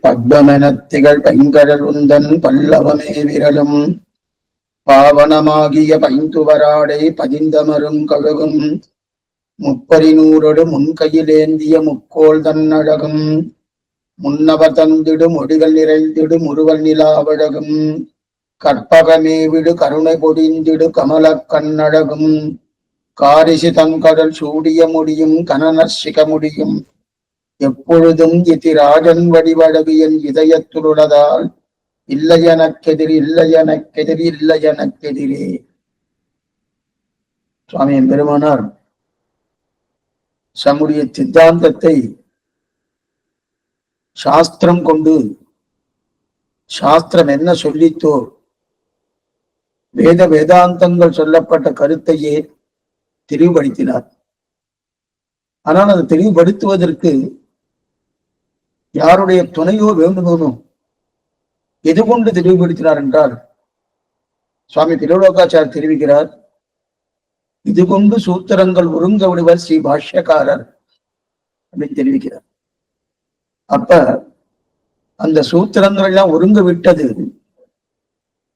பத்மமெனத்திகள் பைங்கடல் உந்தன் பல்லவமே விரலும் பாவனமாகிய பைந்துவராடை பதிந்தமரும் கழுகும் முப்பரிநூறொடு முன்கையிலேந்திய முக்கோள் தன்னழகும் முன்னவர் தந்திடு மொழிகள் நிறைந்திடு முறுவல் நிலாவழகும் கற்பகமே விடு கருணை பொடிந்திடு கமல கண்ணழகும் காரிசி தங்கடல் சூடிய முடியும் கனநர்சிக முடியும் எப்பொழுதும் இதிராஜன் வடிவழகு என் இதயத்துள்ளதால் இல்லையெனக்கெதிரி இல்லையெனக்கெதிரி இல்லையெனக்கெதிரே. சுவாமி பெருமானார் சமுடைய சித்தாந்தத்தை சாஸ்திரம் கொண்டு சாஸ்திரம் என்ன சொல்லித்தோ வேதாந்தங்கள் சொல்லப்பட்ட கருத்தையே தெளிவுபடுத்தினார். ஆனால் அதை தெளிவுபடுத்துவதற்கு யாருடைய துணையோ வேண்டுமோ. எது கொண்டு தெளிவுபடுத்தினார் என்றால் சுவாமி திருலோகாச்சார் தெரிவிக்கிறார், இது கொண்டு சூத்திரங்கள் ஒருங்க விடுவர் ஸ்ரீ பாஷ்யக்காரர் அப்படின்னு தெரிவிக்கிறார். அப்ப அந்த சூத்திரங்கள் எல்லாம் ஒருங்க விட்டது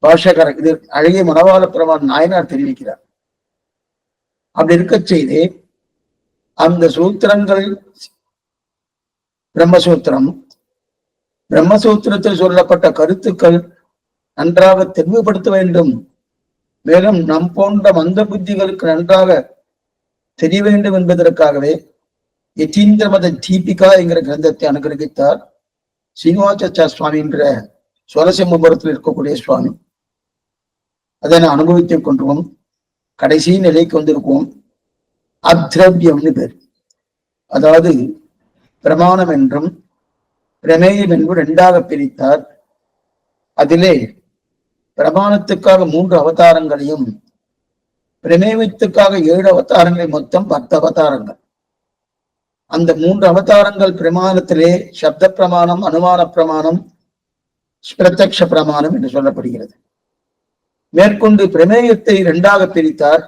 பாஷ்யக்காரர். இது அழகிய மனவாள பிரமான் நாயனார் தெரிவிக்கிறார். அப்படி இருக்க செய்தே அந்த சூத்திரங்கள் பிரம்மசூத்திரத்தில் சொல்லப்பட்ட கருத்துக்கள் நன்றாக தெளிவுபடுத்த வேண்டும். மேலும் நம் போன்ற மந்த புத்திகளுக்கு நன்றாக தெரிய வேண்டும் என்பதற்காகவே யதீந்திர மத தீபிகா என்கிற கிரந்தத்தை அனுகிரகித்தார் சீனிவாசாச்சார சுவாமி என்ற சுவரசிம்மபுரத்தில் இருக்கக்கூடிய சுவாமி. அதை நான் அனுபவித்துக் கொண்டுவோம். கடைசி நிலைக்கு வந்திருக்கோம். அத்ரவியம்னு பேர். அதாவது பிரமாணம் என்றும் பிரமேயம் என்றும் இரண்டாக பிரித்தார். அதிலே பிரமாணத்துக்காக 3 அவதாரங்களையும் பிரமேயத்துக்காக 7 அவதாரங்களையும் மொத்தம் 10 அவதாரங்கள். அந்த 3 அவதாரங்கள் பிரமாணத்திலே சப்த பிரமாணம், அனுமான பிரமாணம், பிரத்யக்ஷ பிரமாணம் என்று சொல்லப்படுகிறது. மேற்கொண்டு பிரமேயத்தை 2ஆக பிரித்தார்.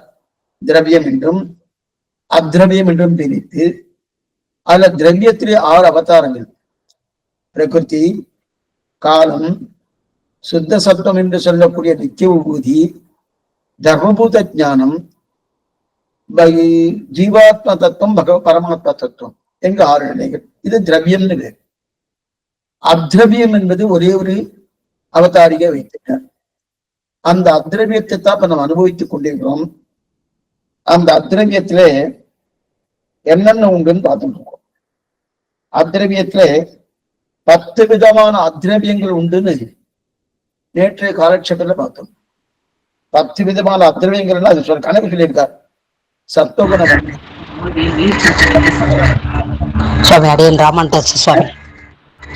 திரவியம் என்றும் அத்ரவியம் என்றும் பிரித்து அதுல திரவியத்திலே 6 அவதாரங்கள், பிரகிருதி, காலம், சுத்த சப்தம் என்று சொல்லக்கூடிய நித்திய விபூதி, தர்மபூத ஞானம், ஜீவாத்ம தத்துவம், பரமாத்மா தத்துவம் என்க 6 நிலைகள். இது திரவியம்னு பேர். அத்ரவியம் என்பது ஒரே ஒரு அவதாரிக வைத்திருக்கார். அந்த அத்ரவியத்தை தான் இப்ப நம்ம அனுபவித்துக் கொண்டிருக்கிறோம். அந்த அத்ரவியத்திலே என்னென்ன உண்டுன்னு பார்த்துட்டு இருக்கோம். அத்ரவியத்திலே 10 விதமான அத்ரவியங்கள் உண்டுன்னு நேற்றைய காலட்சேபத்துல பார்த்தோம். 10 விதமான அத்ரவியங்கள் அது சொல்ல கணக்கு சொல்லியிருக்கார். சத்துவகுண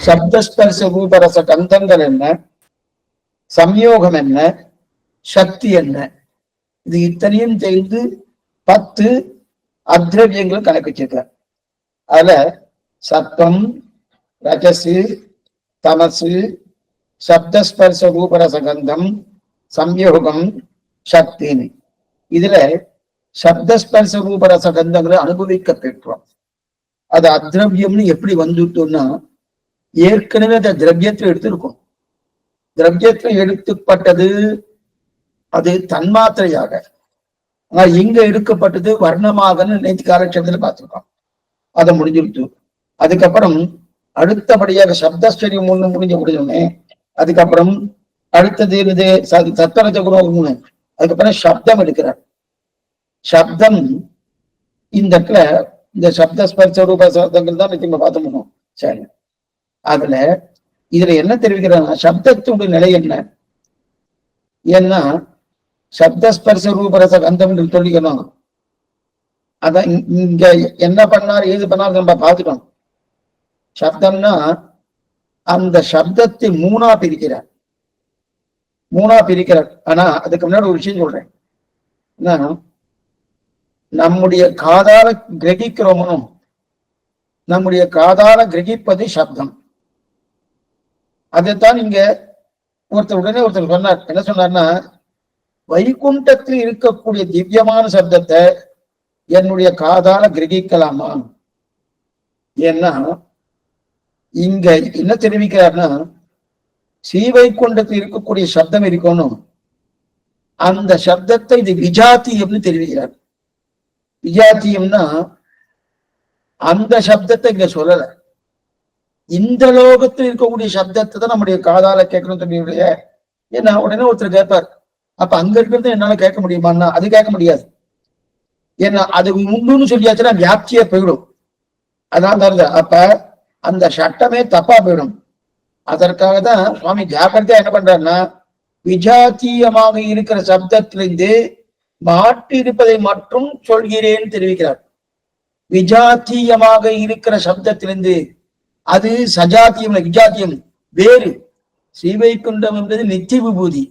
சப்தஸ்பர்ச ரூபரச கந்தங்கள் என்ன, சம்யோகம் என்ன, சக்தி என்ன, இது இத்தனையும் சேர்ந்து 10 அத்ரவியங்கள் கணக்கு வச்சிருக்கார். அதுல சத்தம், ரஜசு, தமசு, சப்தஸ்பர்ச ரூபரசகந்தம், சம்யோகம், சக்தின்னு. இதுல சப்தஸ்பர்ச ரூபரசகந்தங்களை அனுபவிக்க பெற்றோம். அது அத்ரவியம்னு எப்படி வந்துட்டோம்னா, ஏற்கனவே அந்த திரவியத்தில் எடுத்திருக்கும். திரவியத்தில் எடுத்துப்பட்டது அது தன்மாத்திரையாக. ஆனா இங்க எடுக்கப்பட்டது வர்ணமாக நேற்று காலட்சேபத்துல பார்த்திருக்கோம். அதை முடிஞ்சிருச்சு. அதுக்கப்புறம் அடுத்தபடியாக சப்தஸ்வரியம் ஒண்ணு முடிஞ்சோடனே அதுக்கப்புறம் அடுத்தது சத்தரஜ குணம் 3. அதுக்கப்புறம் சப்தம் எடுக்கிறார். சப்தம் இந்த இடத்துல இந்த சப்தஸ்பர்ச ரூப சப்தங்கள் தான் நம்ம பார்த்து முடியும். சரி, அதுல இதுல என்ன தெரிவிக்கிறாங்க, சப்தத்துடைய நிலை என்ன? ஏன்னா சப்தஸ்பர்ச ரூபரச கந்தம் என்று சொல்லிக்கணும். அதான் இங்க என்ன பண்ணார் ஏது பண்ணார் நம்ம பார்த்துட்டோம். சப்தம்னா அந்த சப்தத்தை 3ஆ பிரிக்கிறார். ஆனா அதுக்கு முன்னாடி ஒரு விஷயம் சொல்றேன். நம்முடைய காதால கிரகிக்கிறோமோ, நம்முடைய காதால கிரகிப்பது சப்தம். அதைத்தான் இங்க ஒருத்தர் சொன்னார். என்ன சொன்னார்னா, வைகுண்டத்தில் இருக்கக்கூடிய திவ்யமான சப்தத்தை என்னுடைய காதால கிரகிக்கலாமா? ஏன்னா இங்க என்ன தெரிவிக்கிறார்னா, ஸ்ரீவைகுண்டத்தில் இருக்கக்கூடிய சப்தம் இருக்கணும், அந்த சப்தத்தை இது விஜாத்தியம்னு தெரிவிக்கிறார். விஜாத்தியம்னா அந்த சப்தத்தை இங்க சொல்லல, இந்த லோகத்தில் இருக்கக்கூடிய சப்தத்தை தான் நம்முடைய காதால கேட்கணும் தெரியுடைய. ஏன்னா உடனே ஒருத்தர் கேட்பார், அப்ப அங்க இருக்கிறது என்னால கேட்க முடியுமான்னா அது கேட்க முடியாது. ஏன்னா அது உண்டுன்னு சொல்லியாச்சுன்னா வியாப்தியே போயிடும். அதான் தருது. அப்ப அந்த சட்டமே தப்பா போயிடும். அதற்காக தான் சுவாமி ஜாக்கிரதையா என்ன பண்றாருன்னா, விஜாத்தியமாக இருக்கிற சப்தத்திலிருந்து மாற்றி இருப்பதை மட்டும் சொல்கிறேன் தெரிவிக்கிறார். விஜாத்தியமாக இருக்கிற சப்தத்திலிருந்து, அது சஜாத்தியம் விஜாத்தியம் வேறு. ஸ்ரீவைகுண்டம் என்பது நித்திய விபூதி.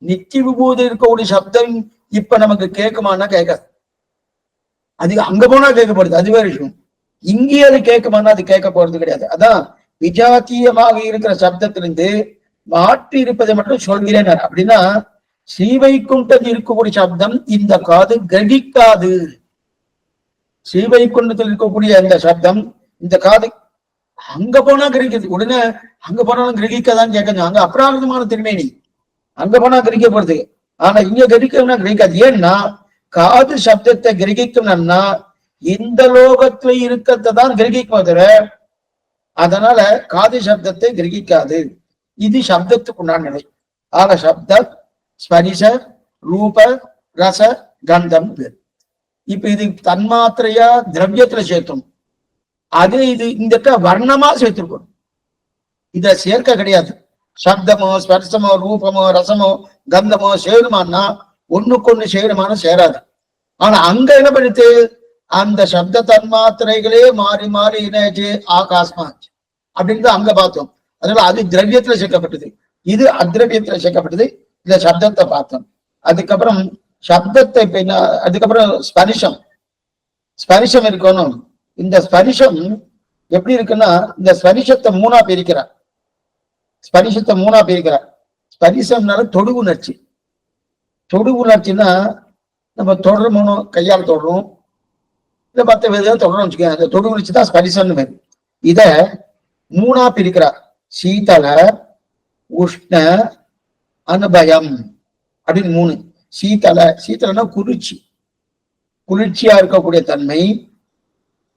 நித்திய விபூதி இருக்கக்கூடிய சப்தம் இப்ப நமக்கு கேட்குமானா கேட்காது. அது அங்க போனா கேட்கப்படுது, அது வேற விஷயம். இங்கே அது கேட்குமானா அது கேட்க போறது கிடையாது. அதான் விஜாத்தியமாக இருக்கிற சப்தத்திலிருந்து மாற்றி இருப்பதை மட்டும் சொல்கிறேன். அப்படின்னா ஸ்ரீவைகுண்டத்தில் இருக்கக்கூடிய சப்தம் இந்த காது கிரகிக்காது. ஸ்ரீவைகுண்டத்தில் இருக்கக்கூடிய அந்த சப்தம் இந்த காது அங்க போனா கிரகிக்குது. உடனே அங்க போனாலும் கிரகிக்கதான் கேட்கணும். அங்க அப்ராகிருதமான திருமேனி, அங்க போனா கிரகிக்கப்படுது. ஆனா இங்க கிரகிக்கணும்னா கிரகிக்காது. ஏன்னா காது சப்தத்தை கிரகிக்கணும்னா இந்த லோகத்துல இருக்கிறத தான் கிரகிக்கும் தவிர, அதனால காது சப்தத்தை கிரகிக்காது. இது சப்தத்துக்கு உண்டான நிலை. ஆக சப்த ஸ்பரிச ரூப ரச கந்தம் பேர். இப்ப இது தன்மாத்திரையா திரவியத்துல சேர்த்தோம். அது இது இந்த வர்ணமா சேர்த்திருக்கணும். இத சேர்க்க கிடையாது. சப்தமோ ஸ்பர்சமோ ரூபமோ ரசமோ கந்தமோ சேருமானா ஒண்ணுக்கு ஒண்ணு சேருமான சேராது. ஆனா அங்க என்ன பண்ணிட்டு அந்த சப்த தன்மாத்திரைகளே மாறி மாறி இணைச்சு ஆகாசமாச்சு அப்படின்னு அங்க பார்த்தோம். அதனால அது திரவியத்துல சேர்க்கப்பட்டது, இது அத்ரவியத்துல சேர்க்கப்பட்டது. இந்த சப்தத்தை பார்த்தோம். அதுக்கப்புறம் சப்தத்தை அதுக்கப்புறம் ஸ்பரிசம். ஸ்பரிசம் இருக்கணும். இந்த ஸ்பரிசம் எப்படி இருக்குன்னா, இந்த ஸ்பரிசத்தை மூணா பிரிக்கிறார். ஸ்பரிசத்தை மூணா பிரிக்கிறார். ஸ்பரிசம்னால தொடு உணர்ச்சி. தொடு உணர்ச்சின்னா நம்ம தொடரணும், கையால் தொடரும், இல்ல மற்ற விதம் தொடரும் வச்சுக்கோங்க. அந்த தொடு உணர்ச்சி தான் ஸ்பரிசம்னு. இத மூணா பிரிக்கிறார். சீதள உஷ்ண அனுபயம் அப்படின்னு மூணு. சீதளனா குளிர்ச்சி, குளிர்ச்சியா இருக்கக்கூடிய தன்மை.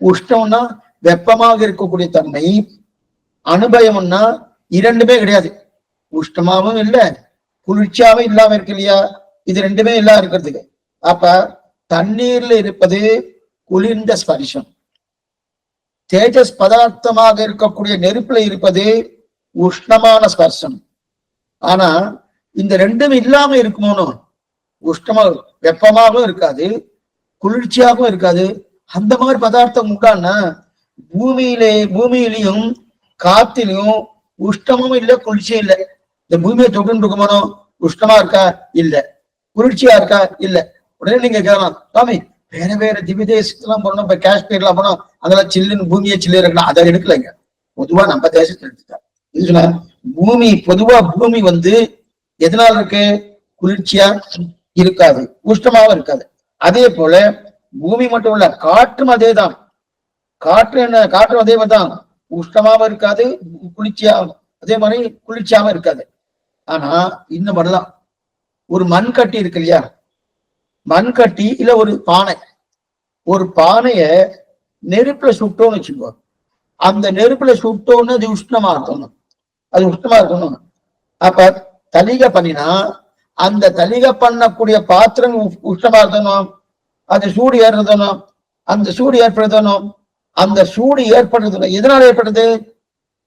உஷ்ணம்னா வெப்பமாக இருக்கக்கூடிய தன்மை. அனுபயம்னா இரண்டுமே கிடையாது, உஷ்ணமாவும் இல்லை குளிர்ச்சியாவும் இல்லாம இருக்கு இல்லையா, இது ரெண்டுமே இல்லாம இருக்கிறதுக்கு. அப்ப தண்ணீர்ல இருப்பது குளிர்ந்த ஸ்பரிசம். தேஜஸ் பதார்த்தமாக இருக்கக்கூடிய நெருப்புல இருப்பது உஷ்ணமான ஸ்பர்சம். ஆனா இந்த ரெண்டும் இல்லாம இருக்குமோனோ, உஷ்ணமா வெப்பமாகவும் இருக்காது, குளிர்ச்சியாகவும் இருக்காது. அந்த மாதிரி பதார்த்தம் உண்டான்னா பூமியிலையும் காத்திலையும் உஷ்ணமும் இல்லை குளிர்ச்சியும் இல்லை. இந்த பூமியை தொட்டு இருக்குமோனோ உஷ்ணமா இருக்கா இல்ல, குளிர்ச்சியா இருக்கா இல்ல. உடனே நீங்க கேட்கலாம், சாமி வேற வேற திவ்ய தேசத்துலாம் போனோம், இப்ப காஷ்மீர்லாம் போனோம், அதெல்லாம் சில்லுன்னு பூமியை சில்லு இருக்கலாம். அதை எடுக்கலைங்க, பொதுவா நம்ம தேசத்துல எடுத்துட்டாங்க. இது சொன்ன பூமி, பொதுவா பூமி எதனால இருக்கு, குளிர்ச்சியா இருக்காது, உஷ்ணமாவும் இருக்காது. அதே போல பூமி மட்டும் இல்ல, காற்றும் அதே தான். காற்றும் அதே மாதிரிதான், உஷ்ணமாவும் இருக்காது, குளிர்ச்சியாவும் அதே மாதிரி குளிர்ச்சியாவும் இருக்காது. ஆனா இந்த மாதிரிதான் ஒரு மண் கட்டி இருக்கு இல்லையா, மண் கட்டி இல்ல ஒரு பானைய நெருப்புல சுட்டோம்னு வச்சுக்கோ, அந்த நெருப்புல சுட்டோன்னு அது உஷ்ணமா இருக்கணும், அது உஷ்ணமா இருக்கணும். அப்ப தலிகை பண்ணினா அந்த தலிகை பண்ணக்கூடிய பாத்திரம் உஷ்ணமா இருக்கணும், அது சூடு ஏறுறதனும், அந்த சூடு ஏற்படுத்தணும். அந்த சூடு ஏற்படுறது எதனால ஏற்படுறது,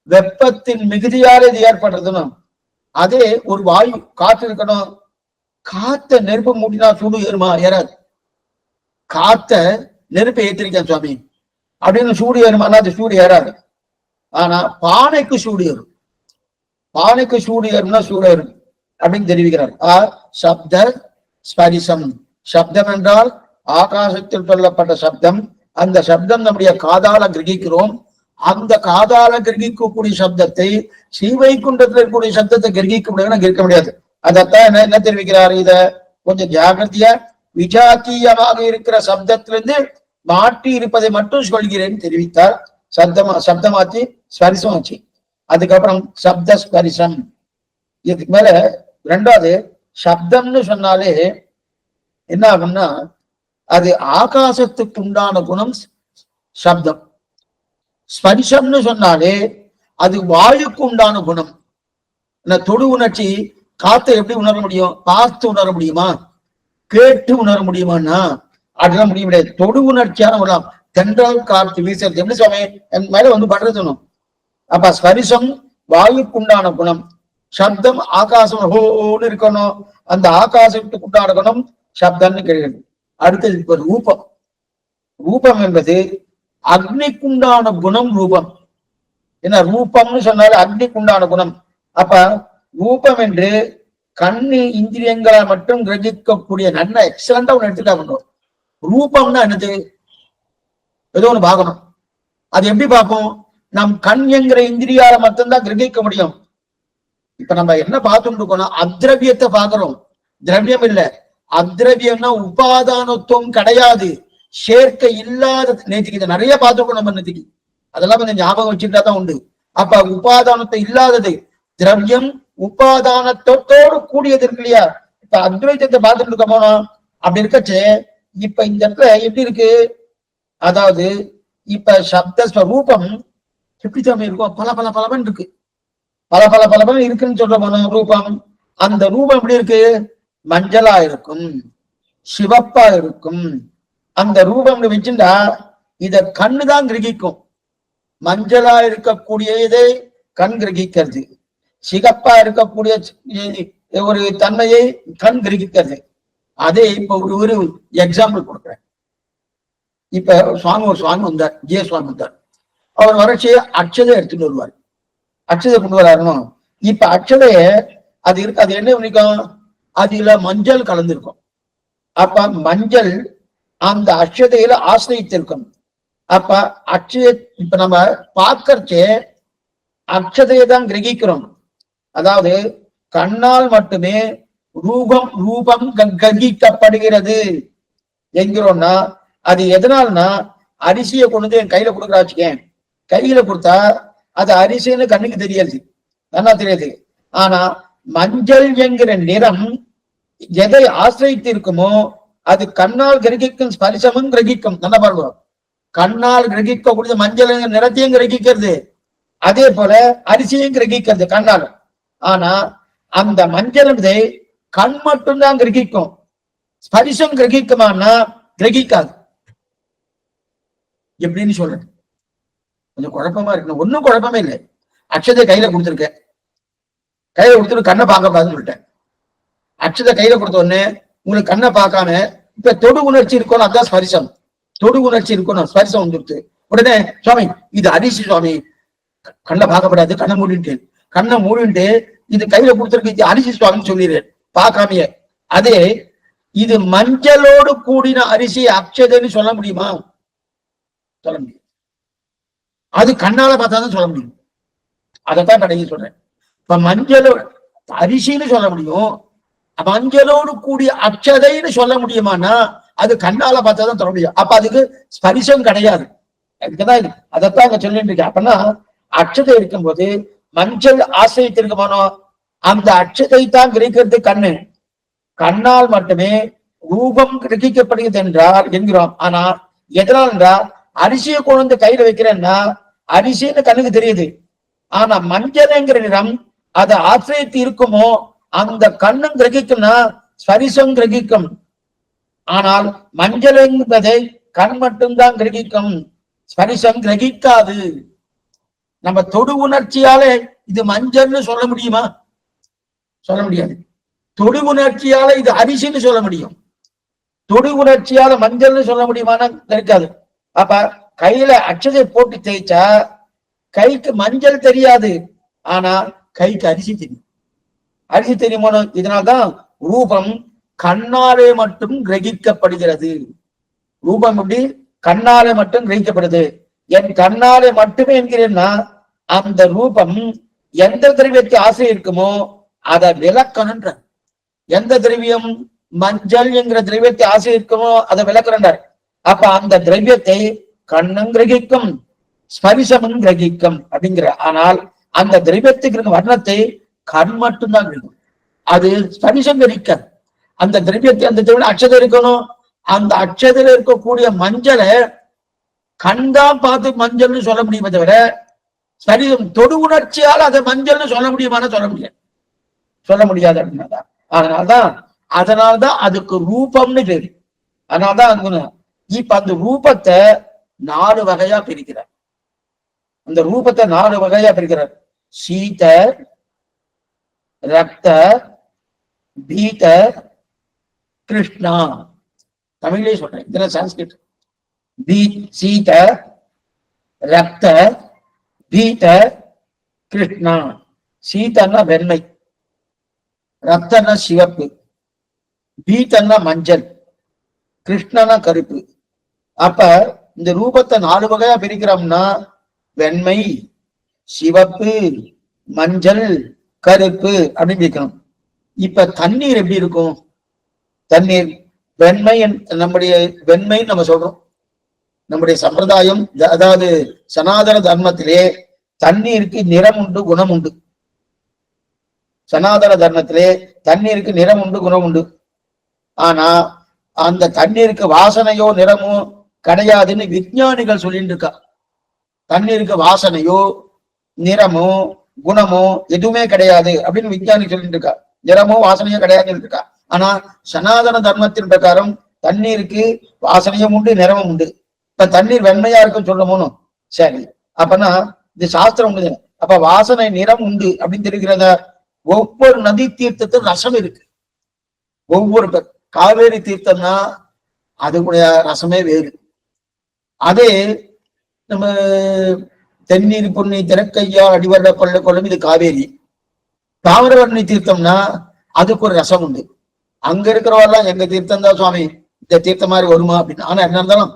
வெப்பத்தின் மிகுதியால இது ஏற்படுறதுனும். அதே ஒரு வாயு காற்று இருக்கணும், காத்த நெருப்பு மூட்டினா சூடு ஏறுமா, ஏறாது. காத்த நெருப்பை ஏற்றிருக்கேன் சுவாமி அப்படின்னு சூடு ஏறுமானா அது சூடு ஏறாது. ஆனா பானைக்கு சூடு ஏறும், பானைக்கு சூடு ஏறும்னா சூடு ஏறும் அப்படின்னு தெரிவிக்கிறார். சப்த ஸ்பரிசம். சப்தம் என்றால் ஆகாசத்தில் சொல்லப்பட்ட சப்தம். அந்த சப்தம் நம்முடைய காதால கிரகிக்கிறோம். அந்த காதால கிரகிக்கக்கூடிய சப்தத்தை ஸ்ரீவைகுண்டத்தில் இருக்கக்கூடிய சப்தத்தை கிரகிக்க முடியாது, கிரகிக்க முடியாது. அதத்தான் என்ன தெரிவிக்கிறார், இத கொஞ்சம் ஜாகிரதையா விஜாத்தியமாக இருக்கிற சப்தத்திலிருந்து மாற்றி இருப்பதை மட்டும் சொல்கிறேன் தெரிவித்தார். சப்தமாச்சு, ஸ்பரிசம் ஆச்சு. அதுக்கப்புறம் சப்த ஸ்பரிசம். இதுக்கு மேல ரெண்டாவது சப்தம்னு சொன்னாலே என்ன ஆகும்னா அது ஆகாசத்துக்கு உண்டான குணம் சப்தம். ஸ்பரிசம்னு சொன்னாலே அது வாயுக்கு உண்டான குணம். தொடு உணர்ச்சி காத்தை எப்படி உணர முடியும்? பார்த்து உணர முடியுமா? கேட்டு உணர முடியுமான்னா அதெல்லாம் முடிய முடியாது. தொடு உணர்ச்சியான வரலாம். தென்றல் காற்று வீசுறது எப்படி சுவாமி என் மேல வந்து படுறதுணும். அப்ப ஸ்பரிசம் வாயுக்கு உண்டான குணம், சப்தம் ஆகாசம் ஹோன்னு இருக்கணும், அந்த ஆகாசத்துக்கு உண்டான குணம் சப்தம்னு கிடையாது. அடுத்தது இப்ப ரூபம். ரூபம் என்பது அக்னிக்குண்டான குணம். ரூபம் என்ன? ரூபம்னு சொன்னாலே அக்னிக்குண்டான குணம். அப்ப ரூபம் என்று கண்ணு இந்திரியங்களை மட்டும் கிரகிக்கக்கூடிய நல்ல எக்ஸலண்டா ஒண்ணு எடுத்துட்டா. ரூபம்னா என்னது? ஏதோ ஒண்ணு பார்க்கணும். அது எப்படி பார்ப்போம்? நம் கண் என்கிற இந்திரியால மட்டும்தான் கிரகிக்க முடியும். இப்ப நம்ம என்ன பார்த்துட்டு இருக்கோம்னா அத்ரவியத்தை பார்க்கிறோம். திரவியம் இல்ல, அத்ரவியம்னா உபாதானத்துவம் கிடையாது, சேர்க்கை இல்லாத. நேற்றுக்கு நிறைய பார்த்துருக்கோம் நம்ம நேற்றுக்கு. அதெல்லாம் கொஞ்சம் ஞாபகம் வச்சுட்டா தான் உண்டு. அப்ப உபாதானத்தை இல்லாதது திரவியம், உபாதானத்தோடு கூடியது இருக்கு இல்லையா? இப்ப அத்வைத்தத்தை பார்த்துட்டு இருக்க போனோம். அப்படி இருக்கச்சு இப்ப இந்த இடத்துல எப்படி இருக்கு? அதாவது இப்ப சப்த ரூபம் எப்படி தான் இருக்கும்? பல பல பலவன் இருக்கு, பல பல பலவன் இருக்குன்னு சொல்ற போனோம். ரூபம், அந்த ரூபம் எப்படி இருக்கு? மஞ்சளா இருக்கும், சிவப்பா இருக்கும். அந்த ரூபம் வச்சுட்டா இத கண்ணுதான் கிரகிக்கும். மஞ்சளா இருக்கக்கூடியதை கண் கிரகிக்கிறது, சிகப்பா இருக்கக்கூடிய ஒரு தன்மையை கண் கிரகிக்கிறது. அதே இப்ப ஒரு எக்ஸாம்பிள் கொடுக்குறேன். இப்ப ஒரு சுவாமி வந்தார், ஜெய சுவாமி வந்தார். அவர் வறட்சி அட்சதை எடுத்துட்டு வருவார். அட்சதை கொண்டு வராருன்னு இப்ப அட்சதைய அது இருக்கு, அது என்ன பண்ணிக்கும்? அதுல மஞ்சள் கலந்துருக்கும். அப்ப மஞ்சள் அந்த அட்சதையில ஆசிரியத்திருக்கும். அப்ப அட்சய இப்ப நம்ம பார்க்கறச்சே அட்சதையை தான் கிரகிக்கிறோம். அதாவது கண்ணால் மட்டுமே ரூபம் கிரகிக்கப்படுகிறது என்கிறோம்னா அது எதனால்னா அரிசியை கொண்டு என் கையில கொடுக்குறாச்சுக்கேன், கையில கொடுத்தா அது அரிசின்னு கண்ணுக்கு தெரியாது, நல்லா தெரியாது. ஆனா மஞ்சள் என்கிற நிறம் எதை ஆசிரியத்து இருக்குமோ அது கண்ணால் கிரகிக்கும், ஸ்பரிசமும் கிரகிக்கும். நல்லா பாருங்க, கண்ணால் கிரகிக்கக்கூடிய மஞ்சள் நிறத்தையும் கிரகிக்கிறது, அதே போல அரிசியும் கிரகிக்கிறது கண்ணால். ஆனா அந்த மஞ்சள் கண் மட்டும்தான் கிரகிக்கும், ஸ்பரிசம் கிரகிக்குமானா கிரகிக்காது. எப்படின்னு சொல்றேன், கொஞ்சம் குழப்பமா இருக்கு. ஒன்னும் குழப்பமே இல்லை. அக்ஷதை கையில கொடுத்துருக்கேன், கையில கொடுத்துட்டு கண்ணை பார்க்க கூடாதுன்னு சொல்லிட்டேன். அக்ஷதை கையில கொடுத்த உடனே உங்களுக்கு கண்ணை பார்க்காம இப்ப தொடு உணர்ச்சி இருக்கணும், அதுதான் ஸ்பரிசம். தொடு உணர்ச்சி இருக்கணும், ஸ்பரிசம் வந்துருச்சு. உடனே சுவாமி இது அரிசி சுவாமி, கண்ணை பார்க்கப்படாது, கண்ணை மூடிட்டு இது கையில கொடுத்துருக்கு, இது அரிசி சுவாமின்னு சொல்லிடுறேன் பார்க்காமையே. அதே இது மஞ்சளோடு கூடின அரிசி அக்ஷதைன்னு சொல்ல முடியுமா? சொல்ல முடியும். அது கண்ணால பார்த்தாதான் சொல்ல முடியும். அதைத்தான் கடைசி சொல்றேன். இப்ப மஞ்சள் அரிசின்னு சொல்ல முடியும், மஞ்சளோடு கூடிய அக்ஷதைன்னு சொல்ல முடியுமானா அது கண்ணால பார்த்தாதான் சொல்ல முடியும். அப்ப அதுக்கு ஸ்பரிசம் கிடையாது. அதுக்குதான் அதைத்தான் அங்க சொல்லிட்டு இருக்கேன். அப்பன்னா அக்ஷதை இருக்கும்போது மஞ்சள் ஆசிரியத்திற்குமானோ அந்த அக்ஷதை தான் கிரகிக்கிறது கண்ணு. கண்ணால் மட்டுமே ரூபம் கிரகிக்கப்படுகிறது என்றால் என்கிறோம். ஆனா எதனால் என்றால் அரிசியை கொண்டு வந்து கையில வைக்கிறேன்னா அரிசின்னு கண்ணுக்கு தெரியுது. ஆனா மஞ்சள்ங்கிற நிறம் அதை ஆசிரியத்து இருக்குமோ அந்த கண்ணும் கிரகிக்கும்னா ஸ்பரிசம் கிரகிக்கும். ஆனால் மஞ்சள் என்பதை கண் மட்டும்தான் கிரகிக்கும், ஸ்பரிசம் கிரகிக்காது. நம்ம தொடு உணர்ச்சியாலே இது மஞ்சள்னு சொல்ல முடியுமா? சொல்ல முடியாது. தொடு உணர்ச்சியால இது அரிசின்னு சொல்ல முடியும், தொடு உணர்ச்சியால மஞ்சள்னு சொல்ல முடியுமானா இருக்காது. அப்ப கையில அக்ஷதை போட்டு தேய்ச்சா கைக்கு மஞ்சள் தெரியாது, ஆனா கைக்கு அரிசி தெரியும். அரிசி தெரியுமோ? இதனால்தான் ரூபம் கண்ணாலே மட்டும் கிரகிக்கப்படுகிறது. ரூபம் எப்படி கண்ணாலே மட்டும் கிரகிக்கப்படுது. என் கண்ணாலே மட்டுமே என்கிறேன்னா அந்த ரூபம் எந்த திரவியத்தை ஆசை இருக்குமோ அதை விளக்கணுன்ற. எந்த திரவியம் மஞ்சள் என்கிற திரவியத்தை ஆசை இருக்குமோ அதை விளக்கணுன்றார். அப்ப அந்த திரவியத்தை கண்ணும் கிரகிக்கும், ஸ்பரிசமும் கிரகிக்கும் அப்படிங்கிற. ஆனால் அந்த திரவியத்துக்கு இருக்க வர்ணத்தை கண் மட்டும்தான் இருக்கும். அது ஸ்பரிசம் கிரகிக்க அந்த திரவியத்தை அந்த திரவியம் அக்ஷதை இருக்கணும். அந்த அக்ஷதையில இருக்கக்கூடிய மஞ்சளை கண்தான் பார்த்து மஞ்சள்னு சொல்ல முடியுமே தவிர ஸ்பரிசம் தொடு உணர்ச்சியால் அதை மஞ்சள்னு சொல்ல முடியுமான்னு சொல்ல முடியாது அப்படின்னா. அதனால்தான் அதுக்கு ரூபம்னு பேரு. அதனால்தான் இப்ப அந்த ரூபத்தை 4 வகையா பிரிக்கிறார். அந்த ரூபத்தை 4 வகையா பிரிக்கிறார். சீத, ரக்த, பீத, கிருஷ்ணா. தமிழ்லயே சொல்றேன், இதுல சான்ஸ்கிரிட். சீத, ரக்த, பீத, கிருஷ்ணா. சீதன்னா வெண்மை, ரத்தன்னா சிவப்பு, பீத்தன்னா மஞ்சள், கிருஷ்ணனா கருப்பு. அப்ப இந்த ரூபத்தை 4 வகையா பிரிக்கிறோம்னா வெண்மை, சிவப்பு, மஞ்சள், கருப்பு அப்படின்னு பிரிக்கணும். இப்ப தண்ணீர் எப்படி இருக்கும்? தண்ணீர் வெண்மை, நம்முடைய வெண்மை நம்ம சொல்றோம். நம்முடைய சம்பிரதாயம், அதாவது சனாதன தர்மத்திலே தண்ணீருக்கு நிறம் உண்டு, குணம் உண்டு. சனாதன தர்மத்திலே தண்ணீருக்கு நிறம் உண்டு, குணம் உண்டு. ஆனா அந்த தண்ணீருக்கு வாசனையோ நிறமோ கிடையாதுன்னு விஞ்ஞானிகள் சொல்லிட்டு இருக்கா. தண்ணீருக்கு வாசனையோ நிறமோ குணமோ எதுவுமே கிடையாது அப்படின்னு விஞ்ஞானி சொல்லிட்டு இருக்கா. நிறமோ வாசனையோ கிடையாதுன்னு இருக்கா. ஆனா சனாதன தர்மத்தின் பிரகாரம் தண்ணீருக்கு வாசனையும் உண்டு, நிறமும் உண்டு. இப்ப தண்ணீர் வெண்மையா இருக்குன்னு சொல்லணும். சரி, அப்பனா இது சாஸ்திரம் உண்டு. அப்ப வாசனை நிறம் உண்டு அப்படின்னு தெரிகிறத. ஒவ்வொரு நதி தீர்த்தத்தும் ரசம் இருக்கு. ஒவ்வொரு காவேரி தீர்த்தம்னா அதுக்குடைய ரசமே வேறு. அதே நம்ம தென்னீர் பொன்னி திறக்கையா அடிவர கொள்ள கொள்ளும், இது காவேரி. தாமிரவர்ணி தீர்த்தம்னா அதுக்கு ஒரு ரசம் உண்டு. அங்க இருக்கிறவரெல்லாம் எங்க தீர்த்தம் தான் சுவாமி, இந்த தீர்த்தம் மாதிரி வருமா அப்படின்னு. ஆனா என்ன இருந்தாலும்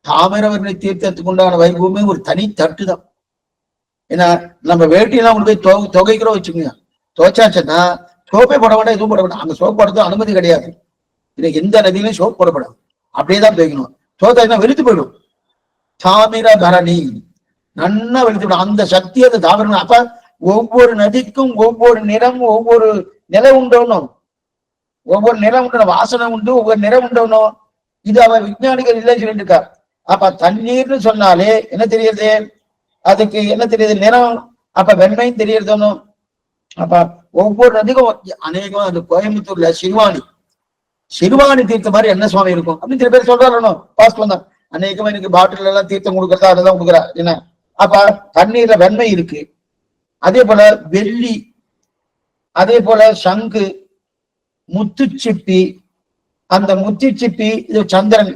தாமிரவர்ணி தீர்த்தத்துக்கு உண்டான வைபவமே ஒரு தனி தட்டு தான். ஏன்னா நம்ம வேட்டியெல்லாம் கொண்டு போய் தொகைக்கிறோம் வச்சுக்கோங்க. துவைச்சாச்சுன்னா சோப்பே போட வேண்டாம், எதுவும் போட வேண்டாம். அங்க சோப் போடுறது அனுமதி கிடையாது. இன்னைக்கு எந்த நதியிலையும் சோப் போடப்படாது, அப்படியேதான் துவைக்கணும். சோத்தாச்சுன்னா வெளுத்து போயிடும். தாமிர பரணி நன்னா வெளுத்து விடும். அந்த சக்தி அந்த தாமிரம். அப்ப ஒவ்வொரு நதிக்கும் ஒவ்வொரு நிறம், ஒவ்வொரு நிலை உண்டோனும், ஒவ்வொரு நிறம் உண்டு, வாசனை உண்டு, ஒவ்வொரு நிறம் உண்டோனும். இது அவன் விஞ்ஞானிகள் இல்லைன்னு சொல்லிட்டு இருக்கா. அப்ப தண்ணீர்னு சொன்னாலே என்ன தெரியுது? அதுக்கு என்ன தெரியுது? நிறம். அப்ப வெண்மையும் தெரியறதோனும். அப்ப ஒவ்வொரு நதிக்கும் அநேகம். அந்த கோயம்புத்தூர்ல சிறுவாணி தீர்த்த மாதிரி என்ன சுவாமி இருக்கும் அப்படின்னு சில பேர் சொல்றாரு. பாஸ்ட் வந்தான் அநேகமா எனக்கு பாட்டில் எல்லாம் தீர்த்தம் கொடுக்கறதா அதுதான் கொடுக்குறா என்ன. அப்ப தண்ணீர்ல வெண்மை இருக்கு. அதே போல வெள்ளி, அதே போல சங்கு, முத்துச்சிப்பி, அந்த முத்துச்சிப்பி, இது சந்திரன்,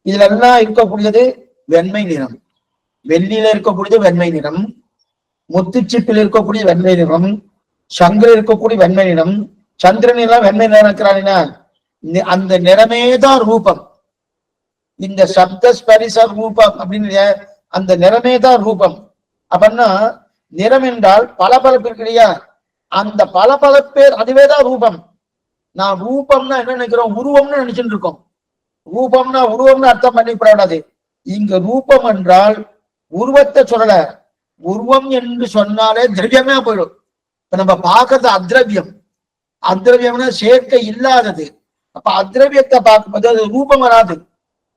இதுல எல்லாம் இருக்கக்கூடியது வெண்மை நிறம். வெள்ளியில இருக்கக்கூடியது வெண்மை நிறம், முத்துச்சிப்பில் இருக்கக்கூடிய வெண்மை நிறம், சங்குல இருக்கக்கூடிய வெண்மை நிறம், சந்திரன் எல்லாம் வெண்மை நிறம் இருக்கிறான்னா அந்த நிறமேதான் ரூபம். இந்த சப்த ஸ்பரிச ரூபம் அப்படின்னு அந்த நிறமேதான் ரூபம். அப்படின்னா நிறம் என்றால் பளபளப்பு இருக்கு இல்லையா, அந்த பளபளப்பே அதுவேதான் ரூபம். நான் ரூபம்னா என்ன நினைக்கிறோம்? உருவம்னு நினைச்சுட்டு இருக்கோம். ரூபம்னா உருவம்னு அர்த்தம் பண்ணிவிடாது. இங்க ரூபம் என்றால் உருவத்தை சொல்லல. உருவம் என்று சொன்னாலே திரவியமே போயிடும். இப்ப நம்ம பார்க்கறது அத்ரவியம். அத்ரவியம்னா சேர்க்கை இல்லாதது. அப்ப அத்ரவியத்தை பார்க்கும்போது அது ரூபம் வராது.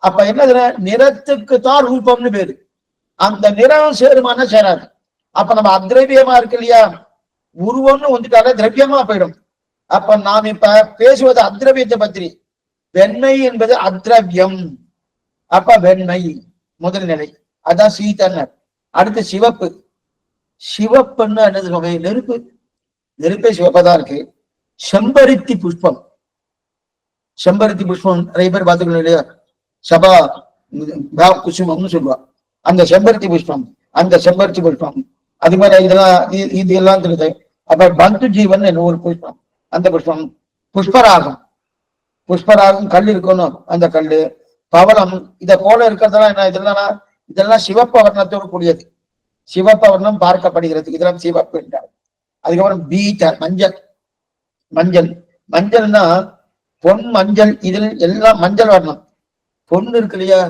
அப்ப என்ன நிறத்துக்கு தான் ரூபம்னு பேரு. அந்த நிறம் சேருமானா சேராது. அப்ப நம்ம அத்ரவியமா இருக்கு இல்லையா, உருவம்னு வந்துட்டாலே திரவியமா போயிடும். அப்ப நாம் இப்ப பேசுவது அத்ரவியத்தை பற்றி. வெண்மை என்பது அத்ரவியம். அப்ப வெண்மை முதல் நிலை, அதான் சீதன்னர். அடுத்து சிவப்பு. சிவப்புன்னு என்னது சொல்ற? நெருப்பு. நெருப்பே சிவப்பதான் இருக்கு. செம்பருத்தி புஷ்பம். செம்பருத்தி புஷ்பம் நிறைய பேர் பார்த்துக்கணும் இல்லையா, சபா குசுமம்னு சொல்லுவா. அந்த செம்பருத்தி புஷ்பம், அந்த செம்பருத்தி புஷ்பம் அது மாதிரி இதெல்லாம் இது எல்லாம் தெரியுது. அப்ப பந்து ஜீவன் என்ன ஒரு புஷ்பம், அந்த புஷ்பம். புஷ்பராகம், புஷ்பராகம் கல் இருக்கணும், அந்த கல்லு. பவளம் இதை போல இருக்கிறதெல்லாம் என்ன? இதெல்லாம் சிவப்பு வர்ணத்தோடு கூடியது. சிவப்பு வர்ணம் பார்க்கப்படுகிறது, இதெல்லாம் சிவப்பு என்றார். அதுக்கப்புறம் பீட்ட மஞ்சள். மஞ்சள் மஞ்சள்னா பொன் மஞ்சள். இதில் எல்லாம் மஞ்சள் வர்ணம். பொண்ணு இருக்கு இல்லையா,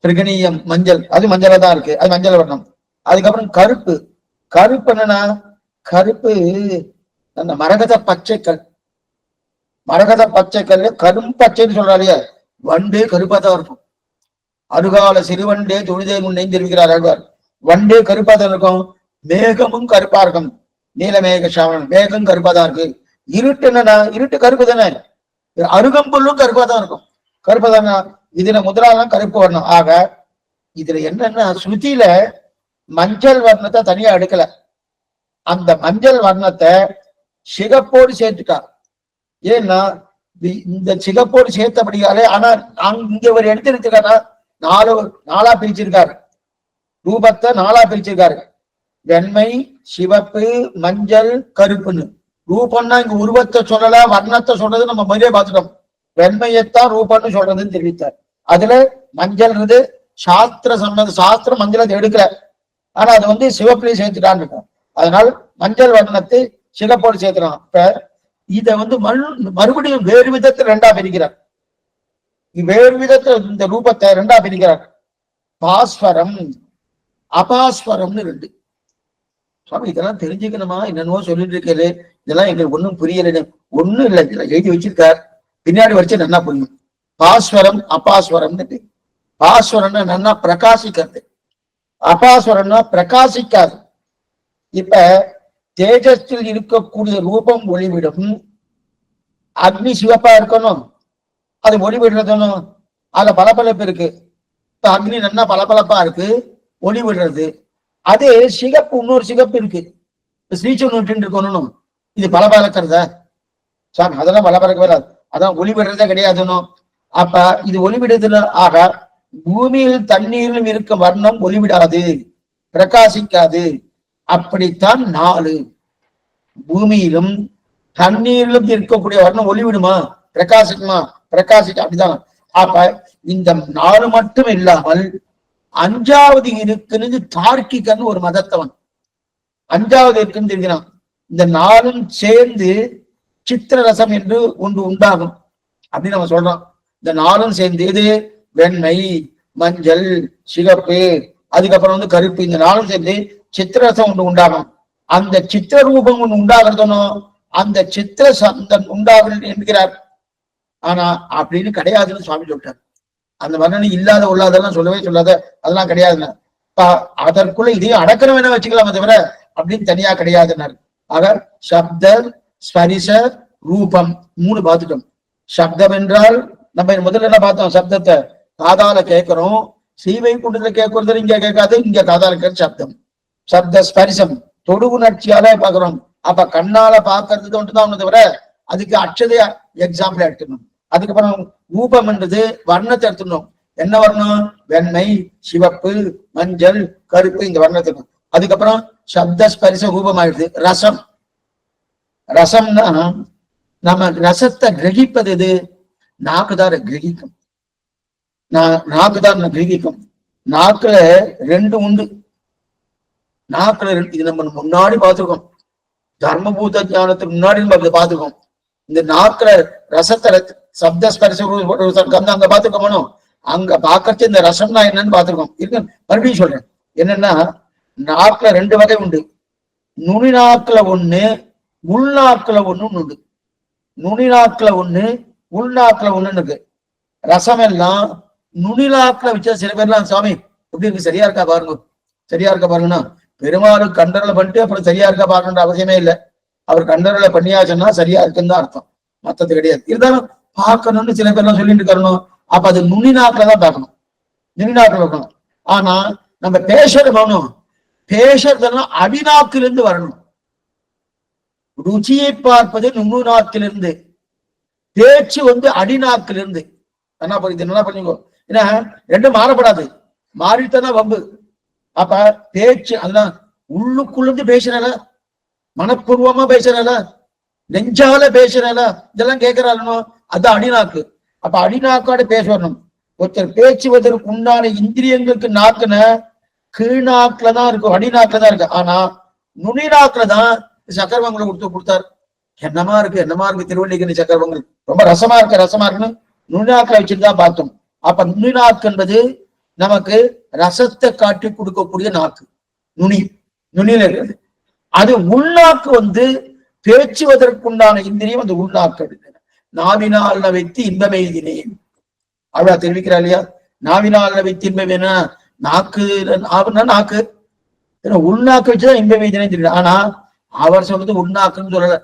பிரகணியம் மஞ்சள், அது மஞ்சளா தான் இருக்கு, அது மஞ்சள் வர்ணம். அதுக்கப்புறம் கருப்பு. கருப்பு என்னன்னா, கருப்பு அந்த மரகத பச்சைக்கல். மரகத பச்சைக்கல் கரும் பச்சைன்னு சொல்றாரு. வண்டே கருப்பா தான் இருக்கும். அருகால சிறுவண்டே தொழுதே முன்னைன்னு தெரிவிக்கிறார் ஆழ்வார். வண்டே கருப்பா தான் இருக்கும். மேகமும் கருப்பா இருக்கும். நீலமேக சாவணன், மேகம் கருப்பா தான் இருக்கு. இருட்டு என்னன்னா, இருட்டு கருப்பு தானே. அருகம்புல்லும் கருப்பா தான் இருக்கும். கருப்பா தானே. இதுல முதலாதான் கருப்பு வரணும். ஆக இதுல என்னன்னா, ஸ்ருதியில மஞ்சள் வர்ணத்தை தனியா எடுக்கல. அந்த மஞ்சள் வர்ணத்தை சிகப்போடு சேர்த்துட்டா. ஏன்னா இந்த சிகப்போடு சேர்த்தபடியாலே, ஆனா இங்க ஒரு எடுத்திருக்காருன்னா நாலா பிரிச்சிருக்காரு. ரூபத்தை நாலா பிரிச்சிருக்காரு. வெண்மை, சிவப்பு, மஞ்சள், கருப்புன்னு. ரூபம்னா இங்க உருவத்தை சொல்லல, வர்ணத்தை சொல்றது நம்ம முதலே பார்த்துட்டோம். வெண்மையத்தான் ரூபம்னு சொல்றதுன்னு தெரிவித்தார். அதுல மஞ்சள்ன்றது சாஸ்திர சம்பந்த சாஸ்திரம் மஞ்சள் அதை எடுக்கல. ஆனா அது வந்து சிவப்புலையும் சேர்த்துட்டான்னு இருக்கும். அதனால மஞ்சள் வர்ணத்தை சிகப்போடு சேர்த்துறான். இப்ப இத வந்து மறுபடியும் வேறு விதத்தில் ரெண்டா பிரிக்கிறார். வேறு விதத்துல இந்த ரூபத்தை ரெண்டா பிரிக்கிறார். பாஸ்வரம், அபாஸ்வரம்னு ரெண்டு. சுவாமி இதெல்லாம் தெரிஞ்சுக்கணுமா, என்னென்னவோ சொல்லிட்டு இருக்காரு, இதெல்லாம் எங்களுக்கு ஒண்ணும் புரியல. ஒண்ணும் இல்லை, இதெல்லாம் எழுதி வச்சிருக்கார், பின்னாடி வச்சு நல்லா புரியும். பாஸ்வரம் அபாஸ்வரம்னு. பாஸ்வரம்னா நல்லா பிரகாசிக்கிறது, அபாஸ்வரம்னா பிரகாசிக்காது. இப்ப தேஜஸில் இருக்கக்கூடிய ரூபம் ஒளிவிடும். அக்னி சிவப்பா இருக்கணும், அது ஒளிவிடுறதும் அதுல பளபளப்பு இருக்கு. இப்ப அக்னி நல்லா பளபளப்பா இருக்கு, ஒளி விடுறது. அது சிகப்பு, இன்னொரு சிகப்பு இருக்கு, ஸ்ரீசூர்ணம் இருக்கணும். இது பளபளக்கிறதா சாமி? அதெல்லாம் பளபளக்க வராது, அதான் ஒளி விடுறதே கிடையாதுன்னு. அப்ப இது ஒளிவிடுதுன்னு. ஆக பூமியில் தண்ணீரிலும் இருக்க வர்ணம் ஒளிவிடாது, பிரகாசிக்காது. அப்படித்தான் நாலு. பூமியிலும் தண்ணீரிலும் இருக்கக்கூடிய வர்ணம் ஒளிவிடுமா, பிரகாசிக்குமா? பிரகாசிக்க. அப்படிதான். அப்ப இந்த நாலு மட்டும் இல்லாமல் அஞ்சாவது இருக்குன்னு தார்க்கிகன்னு ஒரு மதத்தவன் அஞ்சாவது இருக்குன்னு தெரிகிறான். இந்த நாலும் சேர்ந்து சித்திரரசம் என்று ஒன்று உண்டாகும் அப்படின்னு நம்ம சொல்றோம். இந்த நாலும் சேர்ந்து எது? வெண்மை, மஞ்சள், சிகப்பு, அதுக்கப்புறம் வந்து கருப்பு. இந்த நாளும் சேர்ந்து சித்திரரசம் ஒன்று உண்டாகும். அந்த சித்திர ரூபம் ஒன்று உண்டாகிறதுனோ அந்த சித்திர சந்தன் உண்டாகும் என்கிறார். ஆனா அப்படின்னு கிடையாதுன்னு சுவாமி சொல்லிட்டார். அந்த வர்ணனை இல்லாத உள்ளாதெல்லாம் சொல்லவே சொல்லாத, அதெல்லாம் கிடையாதுன்னு. அதற்குள்ள இதையும் அடக்கணும் என்ன வச்சுக்கலாமே தவிர அப்படின்னு தனியா கிடையாதுன்னாரு. ஆக சப்த, ஸ்பரிச, ரூபம் மூணு பார்த்துட்டோம். சப்தம் என்றால் நம்ம முதல்ல என்ன பார்த்தோம்? சப்தத்தை காதால கேட்கிறோம், சீவை கூட்டத்துல கேட்கறது இங்க கேட்காது, இங்க காதால கேட்க சப்தம். சப்த ஸ்பரிசம் தொடு உணர்ச்சியாலே பாக்குறோம். அப்ப கண்ணால பாக்குறது ஒன்றுதான் ஒண்ணு தவிர அதுக்கு அட்சதையா எக்ஸாம்பிள் எடுத்துக்கணும். அதுக்கப்புறம் ரூபம் என்றது வர்ணத்தை எடுத்துக்கணும். என்ன வர்ணம்? வெண்மை, சிவப்பு, மஞ்சள், கருப்பு, இந்த வர்ணத்துக்கு. அதுக்கப்புறம் சப்த ஸ்பரிச ரூபம் ஆயிடுது. ரசம், ரசம்னா நம்ம ரசத்தை கிரகிப்பது எது? நாக்குதான் கிரகிக்கும். நாக்குதான் கிரகிக்கும். நாக்குல ரெண்டு உண்டு. நாக்குல ரெண்டு, இது நம்ம முன்னாடி பார்த்துருக்கோம். தர்மபூத ஞானத்துக்கு முன்னாடி பார்த்துருக்கோம். இந்த நாக்குல ரசத்தை சப்த ஸ்பரிச அங்க பார்த்துருக்கோம். அங்க பாக்கறது இந்த ரசம்னா என்னன்னு பார்த்துருக்கோம். இருக்கு, மறுபடியும் சொல்றேன். என்னன்னா நாக்குல ரெண்டு வகை உண்டு. நுனி நாக்குல ஒண்ணு, உள்நாக்குல ஒண்ணுன்னு உண்டு. நுனி நாக்குல ஒண்ணு, உள்நாக்குல ஒண்ணுன்னு இருக்கு. ரசம் எல்லாம் நுனிநாக்குல வச்சா சில பேர்லாம் சாமி எப்படி இருக்கு, சரியா இருக்கா பாருங்க, சரியா இருக்கா பாருங்கன்னா, பெருமாளுக்கு கண்டறலை பண்ணிட்டு அப்புறம் சரியா இருக்கா பாருங்கன்ற அவசியமே இல்லை. அவர் கண்டறலை பண்ணியாச்சுன்னா சரியா இருக்குன்னு தான் அர்த்தம், மத்தது கிடையாது. இருந்தாலும் பார்க்கணும்னு சில பேர்லாம் சொல்லிட்டு இருக்கணும். அப்ப அது நுனி நாக்குல தான் பார்க்கணும், நுனி நாக்குல வைக்கணும். ஆனா நம்ம பேசுறதும் பேசுறதெல்லாம் அடிநாக்கிலிருந்து வரணும். ருச்சியை பார்ப்பது நுண்ணு நாக்கிலிருந்து, பேச்சு வந்து அடிநாக்கிலிருந்து. என்ன புரியுது? என்ன பண்ணிக்கோ, ஏன்னா ரெண்டும் மாறப்படாது, மாறித்தானே வம்பு. அப்ப பேச்சு அதெல்லாம் உள்ளுக்குள்ளந்து பேசுறால, மனப்பூர்வமா பேசுறால, நெஞ்சால பேசுறால, இதெல்லாம் கேட்கிறாளோ அது அடிநாக்கு. அப்ப அடிநாக்கோட பேசணும். ஒருத்தர் பேச்சுவதற்கு உண்டான இந்திரியங்களுக்கு நாக்குன கீழ்நாக்குல தான் இருக்கும், அடிநாக்குல தான் இருக்கு. ஆனா நுனி நாக்குல தான் சக்கரவங்களை கொடுத்தாரு. என்னமா இருக்கு, என்னமா இருக்கு திருவள்ளிக்கணி சக்கரவங்கள், ரொம்ப ரசமா இருக்கு, ரசமா இருக்குன்னு நுனிநாக்குல வச்சுட்டு தான் பார்த்தோம். அப்ப நுனிநாக்கு என்பது நமக்கு ரசத்தை காட்டி கொடுக்கக்கூடிய நாக்கு, நுனியில இருக்கிறது. அது உள்நாக்கு பேச்சுவதற்குண்டான இந்திரியம் அந்த உள்நாக்கு. நாவினால் வைத்து இன்பமெய்தினேன் அவ்வளா தெரிவிக்கிறா இல்லையா? நாவினால் வைத்து இன்பம் வேணா, நாக்கு நாக்கு உள்நாக்கு வச்சுதான் இன்பம் எய்தினேன்னு தெரியுது. ஆனா அவர் சொல்றது உள்நாக்குன்னு சொல்லல.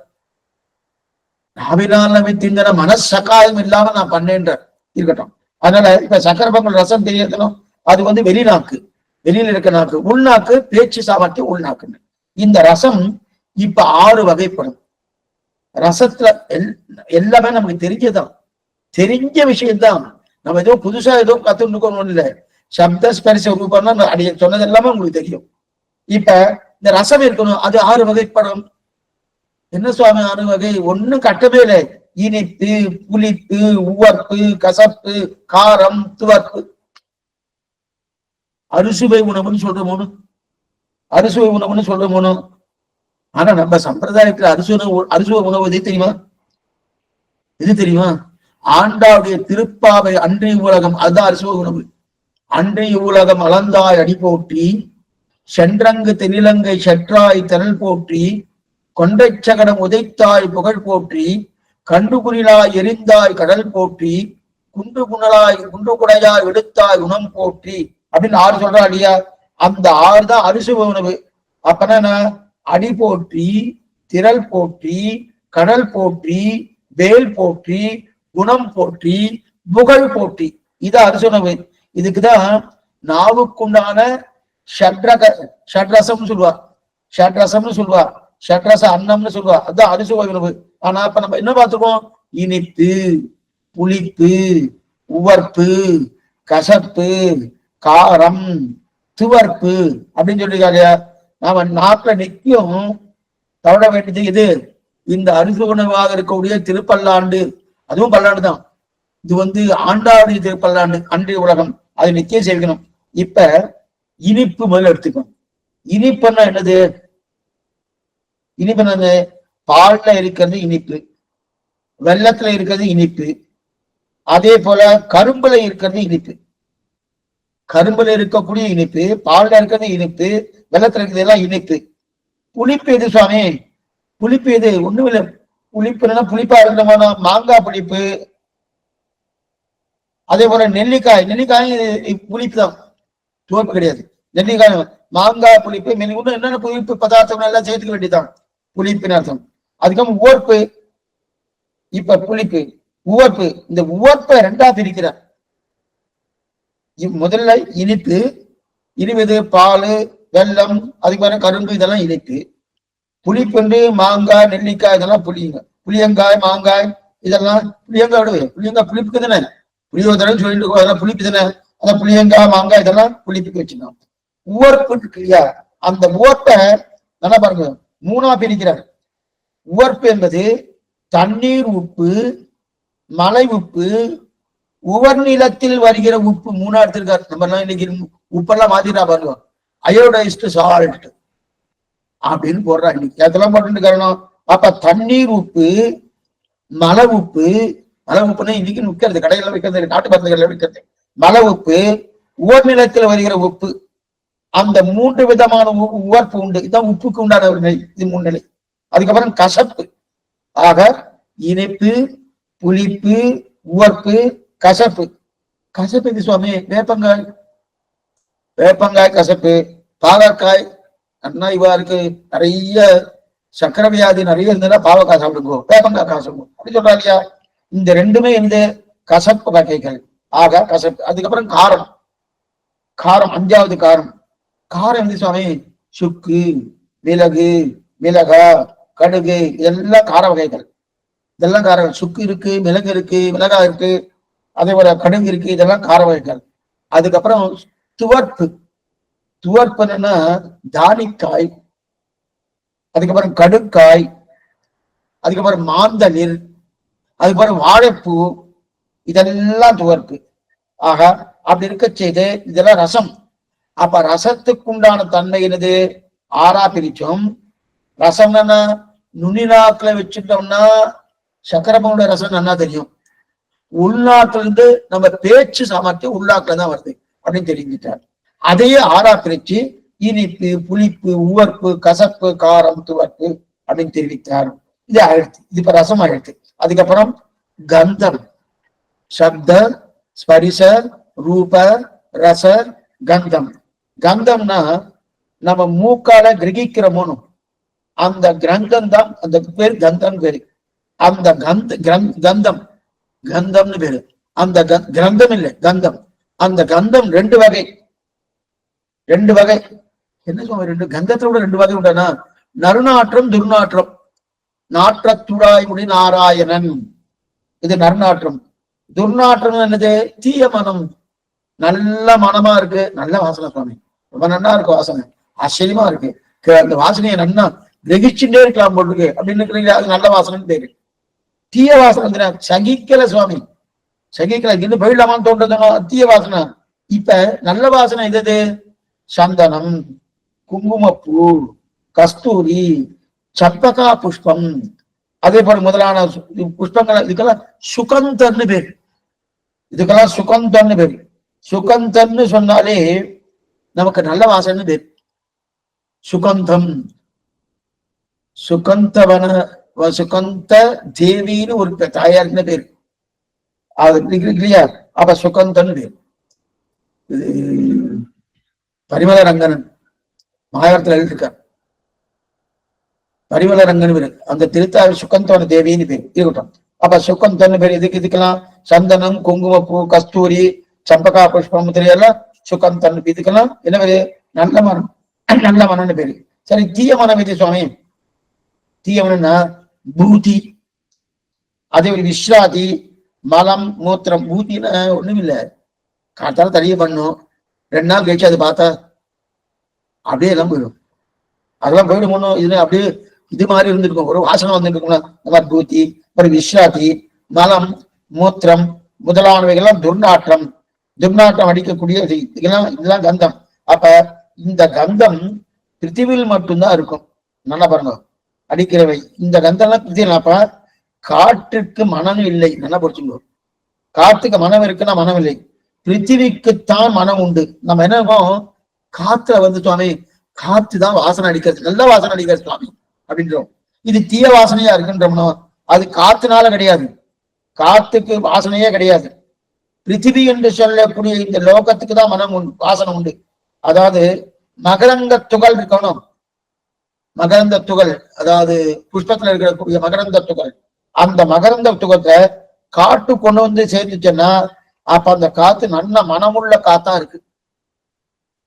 நாவினால் வைத்து இந்த மனசக்காயம் இல்லாம நான் பண்ணேன்ற இருக்கட்டும். அதனால இப்ப சக்கர பொங்கல் ரசம் தெரியறதும் அது வெளிநாக்கு, வெளியில இருக்க நாக்கு. உள்நாக்கு பேச்சு சாமர்த்தியம் உள்நாக்குன்னு. இந்த ரசம் இப்ப 6 வகைப்படும். ரசத்துல எல்லாமே நமக்கு தெரிஞ்சதான், தெரிஞ்ச விஷயம்தான். நம்ம ஏதோ புதுசா ஏதோ கத்துக்கணும் இல்லை. சப்த ஸ்பரிச ரூபம்னா அடைய சொன்னது எல்லாமே உங்களுக்கு தெரியும். இப்ப இந்த ரசம் இருக்கணும், அது 6 வகைப்படும். என்ன சுவாமி 6 வகை? ஒண்ணும் கட்டவே இல்லை. இனிப்பு, புளிப்பு, உவர்ப்பு, கசப்பு, காரம், துவர்ப்பு. அறுசுவை உணவுன்னு சொல்றோமோனு, அறுசுவை உணவுன்னு சொல்றோமோனு. ஆனா நம்ம சம்பிரதாயத்துல அறுசுவை உணவு எது தெரியுமா? எது தெரியுமா? ஆண்டாவுடைய திருப்பாவை அன்றைய உலகம், அதுதான் அறுசுவை உணவு. அன்றைய உலகம் அளந்தாய் அடி போற்றி, சென்றங்கு தெனிலங்கை செற்றாய் திரள் போற்றி, கொண்டை சகடம் உதைத்தாய் புகழ் போற்றி, கண்டுகுறிலாய் எரிந்தாய் கடல் போற்றி, குண்டு குடையாய் எடுத்தாய் உணம் போற்றி அப்படின்னு 6 சொல்றா இல்லையா? அந்த 6 தான் அறுசுவை உணவு. அப்பனா அடி போற்றி, திரள் போற்றி, கடல் போற்றி, வேல் போற்றி, குணம் போற்றி, புகழ் போற்றி. இது அறுசுணவு. இதுக்குதான் நாவுக்குண்டான ஷட்ரசம்னு சொல்லுவா, ஷட்ரசம்னு சொல்லுவா, ஷட்ரச அன்னம்னு சொல்லுவா. அதுதான் அறுசுவை உணவு. ஆனா இப்ப நம்ம என்ன பார்த்துக்கோம்? இனிப்பு, புளிப்பு, உவர்ப்பு, கசப்பு, காரம், துவர்ப்பு அப்படின்னு சொல்லிருக்காங்க. நாம நாட்டுல நித்தியம் தவற வேண்டியது இது இந்த அறுசுவை உணவாக இருக்கக்கூடிய திருப்பல்லாண்டு. அதுவும் பல்லாண்டு தான். இது ஆண்டாவுடைய திருப்பல்லாண்டு, அன்றைய உலகம். அதை நித்தியம் சேவிக்கணும். இப்ப இனிப்பு முதல்ல எடுத்துக்கணும். இனிப்புன்னா என்னது? இனிப்பு என்னது? பால்ல இருக்கிறது இனிப்பு, வெள்ளத்துல இருக்கிறது இனிப்பு, அதே போல கரும்புல இருக்கிறது இனிப்பு. கரும்புல இருக்கக்கூடிய இனிப்பு, பால்ல இருக்கிறது இனிப்பு, வெள்ளத்துல இருக்கிறது எல்லாம் இனிப்பு. புளிப்பு எது சுவாமி? புளிப்பு எது? ஒண்ணும் இல்லை. புளிப்புன்னா புளிப்பா இருந்தமான மாங்காய் புளிப்பு, அதே போல நெல்லிக்காய், நெல்லிக்காயும் புளிப்பு தான், துவப்பு கிடையாது. நெல்லிக்காய், மாங்காய் புளிப்பு, இன்னும் என்னென்ன புளிப்பு பதார்த்தம் எல்லாம் சேர்த்துக்க வேண்டியதுதான் புளிப்புன்னு அர்த்தம். அதுக்கப்புறம் உவர்ப்பு. இப்ப புளிப்பு, உவர்ப்பு. இந்த உவர்ப்பை 2ஆ பிரிக்கிறார். முதல்ல இனிப்பு, இனிவது பால், வெல்லம், அதுக்கு மேல கரும்பு, இதெல்லாம் இனிப்பு. புளிப்பு மாங்காய், நெல்லிக்காய் இதெல்லாம் புளியுங்க. புளியங்காய், மாங்காய் இதெல்லாம் புளியங்காய் விடுவே. புளியங்காய் புளிப்புக்கு தானே, புளியோதரை சொல்லிட்டு அதெல்லாம் புளிப்பு தானே. அதான் புளியங்காய், மாங்காய் இதெல்லாம் புளிப்புக்கு வச்சுக்கணும். உவர்ப்பு இருக்கு இல்லையா? அந்த உவர்ப்பை நல்லா பாருங்க, 3ஆ பிரிக்கிறார். உவர்ப்பு என்பது தண்ணீர் உப்பு, மலை உப்பு, உவர் நிலத்தில் வருகிற உப்பு. 3ஆ எடுத்திருக்காரு. நம்ம எல்லாம் இன்னைக்கு உப்பெல்லாம் மாத்திட்டா பாருங்க, அயோடைஸ்டு சால்ட் அப்படின்னு போடுறாங்க இன்னைக்கு. அதெல்லாம் போட்டு காரணம். அப்ப தண்ணீர் உப்பு, மலை உப்பு. மலை உப்புன்னா இன்னைக்கு விற்கிறது, கடையில விற்கிறது, நாட்டு மருந்துகள்ல விற்கிறது. மலை உப்பு, உவர் நிலத்தில் வருகிற உப்பு. அந்த 3 விதமான உவர்ப்பு உண்டு. இதுதான் உப்புக்கு உண்டான ஒரு நிலை. இது 3 நிலை. அதுக்கப்புறம் கசப்பு. ஆக இனிப்பு, புளிப்பு, உவர்ப்பு, கசப்பு. கசப்பு இது சுவாமி? வேப்பங்காய், வேப்பங்காய் கசப்பு. பாகற்காய் அண்ணா இவாருக்கு நிறைய சக்கரை வியாதி நிறைய இருந்ததுன்னா பாவக்காய் சாப்பிடுங்கோ, வேப்பங்காய் சாப்பிடுங்க அப்படி சொல்றா இல்லையா? இந்த 2மே இந்த கசப்பு வகைகள். ஆக கசப்பு. அதுக்கப்புறம் காரம். காரம் 5வது காரம். காரம் எப்படி சுவாமி? சுக்கு, மிளகு, மிளகா, கடுகு இதெல்லாம் கார வகைகள். இதெல்லாம் கார. சுக்கு இருக்கு, மிளகு இருக்கு, மிளகா இருக்கு, அதே போல கடுகு இருக்கு, இதெல்லாம் கார வகைகள். அதுக்கப்புறம் துவர்ப்பு. துவர்ப்பு என்னன்னா தானிக்காய், அதுக்கப்புறம் கடுக்காய், அதுக்கப்புறம் மாந்தளிர், அதுக்கப்புறம் வாழைப்பூ, இதெல்லாம் துவர்ப்பு. ஆக அப்படி இருக்க செய்து இதெல்லாம் ரசம். அப்ப ரசத்துக்குண்டான தன்மை என்னது? 6ஆ பிரிச்சோம். ரசம் என்ன? நுனிநாக்குல வச்சுட்டோம்னா சக்கரப்பனுடைய ரசம் நல்லா தெரியும். உள்நாட்டுல இருந்து நம்ம பேச்சு சாமர்த்தியம் உள்நாக்குல தான் வருது. அப்படின்னு தெரிஞ்சிட்டார். அதையே ஆறா பிரிச்சு இனிப்பு, புளிப்பு, உவர்ப்பு, கசப்பு, காரம், துவர்ப்பு அப்படின்னு தெரிவித்தார். இது ஆயிடுச்சு. இது இப்ப ரசம் ஆயிடுச்சு. அதுக்கப்புறம் கந்தம், சப்த, ஸ்பரிச, ரூப, ரச, கந்தம். கந்தம்னா நம்ம மூக்கால கிரகிக்கிறோமோனும் அந்த கிரந்தம் தான், அந்த பேர் கந்தம் பேரு. அந்த கந்தம் கந்தம்னு பேரு. அந்த கிரந்தம் இல்லை, கந்தம். அந்த கந்தம் ரெண்டு வகை. என்ன சொல்ற? ரெண்டு கந்தத்தோட ரெண்டு வகை உண்டனா, நறுநாற்றம், துர்நாற்றம். நாற்றத்துடாய் முடி நாராயணன், இது நறுநாற்றம். துர்நாற்றம் என்னது? தீய மனம். நல்ல மனமா இருக்கு, நல்ல வாசனை சுவாமி, ரொம்ப நல்லா இருக்கு வாசனை, ஆச்சரியமா இருக்கு, அந்த வாசனையை நன்னா கிரகிச்சுட்டே இருக்கலாம் போட்டுருக்கு அப்படின்னு, அது நல்ல வாசனைன்னு பேரு. தீய வாசனை சகிக்கல சுவாமி, சகிக்கல, இங்க போயிடலாமான்னு தோன்றதுங்க, தீய வாசனை. இப்ப நல்ல வாசனை எது? சந்தனம், குங்குமப்பூ, கஸ்தூரி, சப்பகா புஷ்பம், அதே போல முதலான புஷ்பங்கள். இதுக்கெல்லாம் சுகந்தன்னு பேரு. இதுக்கெல்லாம் சுகந்தன்னு பேரு. சுகந்தன்னு சொன்னாலே நமக்கு நல்ல வாசனை பேரு. சுகந்தம், சுகந்தவன, சுகந்த தேவின்னு ஒரு தாயாருன்னு பேரு. அது இல்லையா? அப்ப சுகந்தன்னு பேரு. பரிமள ரங்கன் மகாபாரத்தில் எழுதியிருக்கார். பரிமள ரங்கன் பேரு. அந்த திருத்தாள் சுகந்தவன தேவின்னு பேரு இருக்கட்டும். அப்ப சுகந்தன்னு பேரு. இதுக்கெல்லாம் சந்தனம், குங்குமப்பூ, கஸ்தூரி, சம்பகா புஷ்பம் எல்லாம் சுகந்தன். இதுக்கெல்லாம் என்ன பேரு? நல்ல மனம், நல்ல மனம்னு பேரு. சரி, தீய மனம் எது சுவாமி? தீய மனம்னா பூதி, அதே ஒரு விஸ்ராதி, மலம், மூத்திரம். பூத்தின்னா ஒண்ணும் இல்லை, காத்தால தனியை பண்ணும், 2 நாள் கழிச்சு அது பார்த்தா அப்படியே எல்லாம் போயிடும். அதெல்லாம் போயிடும் ஒண்ணும். இது அப்படியே இது மாதிரி இருந்துருக்கும், ஒரு வாசனை வந்துட்டு இருக்கும்ல, இந்த மாதிரி பூத்தி. ஒரு விஸ்ராதி, மலம், மூத்திரம் முதலானவைகள்லாம் துர்நாற்றம். துர்நாற்றம் அடிக்கக்கூடிய இதெல்லாம் கந்தம். அப்ப இந்த கந்தம் பிருத்திவியில் மட்டும்தான் இருக்கும். நல்லா பாருங்க, அடிக்கிறவை இந்த கந்தம்லாம் பிருத்திவில. அப்ப காற்றுக்கு மனம் இல்லை, நல்லா படிச்சுங்க. காற்றுக்கு மனம் இருக்குன்னா மனம் இல்லை, பிருத்திவிக்குத்தான் மனம் உண்டு. நம்ம என்ன இருக்கோம்? காத்துல வந்து சுவாமி, காத்து தான் வாசனை அடிக்கிறது, நல்ல வாசனை அடிக்கிறது சுவாமி அப்படின்றோம். இது தீய வாசனையா இருக்குன்றோம்னா அது காத்துனால கிடையாது, காத்துக்கு வாசனையே கிடையாது. பிருத்திவி என்று சொல்லக்கூடிய இந்த லோகத்துக்கு தான் மனம் உண்டு, வாசனை உண்டு. அதாவது மகரந்த துகள் இருக்கணும், மகரந்த துகள், அதாவது புஷ்பத்துல இருக்கக்கூடிய மகரந்த துகள். அந்த மகரந்த துகத்தை காட்டு கொண்டு வந்து சேர்ந்துச்சுன்னா அப்ப அந்த காத்து நல்ல மனமுள்ள காத்தா இருக்கு,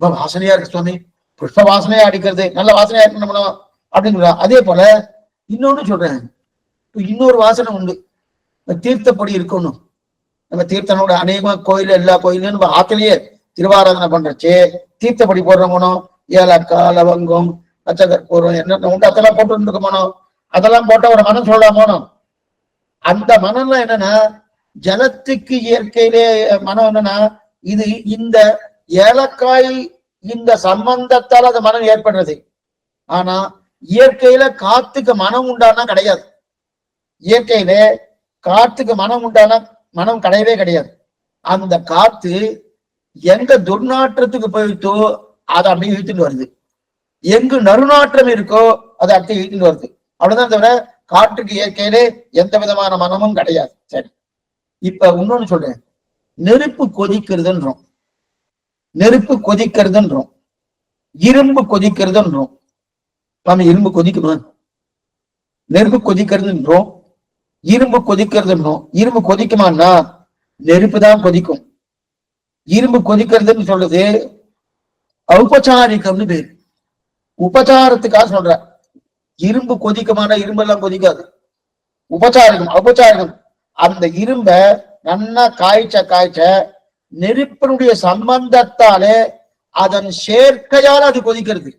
ரொம்ப வாசனையா இருக்கு சுவாமி, புஷ்ப வாசனையா அடிக்கிறது, நல்ல வாசனையா இருக்கணும் அப்படின்னு. அதே போல இன்னொன்னு சொல்றேன், இன்னொரு வாசனை உண்டு, தீர்த்தப்படி இருக்கணும். நம்ம தீர்த்தனோட அநேகமா கோயில், எல்லா கோயிலும் நம்ம ஆத்திலேயே திருவாராதனை பண்றச்சு தீர்த்தப்படி போடுறோமோ, ஏலக்காய், லவங்கம், பச்சைக்கற்பூரம் என்னென்ன உண்டு அதெல்லாம் போட்டு இருக்கோமோ, அதெல்லாம் போட்ட ஒரு மனம் சொல்லலாமோனோ. அந்த மனம்லாம் என்னன்னா ஜலத்துக்கு இயற்கையிலே மனம் என்னன்னா, இது இந்த ஏலக்காய் இந்த சம்பந்தத்தால் அந்த மனம் ஏற்படுறது. ஆனா இயற்கையில காத்துக்கு மனம் உண்டானா கிடையாது. இயற்கையில காத்துக்கு மனம் உண்டானா மனம் கிடையவே கிடையாது. அந்த காத்து எங்க துர்நாற்றத்துக்கு போயிட்டோ அதை அப்படியே இழுத்துட்டு வருது, எங்கு நறுநாற்றம் இருக்கோ அதை அப்படியே இழுத்துட்டு வருது, அவ்வளவுதான். தவிர காற்றுக்கு இயற்கையிலே எந்த விதமான மனமும் கிடையாது. சரி, இப்ப இன்னொன்னு சொல்றேன், நெருப்பு கொதிக்கிறதுன்றோம், நெருப்பு கொதிக்கிறதுன்றோம், இரும்பு கொதிக்கிறதுன்றோம். நாம இரும்பு கொதிக்குமா? நெருப்பு கொதிக்கிறதுன்றோம், இரும்பு கொதிக்கிறதுன்றோம். இரும்பு கொதிக்குமான்னா நெருப்பு தான் கொதிக்கும். இரும்பு கொதிக்கிறதுன்னு சொல்றது ஔபச்சாரிகம்னு பேரு, உபச்சாரத்துக்காக சொல்ற. இரும்பு கொதிக்குமானா இரும்பு எல்லாம் கொதிக்காது, உபச்சாரிகம், ஔபச்சாரிகம். அந்த இரும்ப நல்லா காய்ச்ச நெருப்பினுடைய சம்பந்தத்தாலே அதன் சேர்க்கையால் அது கொதிக்கிறது.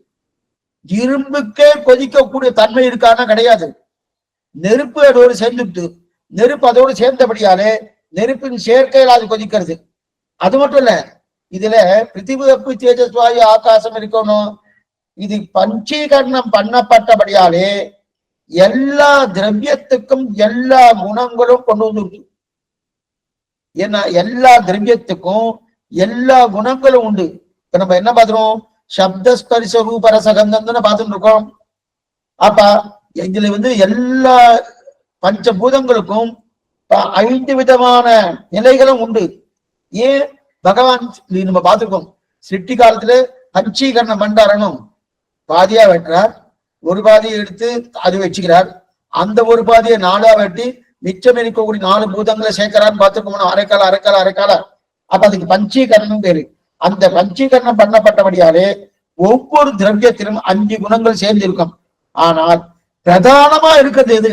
இரும்புக்கே கொதிக்கக்கூடிய தன்மை இருக்கானா கிடையாது. நெருப்பு அதோடு சேர்ந்துட்டு, நெருப்பு அதோடு சேர்ந்தபடியாலே நெருப்பின் சேர்க்கையில் அது கொதிக்கிறது. அது மட்டும் இல்ல, இதுல பிருத்திவி தேஜஸ்வாயு ஆகாசம் இருக்கணும். இது பஞ்சீகரணம் பண்ணப்பட்டபடியாலே எல்லா திரவியத்துக்கும் எல்லா குணங்களும் கொண்டு வந்துருக்கு. ஏன்னா எல்லா திரவியத்துக்கும் எல்லா குணங்களும் உண்டு. இப்ப நம்ம என்ன பாத்துறோம்? சப்தஸ்பரிச ரூபரசகந்தம்னு பார்த்துட்டு இருக்கோம். அப்ப இதுல எல்லா பஞ்சபூதங்களுக்கும் 5 விதமான நிலைகளும் உண்டு. ஏன் பகவான் நம்ம பார்த்துருக்கோம், சிருஷ்டி காலத்துல பஞ்சீகரணம் பண்டாரணும் பாதியா வெட்டுறார், ஒரு பாதியை எடுத்து அது வச்சுக்கிறார், அந்த ஒரு பாதியை 4ஆ வெட்டி மிச்சம் இருக்கக்கூடிய 4 பூதங்களை சேர்க்கிறான்னு பார்த்துருக்கோம். அரைக்கால அரைக்கால அரைக்கால. அப்ப அதுக்கு பஞ்சீகரணம் பேரு. அந்த பஞ்சீகரணம் பண்ணப்பட்டபடியாலே ஒவ்வொரு திரவியத்திலும் 5 குணங்கள் சேர்ந்து இருக்கும். ஆனால் பிரதானமா இருக்கிறது எது?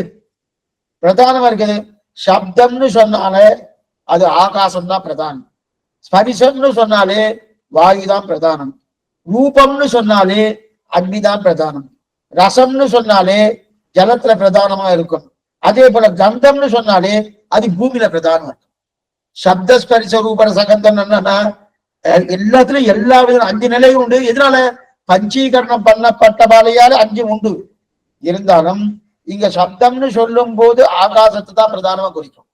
பிரதானமா இருக்கிறது சப்தம்னு சொன்னாலே அது ஆகாசம் தான் பிரதானம். ஸ்பரிசம்னு சொன்னாலே வாயுதான் பிரதானம். ரூபம்னு சொன்னாலே அக்னிதான் பிரதானம். ரசம்னு சொன்னாலே ஜலத்துல பிரதானமா இருக்கும். அதே போல கந்தம்னு சொன்னாலே அது பூமியில பிரதானம் இருக்கும். சப்தஸ்பரிச ரூப சகந்தம் என்னன்னா எல்லாத்துலயும் எல்லா வித 5 நிலையும் உண்டு. எதனால? பஞ்சீகரணம் பண்ணப்பட்டபாலையால 5 உண்டு. இருந்தாலும் இங்க சப்தம்னு சொல்லும் போது ஆகாசத்தை தான் பிரதானமா குறிக்கும்.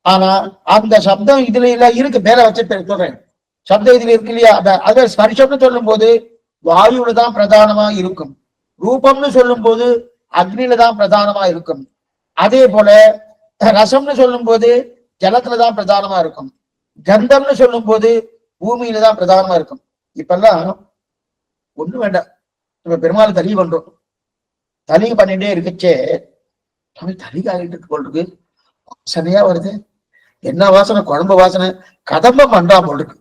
ஆனா அந்த சப்தம் இதுல இல்ல இருக்கு, மேல வச்சு சொல்றேன். சப்தம் இதுல இருக்கு இல்லையா? அத ஸ்பரிசம்னு சொல்லும் போது வாயுல தான் பிரதானமா இருக்கும். ரூபம்னு சொல்லும் போது அக்னியில தான் பிரதானமா இருக்கும். அதே போல ரசம்னு சொல்லும் போது ஜலத்துலதான் பிரதானமா இருக்கும். கந்தம்னு சொல்லும் போது பூமியில தான் பிரதானமா இருக்கும். இப்பெல்லாம் ஒண்ணு வேண்டாம், நம்ம பெருமாள் தலி பண்றோம், தலி பண்ணிட்டே இருக்கச்சே தலி ஆகிட்டு இருக்கு போல் இருக்கு, வாசனையா வருது. என்ன வாசனை? குழம்பு வாசனை. கதம்பம் பண்றா போல் இருக்கு.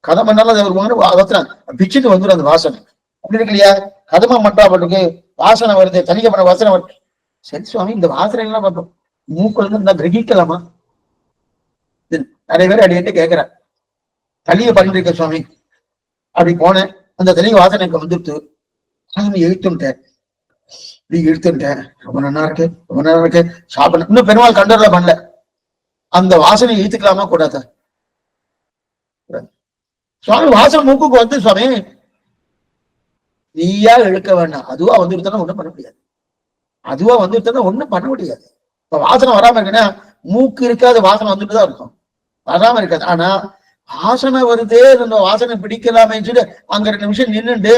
கதம் பண்ணாலும் அது ஒரு வாசனை பிச்சுட்டு வந்துடும் அந்த வாசனை. அப்படி இருக்கு இல்லையா? கதம்பம் பண்றா போல் இருக்கு, வாசனை வருது, தலிக பண்ண வாசனை வருது. சரி சுவாமி, இந்த வாசனை எல்லாம் பார்த்தோம் மூக்குல இருந்தா கிரகிக்கலாமா? நிறைய பேர் அடிக்கிட்டு கேட்கிறேன், தலிய பண்ணிருக்க சுவாமி. அப்படி போனேன், அந்த தலிக வாசனை எனக்கு வந்துட்டு இழுத்துட்டேன். இழுத்துட்டேன், ரொம்ப நல்லா இருக்கு, ரொம்ப நல்லா இருக்கு, சாப்பிட. இன்னும் பெருமாள் கண்டர்ல பண்ணல. அந்த வாசனை இழுத்துக்கலாமா கூடாதா? சுவாமி வாசனை மூக்குக்கு வந்து சுவாமி நீயா இழுக்க வேண்டாம், அதுவா வந்துருத்தா ஒண்ணும் பண்ண முடியாது. அதுவா வந்துருத்தா ஒண்ணும் பண்ண முடியாது. இப்ப வாசனை வராம இருக்குன்னா மூக்கு இருக்காது, வாசனை வந்துட்டுதான் இருக்கும், வராம இருக்காது. ஆனா வாசனை வருதே, இந்த வாசனை பிடிக்கலாமே சொல்லி அங்க 2 நிமிஷம் நின்றுட்டு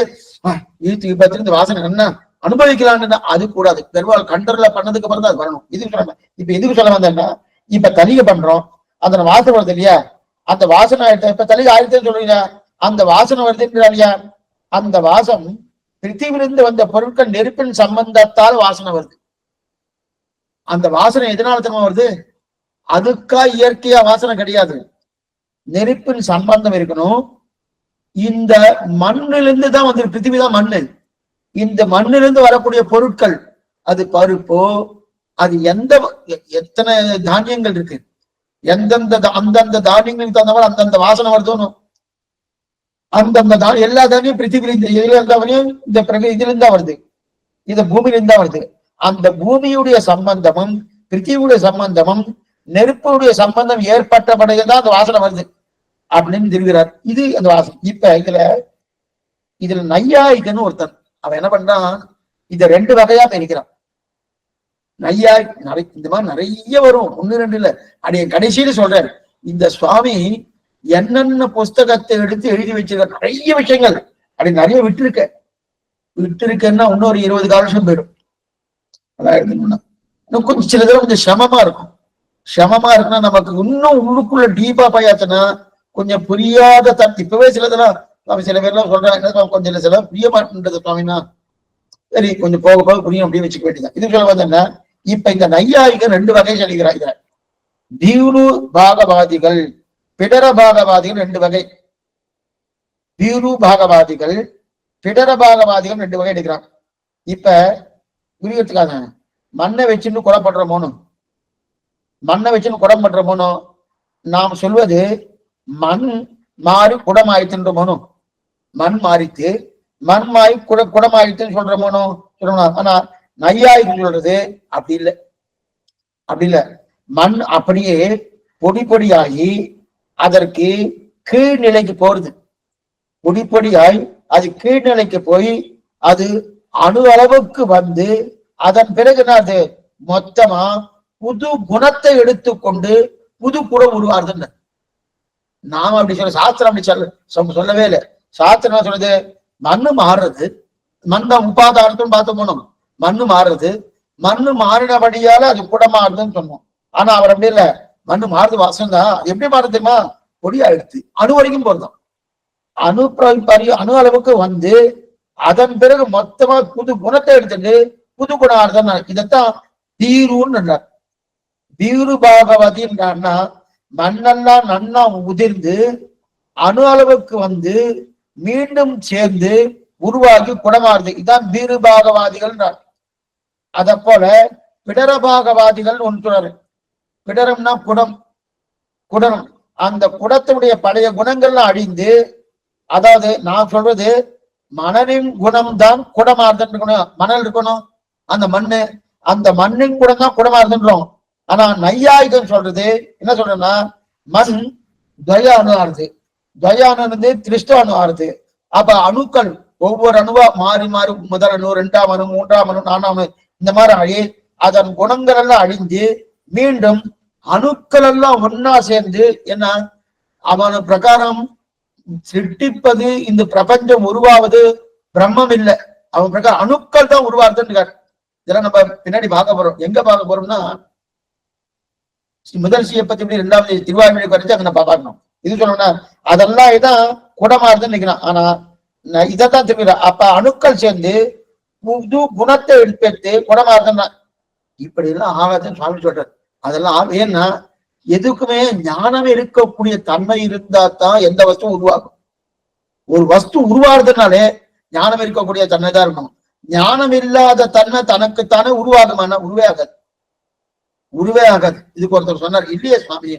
இழுத்து பத்திர இந்த வாசனை என்ன அனுபவிக்கலான்னு அது கூடாது. பெருமாள் கண்டர்ல பண்ணதுக்கு அப்புறம் தான் அது வரணும். இதுக்கு சொல்ல, இப்ப எதுக்கு சொல்ல வந்தேன்னா, இப்ப தலிகை பண்றோம், அந்த வாசனை வருது இல்லையா? அந்த வாசனை ஆயிடுச்சு. இப்ப தலிகை ஆயிடுச்சுன்னு சொல்றீங்க, அந்த வாசனை வருதுன்றா இல்லையா? அந்த வாசம் பிருத்திவிலிருந்து வந்த பொருட்கள் நெருப்பின் சம்பந்தத்தால் வாசனை வருது. அந்த வாசனை எதனால தெரியுமா வருது? அதுக்கா இயற்கையா வாசனை கிடையாது, நெருப்பின் சம்பந்தம் இருக்கணும். இந்த மண்ணிலிருந்து தான் வந்து, பிருத்திவி தான் மண்ணு. இந்த மண்ணிலிருந்து வரக்கூடிய பொருட்கள், அது பருப்போ, அது எத்தனை தானியங்கள் இருக்கு, அந்தந்த தானியங்களுக்கு தகுந்த மாதிரி அந்தந்த வாசனை வருதோன்னு. அந்தந்த எல்லா தானியம் பிருத்திவிலிருந்து, இதுல இருந்தாவனையும் இந்த இதுல இருந்தா வருது, இந்த பூமியில இருந்தா வருது. அந்த பூமியுடைய சம்பந்தமும் பிருத்திவியுடைய சம்பந்தமும் நெருப்புடைய சம்பந்தம் ஏற்பட்டபடியதான் அந்த வாசனை வருது அப்படின்னு தெரிகிறார். இது அந்த வாசனை. இப்ப இதுல நையாயிகன்னு ஒருத்தன், அவன் என்ன பண்றான், இத 2 வகையா பிரிக்கிறான். நையாய் இந்த மாதிரி நிறைய வரும், 1 2 இல்ல. அடைய கடைசியில சொல்றாரு, இந்த சுவாமி என்னென்ன புஸ்தகத்தை எடுத்து எழுதி வச்சிருக்க நிறைய விஷயங்கள் அப்படி நிறைய விட்டுருக்கேன்னா இன்னொரு 20 காலம் போயிடும். அதான் எழுதணும்னா இன்னும் கொஞ்சம் சில தடவை கொஞ்சம் சிரமமா இருக்கும். சிரமமா இருக்குன்னா நமக்கு இன்னும் உள்ளுக்குள்ள டீப்பா போயாச்சுன்னா கொஞ்சம் புரியாத இப்பவே சிலதெல்லாம் நம்ம சில பேர்லாம் சொல்றாங்க, கொஞ்சம் சில புரிய மாட்டேன்றது சுவாமினா, சரி கொஞ்சம் போக போக புரியும் அப்படியே வச்சுக்க வேண்டியதான். இது சொல்ல வந்தேன்னா, இப்ப இந்த நையாயிக 2 வகை சொல்லிக்கிறாங்க. தீரு பாகவாதிகள், பிடர பாகவாதிகள் 2 வகை. தீரு பாகவாதிகள், பிடர பாகவாதிகள் 2 வகை எடுக்கிறாங்க. இப்ப புரியறதுக்காக மண்ணை வச்சுன்னு கொலை பண்றோமோனோ, மண்ணை வச்சுன்னு குடம் பண்றோமோனோ, நாம் சொல்வது மண் மாறி குடம் ஆயிடுச்சுன்றோமோனோ, மண் மாறித்து மண் மாறி குடம் ஆயிடுச்சுன்னு சொல்றோமோனோ சொல்லணும். ஆனா நையாயிகள் சொல்றது அப்படி இல்லை, அப்படி இல்லை. மண் அப்படியே பொடி பொடியாகி அதற்கு கீழ்நிலைக்கு போறது. பொடி பொடியாய் அது கீழ்நிலைக்கு போய் அது அணு அளவுக்கு வந்து அதன் பிறகு அது மொத்தமா புது குணத்தை எடுத்துக்கொண்டு புது குடம் உருவாருதுன்னு. நாம அப்படி சொல்ல, சாஸ்திரம் அப்படி சொல்லவே இல்லை. சாஸ்திரம் என்ன சொல்றது? மண்ணு மாறுறது, மண்ணை உபாதாரத்துன்னு பார்த்து போனோம். மண்ணு மாறுறது, மண்ணு மாறினபடியால அது கூட மாறுதுன்னு சொன்னோம். ஆனா அவர் அப்படி இல்லை, மண்ணு மாறுது வாசம் தான். எப்படி மாறுது தெரியுமா? பொடி ஆயிடுச்சு, அணு வரைக்கும் போறதும். அணு அளவுக்கு வந்து அதன் பிறகு மொத்தமா புது குணத்தை எடுத்துட்டு புது குணம் ஆறுதான். இதைத்தான் தீருன்னு தீரு பாகவதின்றான்னா, மண்ணெல்லாம் நன்னா உதிர்ந்து அணு அளவுக்கு வந்து மீண்டும் சேர்ந்து உருவாகி குணமாறுது. இதான் தீரு பாகவாதிகள். அத போல பிடரபாகவாதிகள் ஒன்று. பிடரம்னா குடம், குடனம். அந்த குடத்தினுடைய பழைய குணங்கள்லாம் அழிந்து, அதாவது நான் சொல்றது மணலின் குணம் தான் குடமாறுதல் இருக்கணும். மணல் இருக்கணும், அந்த மண்ணு, அந்த மண்ணின் குணம் தான் குடமாறுதுன்றோம். ஆனா நையாயுதம் சொல்றது என்ன சொல்றேன்னா, மண் துவய அணு ஆறுது, துவய அணு திருஷ்ட அணு ஆறுது. அப்ப அணுக்கள் ஒவ்வொரு அணுவா மாறி மாறி முதல் அணு, 2ஆம் அணு, 3ஆம் அணு, 4ஆம் அணு, இந்த மாதிரி அழி அதன் குணங்கள் எல்லாம் அழிஞ்சு மீண்டும் அணுக்கள் எல்லாம் ஒன்னா சேர்ந்து என்ன அவன பிரகாரம் சிருஷ்டிப்பது, இந்த பிரபஞ்சம் உருவாவது பிரம்மம் இல்லை, அவன் பிரகாரம் அணுக்கள் தான் உருவாகுதுன்னு. இதெல்லாம் நம்ம பின்னாடி பார்க்க போறோம். எங்க பார்க்க போறோம்னா, முதல் சீயை பத்தி இப்படி 2வது திருவாய்மொழி குறைஞ்சு அங்க நம்ம பார்க்கணும். இது சொல்லணும்னா அதெல்லாம் இதான் குடமாறுதுன்னு நினைக்கிறான். ஆனா இதைத்தான் திரும்பிடுற. அப்ப அணுக்கள் சேர்ந்து புது குணத்தை எடுத்து குடமாறுதுன்னா இப்படி எல்லாம் ஆகாதுன்னு சுவாமி சொல்றாரு. அதெல்லாம் ஏன்னா எதுக்குமே ஞானம் இருக்கக்கூடிய தன்மை இருந்தா தான் எந்த வஸ்துவும் உருவாகும். ஒரு வஸ்து உருவாடுறதுனாலே ஞானம் இருக்கக்கூடிய தன்மை தான் இருக்கணும். ஞானம் இல்லாத தன்மை தனக்குத்தானே உருவாகுமானா உருவே ஆகாது, உருவே ஆகாது. இதுக்கு ஒருத்தர் சொன்னார், இல்லையே சுவாமி,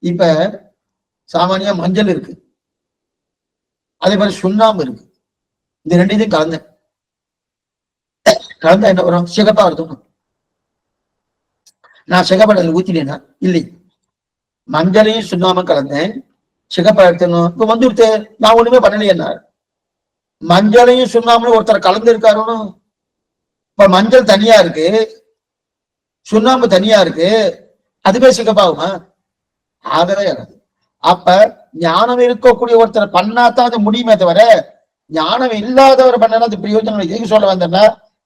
இப்ப சாமானிய மஞ்சள் இருக்கு, அதே மாதிரி சுண்ணாம்பு இருக்கு, இந்த ரெண்டையும் கலந்தா என்ன வரும்? சிகப்பா இருக்கும். நான் சிகப்படல ஊத்தினேன்னா இல்லை, மஞ்சளையும் சுண்ணாமும் கலந்தேன், சிகப்பா எடுத்தணும். இப்ப வந்துடுத்து, நான் ஒண்ணுமே பண்ணலையே. மஞ்சளையும் சுண்ணாமும் ஒருத்தர் கலந்து இருக்காருன்னு. இப்ப மஞ்சள் தனியா இருக்கு, சுண்ணாம்பு தனியா இருக்கு, அதுவே சிகப்பாகுமா? ஆகவே ஆகாது. அப்ப ஞானம் இருக்கக்கூடிய ஒருத்தர் பண்ணாதான் அது முடியுமே தவிர, ஞானம் இல்லாதவர் பண்ணா அது பிரயோஜனம். எதுக்கு சொல்ல வந்தேன்னா,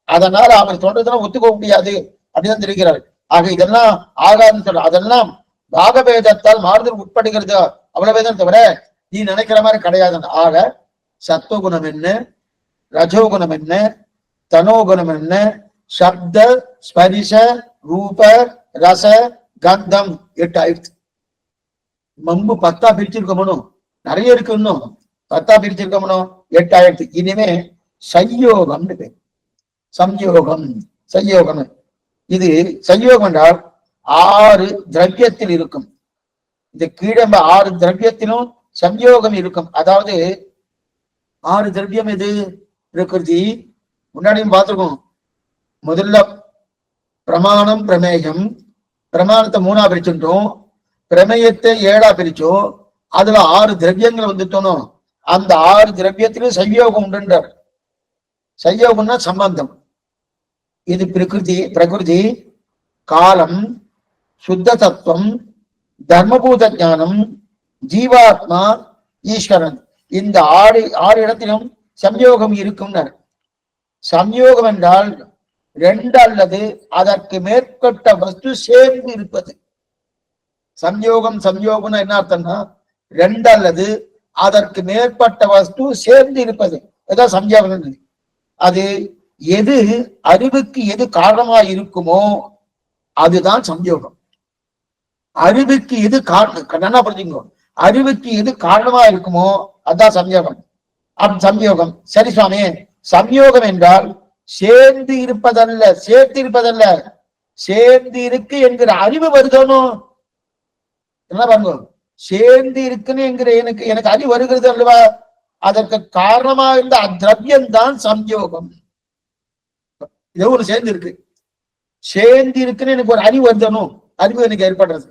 அதனால அவர் சொல்றதெல்லாம் ஒத்துக்க முடியாது அப்படிதான் தெரிவிக்கிறார். ஆக இதெல்லாம் ஆகாதுன்னு சொல்ற, அதெல்லாம் பாகபேதத்தால் மாறுதல் உட்படுகிறது, அவ்வளவுதான் தவிர நீ நினைக்கிற மாதிரி கிடையாது. ஆக சத்துவகுணம் என்ன, ரஜோகுணம் என்ன, தனோகுணம் என்ன, சப்த ஸ்பரிச ரூப ரச கந்தம் 8 ஆயிடுச்சு. மம்பு 10ஆ பிரிச்சிருக்கணும், நிறைய இருக்கு, இன்னும் 10ஆ பிரிச்சிருக்கணும், 8 ஆயிடுச்சு. இனிமே சையோகம்னு பேர். சம்யோகம், சையோகம். இது சையோகம் என்றால் 6 திரவியத்தில் இருக்கும். இந்த கீழம்ப 6 திரவியத்திலும் சம்யோகம் இருக்கும். அதாவது 6 திரவியம் எது? பிரகிருதி, முன்னாடியும் பார்த்துருக்கோம். முதல்ல பிரமாணம், பிரமேயம். பிரமாணத்தை 3ஆ பிரிச்சுட்டோம், பிரமேயத்தை 7ஆ பிரிச்சோம். அதுல 6 திரவியங்கள் வந்துட்டோம். அந்த 6 திரவியத்திலும் சையோகம் உண்டுன்றார். சையோகம்னா சம்பந்தம். இது பிரகிருதி, காலம், சுத்த தத்துவம், தர்மபூத ஞானம், ஜீவாத்மா, ஈஸ்வரன். இந்த 6 இடத்திலும் சம்யோகம் இருக்கும். சம்யோகம் என்றால் 2 அல்லது அதற்கு மேற்பட்ட வஸ்து சேர்ந்து இருப்பது. சம்யோகம் என்ன அர்த்தம்னா 2 அல்லது அதற்கு மேற்பட்ட வஸ்து சேர்ந்து இருப்பது. அதான் சம்யோகம். அது எது அறிவுக்கு எது காரணமா இருக்குமோ அதுதான் சம்யோகம். அறிவுக்கு எது காரணம் புரிஞ்சுக்கோ, அறிவுக்கு எது காரணமா இருக்குமோ அதுதான் சம்யோகம். சம்யோகம் சரி சுவாமி, சம்யோகம் என்றால் சேர்ந்து இருப்பதல்ல, சேர்த்து இருப்பதல்ல, சேர்ந்து இருக்கு என்கிற அறிவு வருதணும். என்ன பாருங்க, சேர்ந்து இருக்குன்னு என்கிற எனக்கு அறிவு வருகிறது அல்லவா, அதற்கு காரணமா இருந்த அத்திரவியம் தான் சம்யோகம். இது ஒரு சேர்ந்து இருக்கு, சேர்ந்து இருக்குன்னு எனக்கு ஒரு அறிவு வருதணும், அறிவு எனக்கு ஏற்படுறது.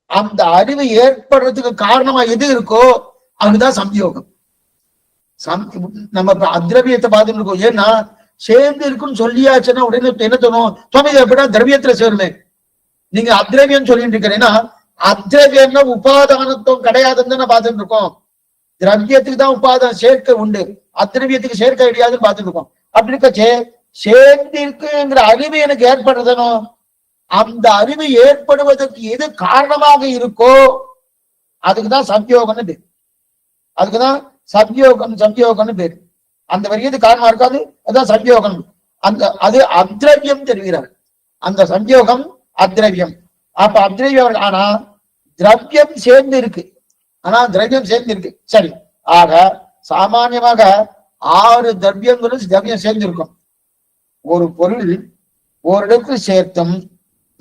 அந்த அறிவு ஏற்படுறதுக்கு காரணமா எது இருக்கோ அதுதான் சம்யோகம். நம்ம அத்திரவியத்தை பார்த்துட்டு இருக்கோம். ஏன்னா சேர்ந்து இருக்குன்னு சொல்லியாச்சுன்னா உடனே என்ன தோணும், சுவாமி எப்படா திரவியத்துல சேருமே, நீங்க அத்திரவியம் சொல்லிட்டு இருக்கிறீங்கன்னா அத்ரவியம்னா உபாதானத்துவம் கிடையாதுன்னு பார்த்துட்டு இருக்கோம். திரவியத்துக்கு தான் உபாதான சேர்க்கை உண்டு, அத்ரவியத்துக்கு சேர்க்கை கிடையாதுன்னு பார்த்துட்டு இருக்கோம். அப்படி இருக்கச்சே சேர்ந்திருக்குங்கிற அறிவு எனக்கு ஏற்படுறதனோ, அந்த அறிவு ஏற்படுவதற்கு எது காரணமாக இருக்கோ அதுக்குதான் சம்யோகம்னு பேர். அதுக்குதான் சம்யோகம்னு பேரு. அந்த வரியது காரணமா இருக்காது, அதுதான் சம்யோகம். அது அத்ரவியம் தெரிகிறார். அந்த சம்யோகம் அத்ரவியம். அப்ப அத்ரவியம் ஆனா திரவியம் சேர்ந்து இருக்கு, ஆனா திரவியம் சேர்ந்து இருக்கு. சரி, ஆக சாமான்யமாக 6 திரவியங்களும் திரவியம் சேர்ந்து இருக்கும். ஒரு பொருள் ஒரு இடத்துல சேர்த்தும்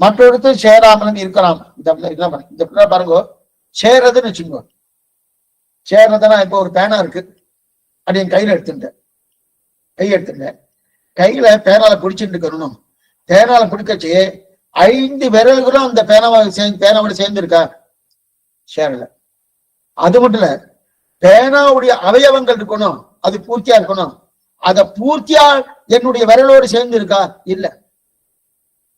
மற்றொரு இடத்துல சேராமலும் இருக்கலாம். இந்த பாருங்க, சேர்றதுன்னு வச்சுக்கோ. சேர்றதுன்னா இப்ப ஒரு பேனா இருக்கு, அது என் கையில எடுத்துட்டேன், கையில பேனால பிடிச்சிட்டு இருக்கணும். பேனால பிடிக்கச்சு 5 விரல்களும் அந்த பேனாவோட சேர்ந்து இருக்கா? சேரல. அது மட்டும் இல்ல, பேனாவுடைய அவயவங்கள் இருக்கணும், அது பூர்த்தியா இருக்கணும். அத பூர்த்தியா என்னுடைய விரலோடு சேர்ந்து இருக்கா? இல்ல,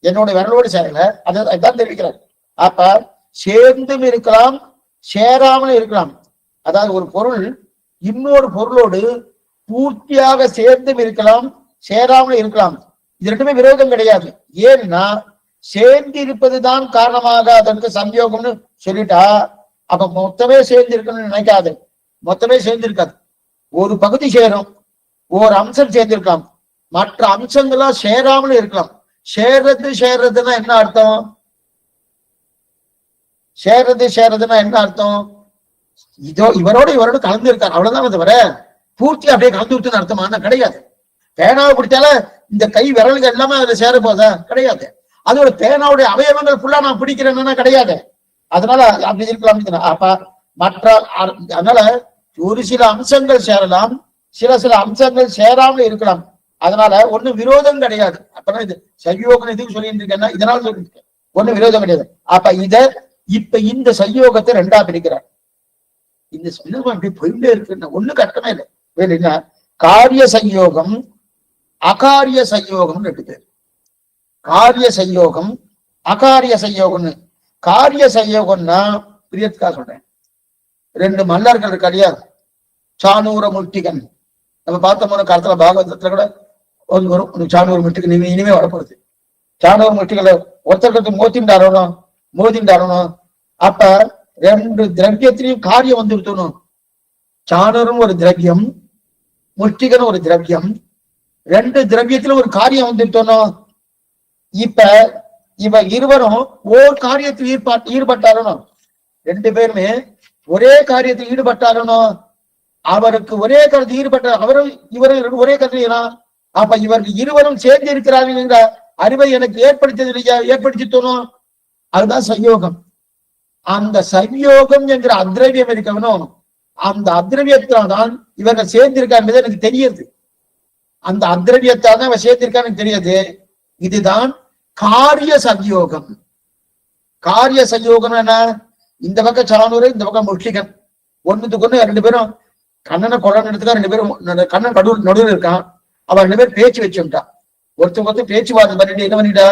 என்னோட விரலோடு சேரல. அதான் தெரிவிக்கிறார். அப்ப சேர்ந்தும் இருக்கலாம், சேராமலும் இருக்கலாம். அதாவது ஒரு பொருள் இன்னொரு பொருளோடு பூர்த்தியாக சேர்ந்தும் இருக்கலாம், சேராமலும் இருக்கலாம். இது ரெண்டுமே விரோதம் கிடையாது. ஏன்னா சேர்ந்து இருப்பதுதான் காரணமாக அதற்கு சம்யோகம்னு சொல்லிட்டா, அப்ப மொத்தமே சேர்ந்து இருக்கணும்னு நினைக்காது. மொத்தமே சேர்ந்து இருக்காது. ஒரு பகுதி சேரும், ஒரு அம்சம் சேர்ந்திருக்கலாம், மற்ற அம்சங்களா சேராமலும் இருக்கலாம். சேர்றதுன்னா என்ன அர்த்தம்? சேர்றதுன்னா என்ன அர்த்தம்? இவரோட கலந்து இருக்காரு, அவ்வளவுதான். தவிர பூர்த்தி அப்படியே கலந்து விட்டுன்னு அர்த்தமான கிடையாது. பேனாவை பிடிச்சால இந்த கை விரல்கள் எல்லாமே அதுல சேர போதா? கிடையாது. அதோட பேனாவுடைய அவயவங்கள் ஃபுல்லா நான் பிடிக்கிறேன்னா கிடையாது. அதனால அப்படி இருக்கலாம். அப்ப மற்ற அதனால ஒரு சில அம்சங்கள் சேரலாம், சில அம்சங்கள் சேராமல் இருக்கலாம். அதனால ஒண்ணு விரோதம் கிடையாது. அப்பதான் இது சயோகம் எதுக்கு சொல்லிட்டு இருக்கேன்னா இதனால சொல்லிட்டு ஒண்ணு விரோதம் கிடையாது. அப்ப இப்ப இந்த சயோகத்தை 2ஆ பிரிக்கிறார். இந்த சயோகம் அப்படி போயிட்டே இருக்கு, ஒண்ணு கஷ்டமே இல்லை. வேணுன்னா காரிய சயோகம், அகாரிய சயோகம்னு 2 பேர். காரிய சயோகம், அகாரிய சயோகம்னு. காரிய சயோகம்னா பிரியத்துக்கா சொல்றேன், 2 மன்னர்கள் இருக்கா இல்லையா, சானூர முட்டிகன். நம்ம பார்த்தோம்னா காலத்துல பாகவதத்துல கூட வரும் சானூர் முட்டிகன். இனிமே வரப்படுது சானூர் முட்டிகளை ஒருத்தருக்கு மோதிண்டாரணும். அப்ப 2 திரவியத்திலையும் காரியம் வந்து விட்டணும். சானூரும் ஒரு திரவியம், முஷ்டிகனும் ஒரு திரவியம். 2 திரவியத்திலும் ஒரு காரியம் வந்து விட்டணும். இப்ப இவ இருவரும் ஓர் காரியத்தில் ஈடுபட்டாரணும். 2 பேருமே ஒரே காரியத்தில் ஈடுபட்டாரணும். அவருக்கு ஒரே கருத்து ஈடுபட்ட அவரும் இவரும் ஒரே கருத்து. அப்ப இவர்கள் இருவரும் சேர்ந்து இருக்கிறார்கள் என்ற அறிவை எனக்கு ஏற்படுத்தது இல்லையா? ஏற்படுத்தி தோணும். அதுதான் சயோகம். அந்த சயோகம் என்கிற அத்ரவியம் இருக்கணும். அந்த அத்ரவியத்தால் தான் இவர்கள் சேர்ந்திருக்காங்க எனக்கு தெரியுது. அந்த அத்ரவியத்தால் தான் இவன் சேர்ந்திருக்கான்னு தெரியுது. இதுதான் காரிய சயோகம். காரிய சயோகம் என்ன? இந்த பக்கம் சானூர், இந்த பக்கம் முஷ்டிகன். ஒண்ணுத்துக்கு ஒண்ணு 2 பேரும் கண்ணனை கொலை எடுத்துக்கா. 2 பேரும் கண்ணன் நடுவில் இருக்கான். அவன் 2 பேரும் பேச்சு வச்சுட்டான். ஒருத்தர் பேச்சுவாதம் பண்ணிட்டு என்ன பண்ணிட்டா,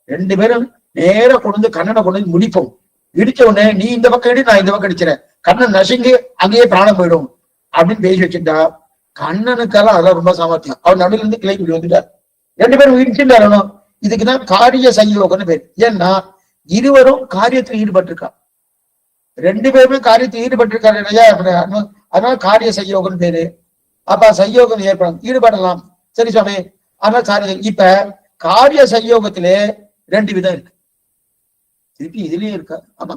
2 பேரும் நேர கொண்டு கண்ணனை கொண்டு முடிப்போம். இடிச்ச உடனே நீ இந்த பக்கம் இடி, நான் இந்த பக்கம் அடிச்சிடறேன், கண்ணன் நசுங்கி அங்கேயே பிராணம் போயிடும் அப்படின்னு பேசி வச்சுட்டா. கண்ணனுக்கெல்லாம் அதெல்லாம் ரொம்ப சாமர்த்தியம். அவர் நடுவில் இருந்து கிளை வந்துட்டார். 2 பேரும் இடிச்சுட்டாரணும். இதுக்குதான் காரிய சயோகம்னு பேர். ஏன்னா இருவரும் காரியத்தில் ஈடுபட்டிருக்கா. 2 பேருமே காரியத்தில் ஈடுபட்டிருக்காரு இல்லையா? அதனால காரிய சயோகம் பேரு. அப்ப சயோகம் ஏற்படும், ஈடுபடலாம். சரி சுவாமி. ஆனால் காரியம் இப்ப காரிய சயோகத்திலே 2 விதம் இருக்கு. திருப்பி இதுலயும் இருக்கா? ஆமா,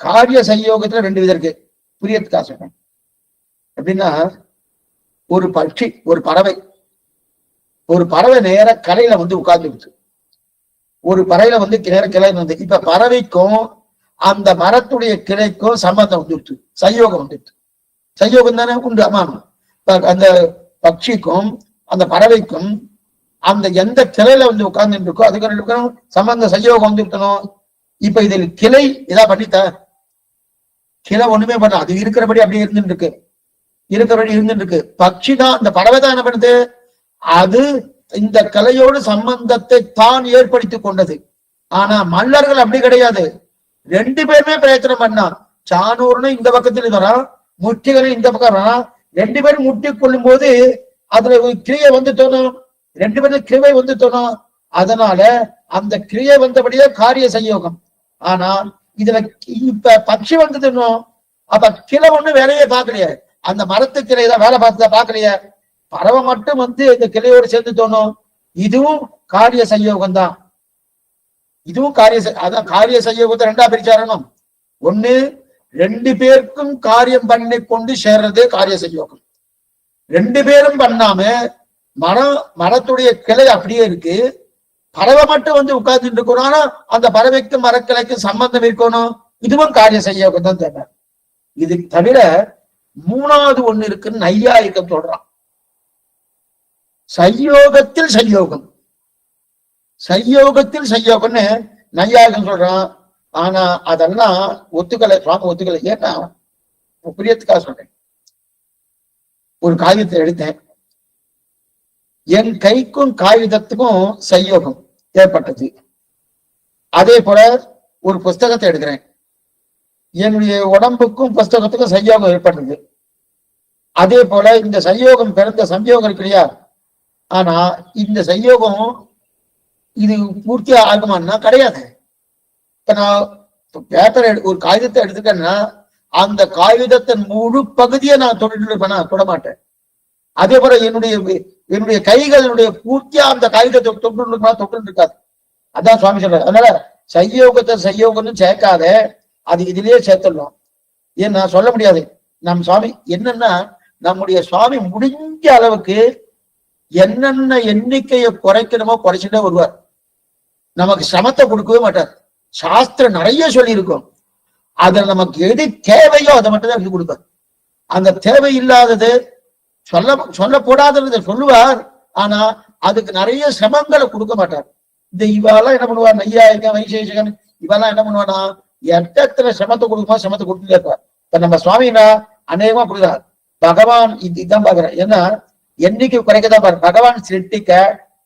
காரிய சயோகத்துல 2 விதம் இருக்கு. புரியத்துக்கா சொல்றேன். எப்படின்னா, ஒரு பட்சி, ஒரு பறவை நேர கரையில வந்து உட்கார்ந்து, ஒரு பறவையில வந்து நேர கிளை வந்து, இப்ப பறவைக்கும் அந்த மரத்துடைய கிளைக்கும் சம்பந்தம் வந்துடுச்சு, சயோகம் வந்துடுச்சு. சயோகம் தானே உண்டு. ஆமா, அந்த பட்சிக்கும் அந்த பறவைக்கும் அந்த எந்த கிளையில வந்து உட்கார்ந்து இருக்கோ அதுக்கு 2 பேரும் சம்பந்த சயோகம் வந்து இருக்கணும். இப்ப இதில் கிளை இதா பண்ணித்த, கிளை ஒண்ணுமே பண்ண, அது இருக்கிறபடி அப்படியே இருந்துட்டு இருக்கு. பட்சி தான், அந்த பறவை தான் என்ன பண்ணுது, அது இந்த கலையோடு சம்பந்தத்தை தான் ஏற்படுத்தி கொண்டது. ஆனா மல்லர்கள் அப்படி கிடையாது. ரெண்டு பேருமே பிரயத்தனம் பண்ணா. சானூர்னு இந்த பக்கத்துல வரான், முட்டிகளும் இந்த பக்கம் வரான். ரெண்டு பேரும் முட்டி கொள்ளும் போது அதுல கிரியை வந்து தோணும், ரெண்டு பேரும் கிருவை வந்து தோணும். அதனால அந்த கிரியை வந்தபடியே காரிய சயோகம். ஆனா இதுல இப்ப பட்சி வந்ததுன்னு அப்ப கிளை ஒண்ணு வேலையே பார்க்கலையே, அந்த மரத்து கிளையதான் வேலை பார்த்துதான் பார்க்கலையே, பறவை மட்டும் வந்து இந்த கிளையோடு சேர்ந்து தோணும். இதுவும் காரிய சயோகம் தான். இதுவும் அதான் காரிய சயோகத்தை ரெண்டா பிரிச்சாரணும். ஒண்ணு, ரெண்டு பேருக்கும் காரியம் பண்ணி கொண்டு சேர்றது காரிய சயோகம். ரெண்டு பேரும் பண்ணாம மரத்துடைய கிளை அப்படியே இருக்கு, பறவை மட்டும் வந்து உட்கார்ந்துட்டு இருக்கணும். ஆனா அந்த பறவைக்கும் மரக்கிளைக்கும் சம்பந்தம் இருக்கணும். இதுவும் காரிய சயோகம் தான் தேவை. இது தவிர மூணாவது ஒண்ணு இருக்குன்னு நையாயிகம் சொல்றான். சயோகத்தில் சயோகம், சயோகத்தில் சயோகம்னு நையாயிகம் சொல்றான். ஆனா அதெல்லாம் ஒத்துக்கலை, சுவாமி ஒத்துக்கலை. ஏன்னா புரியத்துக்காக சொல்றேன். ஒரு காகிதத்தை எடுத்தேன், என் கைக்கும் காகிதத்துக்கும் சயோகம் ஏற்பட்டது. அதே போல ஒரு புஸ்தகத்தை எடுக்கிறேன், என்னுடைய உடம்புக்கும் புஸ்தகத்துக்கும் சயோகம் ஏற்பட்டது. அதே போல இந்த சயோகம் பிறந்த சம்யோகம் இருக்கு இல்லையா, ஆனா இந்த சயோகம் இது பூர்த்தி ஆகுமான்னா கிடையாது. இப்ப நான் பேப்பர் ஒரு காகிதத்தை எடுத்துட்டேன்னா அந்த காகிதத்தின் முழு பகுதியை நான் தொட்டு இருப்பேனா, தொட மாட்டேன். அதே போல என்னுடைய கைகளுடைய பூர்த்தியா அந்த காகிதத்தை தொட்டு இருக்காது. அதான் சுவாமி சொல்றாரு. அதனால சயோகத்தை சயோகம்னு சேர்க்காத, அது இதுலயே சேர்த்துடலாம். ஏன்னா சொல்ல முடியாது. நம் சுவாமி என்னன்னா, நம்முடைய சுவாமி முடிஞ்ச அளவுக்கு என்னென்ன எண்ணிக்கையை குறைக்கணுமோ குறைச்சுட்டே வருவார். நமக்கு சமத்தை கொடுக்கவே மாட்டார். சாஸ்திரம் நிறைய சொல்லி இருக்கும், அதுல நமக்கு எது தேவையோ அதை மட்டும் தான் கொடுப்பார். அந்த தேவை இல்லாதது சொல்லக்கூடாதுன்றதை சொல்லுவார். ஆனா அதுக்கு நிறைய சிரமங்களை கொடுக்க மாட்டார். இந்த இவெல்லாம் என்ன பண்ணுவார், நையாயிகம் வைசேஷகன் இவெல்லாம் என்ன பண்ணுவானா, எத்தனை சிரமத்தை கொடுக்குமா சிரமத்தை கொடுத்துட்டே இருப்பார். இப்ப நம்ம சுவாமினா அநேகமா கொடுக்குறார். பகவான் இதுதான் பாக்குற, ஏன்னா எண்ணிக்கை குறைக்கதான் பாரு. பகவான் சிருஷ்டிக்க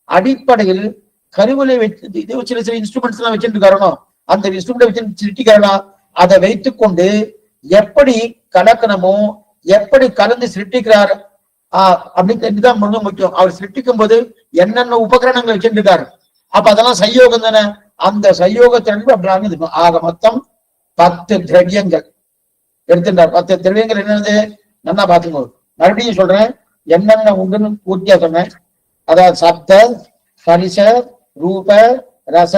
அடிப்படையில் கருவிலை வச்சு இது சில இன்ஸ்ட்ருமெண்ட்ஸ் எல்லாம் வச்சுட்டு இருக்காரணும், அந்த இன்ஸ்ட்ருமெண்ட் வச்சு சிருஷ்டிக்கிறோம். அதை வைத்துக்கொண்டு எப்படி கலக்கணமோ எப்படி கலந்து சிருஷ்டிக்கிறார் அப்படின்னு முழு முக்கியம். அவர் சிருஷ்டிக்கும் போது என்னென்ன உபகரணங்கள் வச்சுருக்காரு, அப்ப அதெல்லாம் சயோகம் தானே. அந்த சயோகத்திலிருந்து அப்படி ஆக மொத்தம் 10 திரவியங்கள் எடுத்துட்டார். 10 திரவியங்கள் என்னது நல்லா பாத்துக்கோ. மறுபடியும் சொல்றேன், என்னென்ன உண்டுன்னு பூர்த்தியா சொன்னேன். அதாவது சப்த ஸ்பரிச ரூப ரச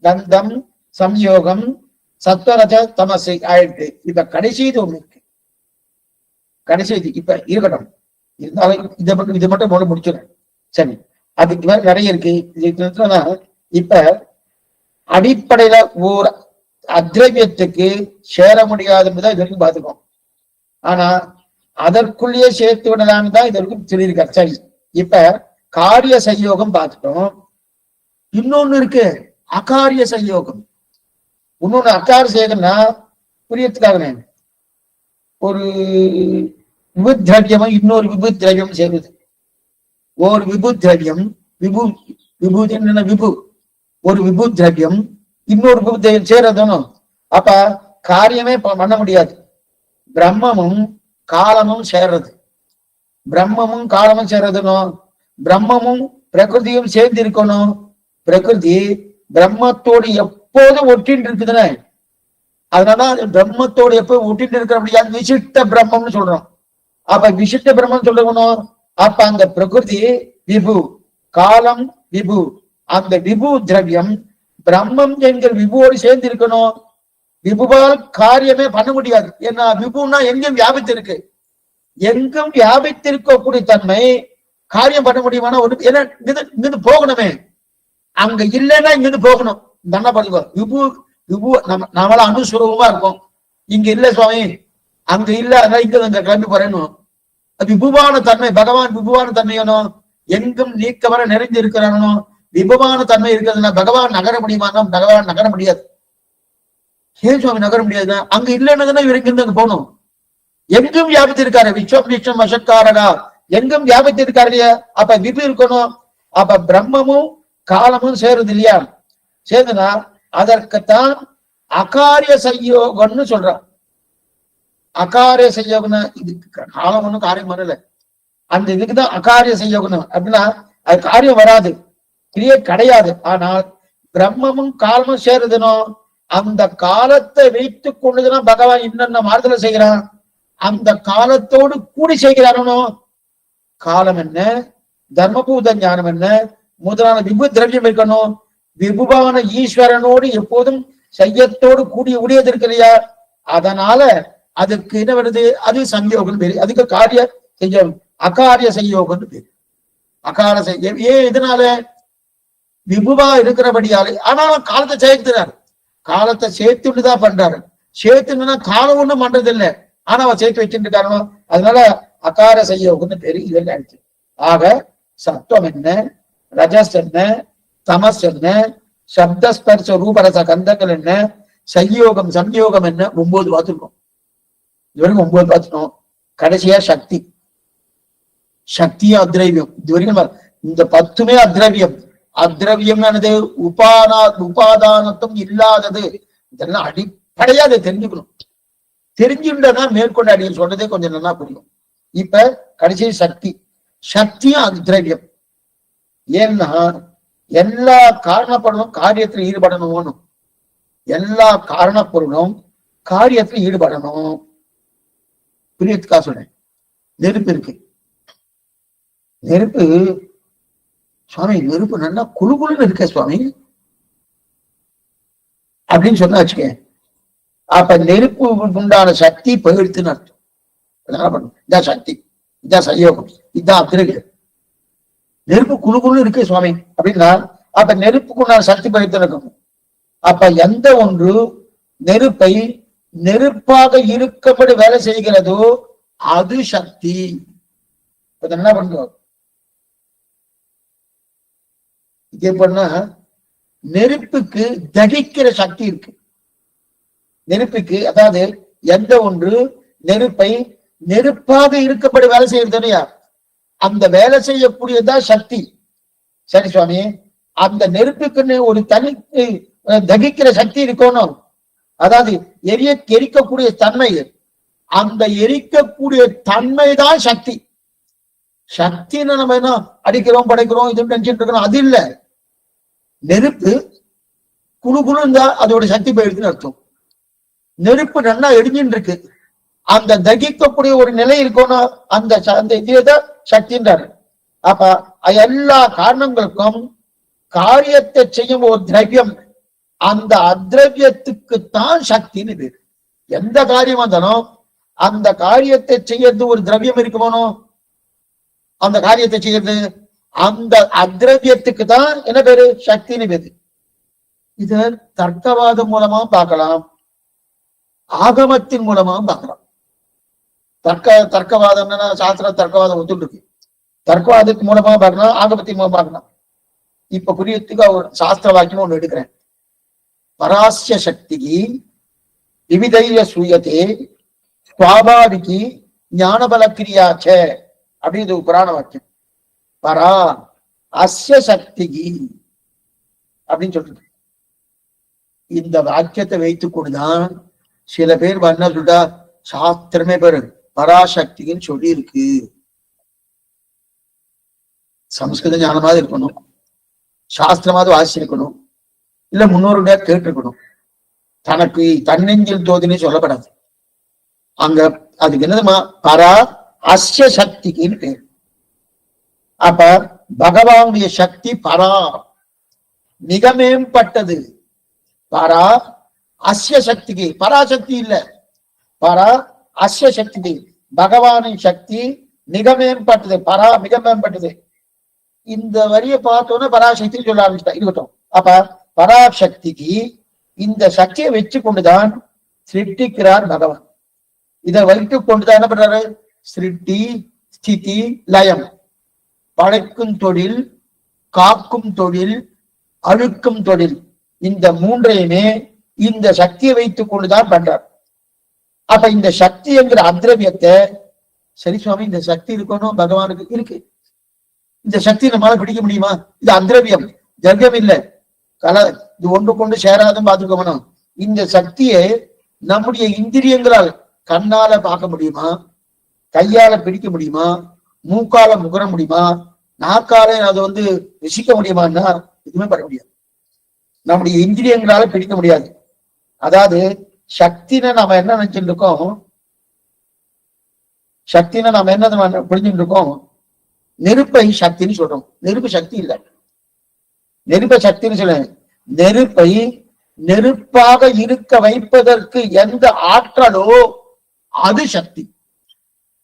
கந்தம் சம்யோகம் சத்வரஜ தமசு ஆயிடுச்சு. இப்ப கடைசி இது ஒண்ணு இருக்கு, கடைசி இது இப்ப இருக்கட்டும், இருந்தாலும் இது மட்டும் போல முடிச்சிடும். சரி, அதுக்கு மேல நிறைய இருக்கு. இப்ப அடிப்படையில ஓர் அத்ரவியத்துக்கு சேர முடியாதுன்னு இது வரைக்கும் பாத்துக்கோம். ஆனா அதற்குள்ளேயே சேர்த்து விடலான்னு தான் இது வரைக்கும் சொல்லியிருக்காரு. சரி, இப்ப காரிய சயோகம் பார்த்துட்டோம். இன்னொன்னு இருக்கு அகாரிய சயோகம். இன்னொன்னு அகார சயோகம்னா புரியத்துக்காக ஒரு விபுத்திரவியமும் இன்னொரு விபுத்திரவியம் சேருது. ஒரு விபுத்திரவியம் விபூதி என்ன விபு, ஒரு விபுத்திரவியம் இன்னொரு விபுத்திரவியம் சேரதனும் அப்ப காரியமே பண்ண முடியாது. பிரம்மமும் காலமும் சேர்றது, பிரம்மமும் காலமும் சேர்றதுனும் பிரம்மமும் பிரகிருதியும் சேர்ந்து இருக்கணும். பிரகிருதி பிரம்மத்தோடு எப்போதும் ஒட்டின்னு இருக்குதுன்னு, அதனால பிரம்மத்தோடு எப்போதும் ஒட்டிட்டு இருக்கிற முடியாது விசிஷ்ட பிரம்மம்னு சொல்றோம். அப்ப விசிஷ்ட பிரம்மம் சொல்லணும். அப்ப அந்த பிரகிருதி விபு, காலம் விபு, அந்த விபு திரவியம் பிரம்மம் என்கிற விபுவோடு சேர்ந்து இருக்கணும். விபுவால் காரியமே பண்ண முடியாது. ஏன்னா விபுன்னா எங்கும் வியாபித்திருக்கு, எங்கும் வியாபித்திருக்கக்கூடிய தன்மை காரியம் பண்ண முடியுமானா ஒண்ணு. ஏன்னா இங்கிருந்து போகணுமே, அங்க இல்லைன்னா இங்கிருந்து போகணும். தண்டா பண்ணுங்க. விபு விபு நம்மள அனுசுரூபமா இருக்கும். இங்க இல்ல சுவாமி, அங்க இல்ல, அதனால இங்க கிளம்பி போறேன்னு. விபுவான தன்மை, பகவான் விபுவான தன்மையனும் எங்கும் நீக்கவர நிறைந்து இருக்கிறானோ விபுவான தன்மை இருக்கிறதுனா பகவான் நகர முடியுமானா பகவான் நகர முடியாது. ஏன் சுவாமி நகர முடியாதுன்னா அங்க இல்லைன்னு இவருக்கு இருந்து அங்க போகணும். எங்கும் வியாபித்திருக்காரு, விஸ்வம் விஸ்வம் வசக்காரகா, எங்கும் வியாபித்திருக்காரு இல்லையா. அப்ப விபு இருக்கணும். அப்ப பிரம்மமும் காலமும் சேருது இல்லையா. சேர்ந்துனா அதற்குத்தான் அகாரிய சையோகம்னு சொல்றான். அகாரிய சையோகம்னா இதுக்கு காலம் ஒண்ணும் காரியம் வரல, அந்த இதுக்குதான் அகாரிய சையோகணும். அப்படின்னா அது காரியம் வராது, கிரியே கிடையாது. ஆனால் பிரம்மமும் காலமும் சேருதுனோ அந்த காலத்தை வைத்து கொண்டுதுன்னா பகவான் இன்னென்ன மாறுதலை செய்கிறான், அந்த காலத்தோடு கூடி செய்கிறானோ. காலம் என்ன, தர்மபூத ஞானம் என்ன, முதலான விபு திரவியம் இருக்கணும். விபுவான ஈஸ்வரனோடு எப்போதும் செய்யத்தோடு கூடிய உடையது இருக்கு இல்லையா, அதனால அதுக்கு என்ன வருது, அது சம்யோகம் பேரு. அதுக்கு காரிய செய்யோகம், அகாரிய செய்யோகம்னு பேரு. அகார செய்ய ஏன் இதனால விபுவா இருக்கிறபடியாலே. ஆனாலும் காலத்தை சேர்த்துறாரு, காலத்தை சேர்த்துட்டுதான் பண்றாரு. சேர்த்துனா காலம் ஒண்ணும் பண்றது இல்லை, ஆனா அவன் சேர்த்து வச்சுட்டு இருக்காரோ, அதனால அகார செய்யோகம்னு பேரு. இதெல்லாம் ஆயிடுச்சு. ஆக சத்துவம் என்ன, ரஜஸ் என்ன, தமஸ் என்ன, சப்தஸ்பர்ச ரூபரச கந்தங்கள் என்ன, சையோகம் சம்யோகம் என்ன, 9 பார்த்துருக்கோம். இதுவரைக்கும் 9 பார்த்துட்டோம். கடைசியா சக்தி, சக்தியும் அத்ரவியம். இதுவரைக்கும் இந்த 10மே அத்ரவியம். அத்ரவியம்னது உபாதானத்தும் இல்லாதது. இதெல்லாம் அடிப்படையா அதை தெரிஞ்சுக்கணும். தெரிஞ்சுட்டதான் மேற்கொண்டு அடிய சொல்றதே கொஞ்சம் நல்லா புரியும். இப்ப கடைசி சக்தி, சக்தியும் அத்ரவியம். ஏன்னா எல்லா காரணப்பொருளும் காரியத்தில் ஈடுபடணும், எல்லா காரணப்பொருளும் காரியத்தில் ஈடுபடணும். புரியத்துக்கா சொல்றேன். நெருப்பு இருக்கு, நெருப்பு சுவாமி நெருப்பு நல்லா குழுகுழுன்னு இருக்க சுவாமி அப்படின்னு சொன்னா வச்சுக்க, அப்ப நெருப்பு உண்டான சக்தி போயிடுத்துன்னு அர்த்தம். அதனால பண்ணும், இதான் சக்தி, இதான் சயோகம், இதுதான் அத்திரவியம். நெருப்பு குழுகுழு இருக்கு சுவாமி அப்படின்னா அப்ப நெருப்புக்குண்டான சக்தி போயிட்டு இருக்கும். அப்ப எந்த ஒன்று நெருப்பை நெருப்பாக இருக்கப்படி வேலை செய்கிறதோ அது சக்தி. என்ன பண்றோம், இதே பண்ணா நெருப்புக்கு தகிக்கிற சக்தி இருக்கு. நெருப்புக்கு, அதாவது எந்த ஒன்று நெருப்பை நெருப்பாக இருக்கப்படி வேலை செய்யறது இல்லையா, அந்த வேலை செய்யக்கூடியதான் சக்தி. சரி சுவாமி, அந்த நெருப்புக்குன்னு ஒரு தனி தகிக்கிற சக்தி இருக்கணும். அதாவது எரிக்கக்கூடிய தன்மை, அந்த எரிக்கக்கூடிய தன்மை தான் சக்தி. சக்தின்னு நம்ம என்ன அடிக்கிறோம் படைக்கிறோம் இது நினைச்சிட்டு இருக்கணும், அது இல்ல. நெருப்பு குழு குழுந்தா அதோட சக்தி போயிடுதுன்னு அர்த்தம். நெருப்பு நல்லா எரிஞ்சுட்டு இருக்கு, அந்த தகிக்கக்கூடிய ஒரு நிலை இருக்கணும், அந்த இதுதான் சக்தின்றாரு. அப்ப எல்லா காரணங்களுக்கும் காரியத்தை செய்யும் ஒரு திரவியம், அந்த அத்ரவியத்துக்குத்தான் சக்தின்னு பேரு. எந்த காரியம் வந்தாலும் அந்த காரியத்தை செய்யறது ஒரு திரவியம் இருக்கணும். அந்த காரியத்தை செய்யறது அந்த அத்ரவியத்துக்கு தான் என்ன பேரு, சக்தின்னு பேரு. இத தர்க்கவாதம் மூலமா பார்க்கலாம், ஆகமத்தின் மூலமா பார்க்கலாம். தர்க்கவாதம்னா சாஸ்திர தர்க்கவாதம் ஒத்துட்டு இருக்கு. தர்க்கவாதத்தின் மூலமா பார்க்கலாம், ஆகமத்தின் மூலமா பார்க்கலாம். இப்ப புரியத்துக்கு ஒரு சாஸ்திர வாக்கியம் ஒண்ணு எடுக்கிறேன். பராஸ்ய சக்திக்கு விவிதைய சூயத்தே சுவாபாவிகி ஞானபல கிரியாச்ச அப்படின்னு புராண வாக்கியம். பரா அஸ்ய சக்திகி அப்படின்னு சொல்றது. இந்த வாக்கியத்தை வைத்துக் கொண்டுதான் சில பேர் என்ன சொல்றா, சாஸ்திரமே பேரு பராசக்தின்னு சொல்லி இருக்கு. சம்ஸ்கிருத ஞானமாவது இருக்கணும், சாஸ்திரமாவது வாசிச்சிருக்கணும், இல்ல முன்னோருடைய கேட்டிருக்கணும். தனக்கு தன்னெஞ்சில் தோதினே சொல்லப்படாது. அங்க அதுக்கு என்னதுமா, பரா அஸ்ய சக்திக்குன்னு பேர். அப்ப பகவானுடைய சக்தி பரா, மிக மேம்பட்டது. பரா அஸ்ய சக்திக்கு, பராசக்தி இல்ல, பரா அஸ்ய சக்திக்கு, பகவானின் சக்தி மிக மேம்பட்டது. பரா மிக மேம்பட்டது. இந்த வரியை பார்த்தோன்னு பராசக்தி சொல்ல ஆரம்பிச்சிட்டா, இருக்கட்டும். அப்ப பராசக்திக்கு இந்த சக்தியை வச்சு கொண்டுதான் சிருஷ்டிக்கிறார் பகவான். இதை வைத்து கொண்டுதான் என்ன பண்றாரு, சிருஷ்டி ஸ்திதி லயம், படைக்கும் தொழில், காக்கும் தொழில், அழுக்கும் தொழில், இந்த மூன்றையுமே இந்த சக்தியை வைத்துக் கொண்டுதான் பண்றார். அப்ப இந்த சக்தி என்கிற அத்ரவியத்தை, சரி சுவாமி இந்த சக்தி இருக்கணும், பகவானுக்கு இருக்கு, இந்த சக்தி நம்மளால பிடிக்க முடியுமா? இது அத்ரவியம், திரவியம் இல்ல, இது ஒன்று கொண்டு சேராதுன்னு பாத்துக்கணும். இந்த சக்தியை நம்முடைய இந்திரியங்களால் கண்ணால பார்க்க முடியுமா, கையால பிடிக்க முடியுமா, மூக்கால முகர முடியுமா, நாக்கால அதை ருசிக்க முடியுமான்னா எதுவுமே பண்ண முடியாது. நம்முடைய இந்திரியங்களால பிடிக்க முடியாது. அதாவது சக்தினை நாம என்ன நினைச்சுட்டு இருக்கோம், சக்தினை நாம என்ன புரிஞ்சுட்டு இருக்கோம், நெருப்பை சக்தின்னு சொல்றோம். நெருப்பு சக்தி இல்லை. நெருப்பை சக்தின்னு சொல்ல, நெருப்பை நெருப்பாக இருக்க வைப்பதற்கு எந்த ஆற்றலோ அது சக்தி.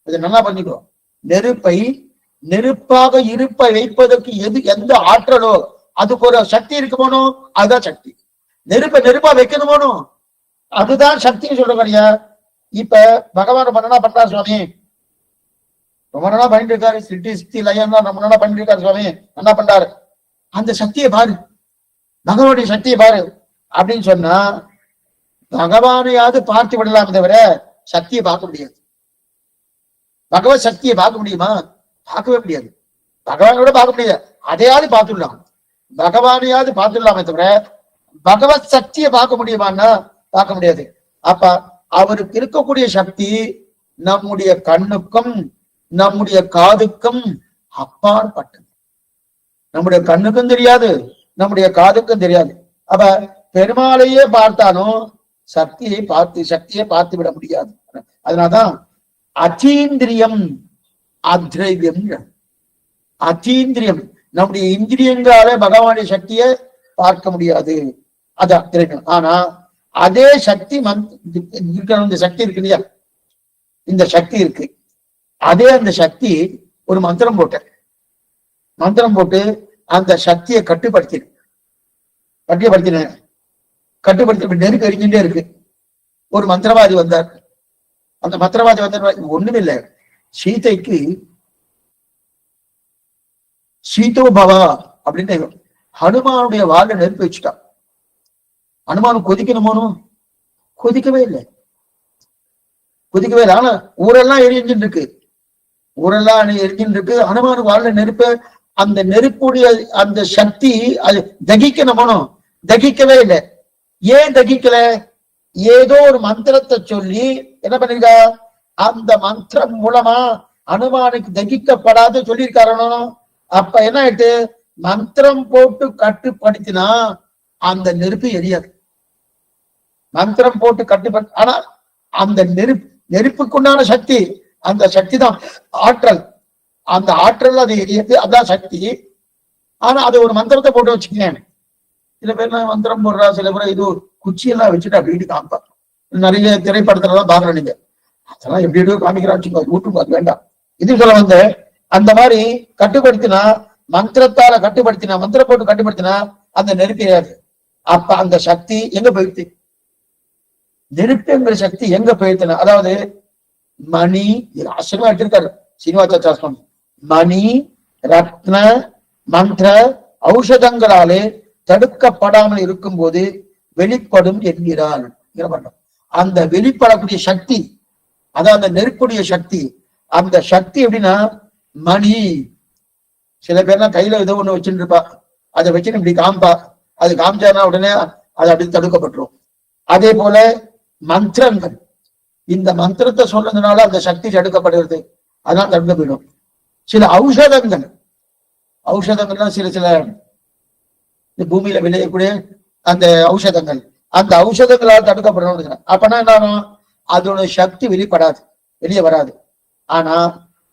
இதை நல்லா பண்ணிக்கோ. நெருப்பை நெருப்பாக இருப்ப வைப்பதற்கு எந்த ஆற்றலோ அதுக்கு ஒரு சக்தி இருக்கு போனோம், அதுதான் சக்தி. நெருப்பை நெருப்பா வைக்கணுமோனோ அதுதான் சக்தின்னு சொல்றோம் இல்லையா. இப்ப பகவான் ரொம்ப நாளா பண்றாரு சுவாமி, ரொம்ப நாளா பண்ணிட்டு இருக்காரு. சித்தி லயம் தான் ரொம்ப நாளா பண்ணிட்டு இருக்காரு சுவாமி, என்ன பண்றாரு, அந்த சக்தியை பாரு, பகவானுடைய சக்தியை பாரு அப்படின்னு சொன்னா பகவானையாவது பார்த்து விடலாம் தவிர சக்தியை பார்க்க முடியாது. பகவத் சக்தியை பார்க்க முடியுமா, பார்க்கவே முடியாது. பகவானோட பார்க்க முடியாது, அதையாவது பார்த்துடலாம், பகவானையாவது பார்த்துடலாமே தவிர பகவத் சக்தியை பார்க்க முடியுமான்னா பார்க்க முடியாது. அப்ப அவருக்கு இருக்கக்கூடிய சக்தி நம்முடைய கண்ணுக்கும் நம்முடைய காதுக்கும் அப்பாற்பட்டது. நம்முடைய கண்ணுக்கும் தெரியாது, நம்முடைய காதுக்கும் தெரியாது. அப்ப பெருமாளையே பார்த்தாலும் சக்தியை பார்த்து விட முடியாது. அதனாலதான் அத்தீந்திரியம் அத்ரைவியம். அத்தீந்திரியம் நம்முடைய இந்திரியங்களால பகவானுடைய சக்தியை பார்க்க முடியாது, அது அத்ரைவியம். ஆனா அதே சக்தி இந்த சக்தி இருக்கு இல்லையா, இந்த சக்தி இருக்கு. அதே அந்த சக்தி ஒரு மந்திரம் போட்டு அந்த சக்தியை கட்டுப்படுத்தி நெருப்பு எரிஞ்சுட்டே இருக்கு. ஒரு மந்திரவாதி வந்தார். அந்த மந்திரவாதி வந்தார், ஒண்ணுமே இல்லை, சீதைக்கு சீதோ பவா அப்படின்னு ஹனுமானுடைய வாழை நெருப்பு வச்சுட்டான். ஹனுமான் கொதிக்கணுமோனோ, கொதிக்கவே இல்லை. ஆனா ஊரெல்லாம் எரிஞ்சுட்டு இருக்கு, ஹனுமான் வாழ நெருப்ப, அந்த நெருப்புடைய அந்த சக்தி அது தகிக்கணுமோனோ, தகிக்கவே இல்லை. ஏன் தகிக்கல, ஏதோ ஒரு மந்திரத்தை சொல்லி என்ன பண்ணிருக்கா, அந்த மந்திரம் மூலமா அனுமானுக்கு தகிக்கப்படாத சொல்லியிருக்காரனோ. அப்ப என்ன ஆயிட்டு, மந்திரம் போட்டு கட்டுப்படுத்தினா அந்த நெருப்பு எரியாது. மந்திரம் போட்டு கட்டுப்படுத்த, ஆனா அந்த நெருப்புக்குண்டான சக்தி, அந்த சக்தி தான் ஆற்றல். அந்த ஆற்றல் அது எரியுது, அதான் சக்தி. ஆனா அது ஒரு மந்திரத்தை போட்டு வச்சுக்கேன். சில பேர் மந்திரம் போடுறா, சில பேர் இது குச்சியெல்லாம் வச்சுட்டு அப்படி காமிப்பா. நிறைய திரைப்படத்துலதான் பாக்குறோம் நீங்க, அதெல்லாம் எப்படி காமிக்கிறான்னு யூடியூப் அது வேண்டாம். இது சொல்ல வந்து அந்த மாதிரி கட்டுப்படுத்தினா, மந்திரத்தால கட்டுப்படுத்தினா, மந்திரம் போட்டு கட்டுப்படுத்தினா அந்த நெருப்பு ஏறாது. அப்ப அந்த சக்தி எங்க போயிடுச்சு, நெருப்புங்கிற சக்தி எங்க போயிடுச்சுன்னா, அதாவது மணி ஆசிரியமா எடுத்திருக்காரு சீனிவாசாச்சாரிய சுவாமி, மணி ரத்ன மந்திர ஔஷதங்களாலே தடுக்கப்படாமல் இருக்கும் போது வெளிப்படும் என்கிறார். அந்த வெளிப்படக்கூடிய சக்தி, அதான் அந்த நெருப்புடைய சக்தி. அந்த சக்தி எப்படின்னா, மணி சில பேர்லாம் கையில ஏதோ ஒண்ணு வச்சுட்டு இருப்பா, அதை வச்சுன்னு இப்படி காம்பா, அது காமிச்சானா உடனே அது அப்படி தடுக்கப்பட்டுரும். அதே போல மந்திரங்கள், இந்த மந்திரத்தை சொல்றதுனால அந்த சக்தி தடுக்கப்படுகிறது, அதனால தடுக்க போயிடும். சில ஔஷதங்கள்லாம் சில பூமியில விளையக்கூடிய அந்த ஔஷதங்கள், அந்த ஔஷதங்களால் தடுக்கப்படணும். அப்பனா என்ன ஆகும், அதோட சக்தி வெளியே வராது. ஆனா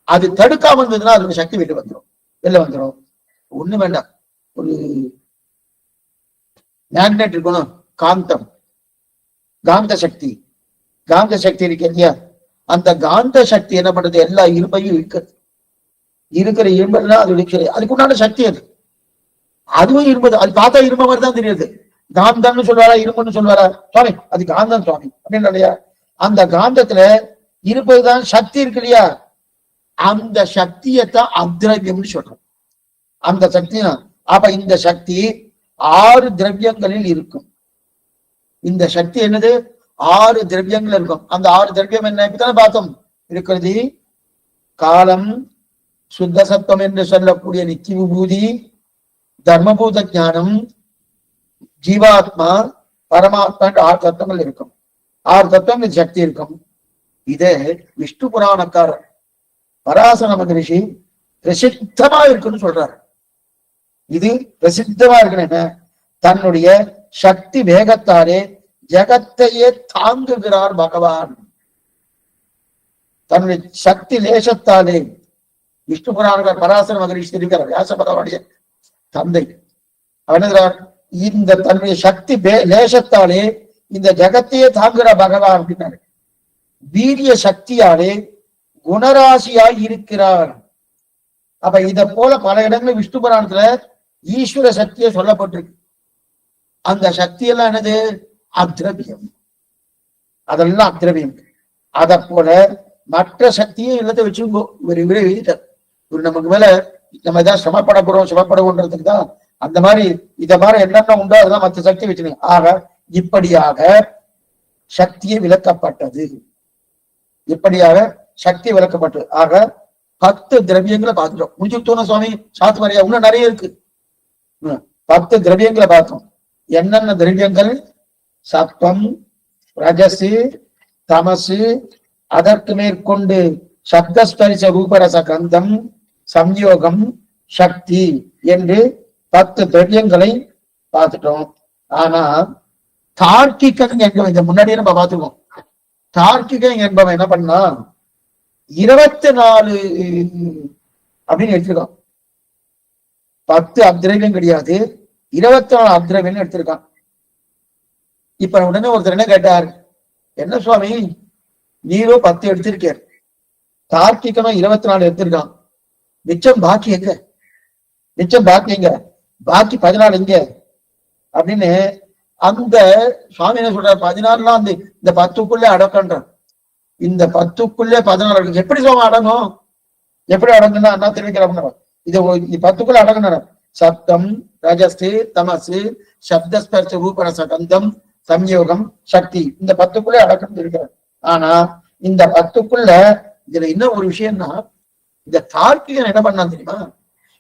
அது தடுக்காம இருந்ததுன்னா அதோட சக்தி வெளில வந்துடும். ஒண்ணு வேண்டாம், ஒரு மேக்னெட் இருக்கணும், காந்த சக்தி இருக்கு இல்லையா, அந்த காந்த சக்தி என்ன பண்றது, எல்லா இரும்பையும் இருக்கிற இரும்பெல்லாம் அது அதுக்குண்டான சக்தி அது. அதுவும் இரும்பது, அது பார்த்தா இரும்ப மாதிரி தான் தெரியுது. காந்தம்னு சொல்வாரா, இரும்புன்னு சொல்வாரா சுவாமி, அது காந்தம் சுவாமி அப்படின்னு இல்லையா. அந்த காந்தத்துல இருப்பதுதான் சக்தி இருக்கு இல்லையா, அந்த சக்தியத்தான் அத்ரவியம்னு சொல்றோம். அந்த சக்தி தான். அப்ப இந்த சக்தி 6 திரவியங்களில் இருக்கும். இந்த சக்தி என்னது, 6 திரவியங்கள் இருக்கும். அந்த 6 திரவியம் என்ன, இப்பதானே பார்த்தோம். இருக்கிறது காலம், சுத்த சத்துவம் என்று சொல்லக்கூடிய நித்திய விபூதி, தர்மபூத ஞானம், ஜீவாத்மா, பரமாத்மாக்கு 6 தத்துவங்கள் இருக்கும். 6 தத்துவங்கள் சக்தி இருக்கும். இதே விஷ்ணு புராணக்காரர் பராசர மகரிஷி பிரசித்தமா இருக்குன்னு சொல்றாரு. இது பிரசித்தமா இருக்குன்னு தன்னுடைய சக்தி வேகத்தாலே ஜகத்தையே தாங்குகிறார் பகவான். தன்னுடைய சக்தி லேசத்தாலே விஷ்ணு புராணக்கார் பராசர மகரிஷி இருக்கிறார், வியாச பகவானுடைய தந்தை. அவன் இந்த தன்னுடைய சக்தி லேசத்தாலே இந்த ஜகத்தையே தாங்குகிற பகவான் அப்படின்னாரு. வீரிய சக்தியாலே குணராசியாய் இருக்கிறார். அப்ப இத போல பல இடங்களில் விஷ்ணு புராணத்துல ஈஸ்வர சக்தியை சொல்லப்பட்டிருக்கு. அந்த சக்தி எல்லாம் என்னது? அத்ரவியம். அதெல்லாம் அத்ரவியம். அத போல மற்ற சக்தியை இல்லத்தை வச்சு இவர் எழுதிட்டார். இவர் நமக்கு மேல நம்ம ஏதாவது சிரமப்பட போறோம், சிரமப்படுவோன்றதுக்கு தான் அந்த மாதிரி இத மாதிரி என்னென்ன உண்டோ அதெல்லாம் மற்ற சக்தி வச்சுருங்க. ஆக இப்படியாக சக்தியை விளக்கப்பட்டது. இப்படியாக சக்தி விளக்கப்பட்டது. ஆக 10 திரவியங்களை பார்த்துட்டோம். முடிச்சுட்டோம் சுவாமி சாத்து மாதிரியா? இன்னும் நிறைய இருக்கு. 10 திரவியங்களை பார்த்தோம். என்னென்ன திரவியங்கள்? சத்வம், ரஜசு, தமசு, அதற்கு மேற்கொண்டு சப்தஸ்பரிச ரூபரச கந்தம், சம்யோகம், சக்தி என்று 10 திரவியங்களை பார்த்துட்டோம். ஆனா தார்க்கிகன் என்பவன் முன்னாடியே நம்ம பார்த்துக்கோம். தார்க்கிகன் என்பவன் என்ன பண்ணா 24 அப்படின்னு எடுத்திருக்கான். 10 அப்திரவியம் கிடையாது, 24 அப்திரவியம் எடுத்திருக்கான். இப்ப உடனே ஒருத்தர் என்ன கேட்டார், என்ன சுவாமி நீரோ 10 எடுத்திருக்கார், தார்க்கிகனும் 24 எடுத்திருக்கான், மிச்சம் பாக்கி எங்க? மிச்சம் பாக்கி எங்க? பாக்கி 14 எங்க அப்படின்னு அந்த சுவாமி என்ன சொல்றாரு, 14 வந்து இந்த 10க்குள்ளே அடக்கன்றார். இந்த 10க்குள்ளே 14 எப்படி சுவாமி அடங்கும்? எப்படி அடங்குன்னா என்ன தெரிவிக்கிறார், இதை 10க்குள்ள அடங்குனார். சப்தம், ரஜஸ்து, தமசு, சப்தஸ்பர்ஷ ரூபரச கந்தம், சம்யோகம், சக்தி, இந்த 10க்குள்ளே அடக்கம் இருக்கிறார். ஆனா இந்த 10க்குள்ள இதுல என்ன ஒரு விஷயம்னா, இந்த தார்க்கிகன் என்ன பண்ணான் தெரியுமா,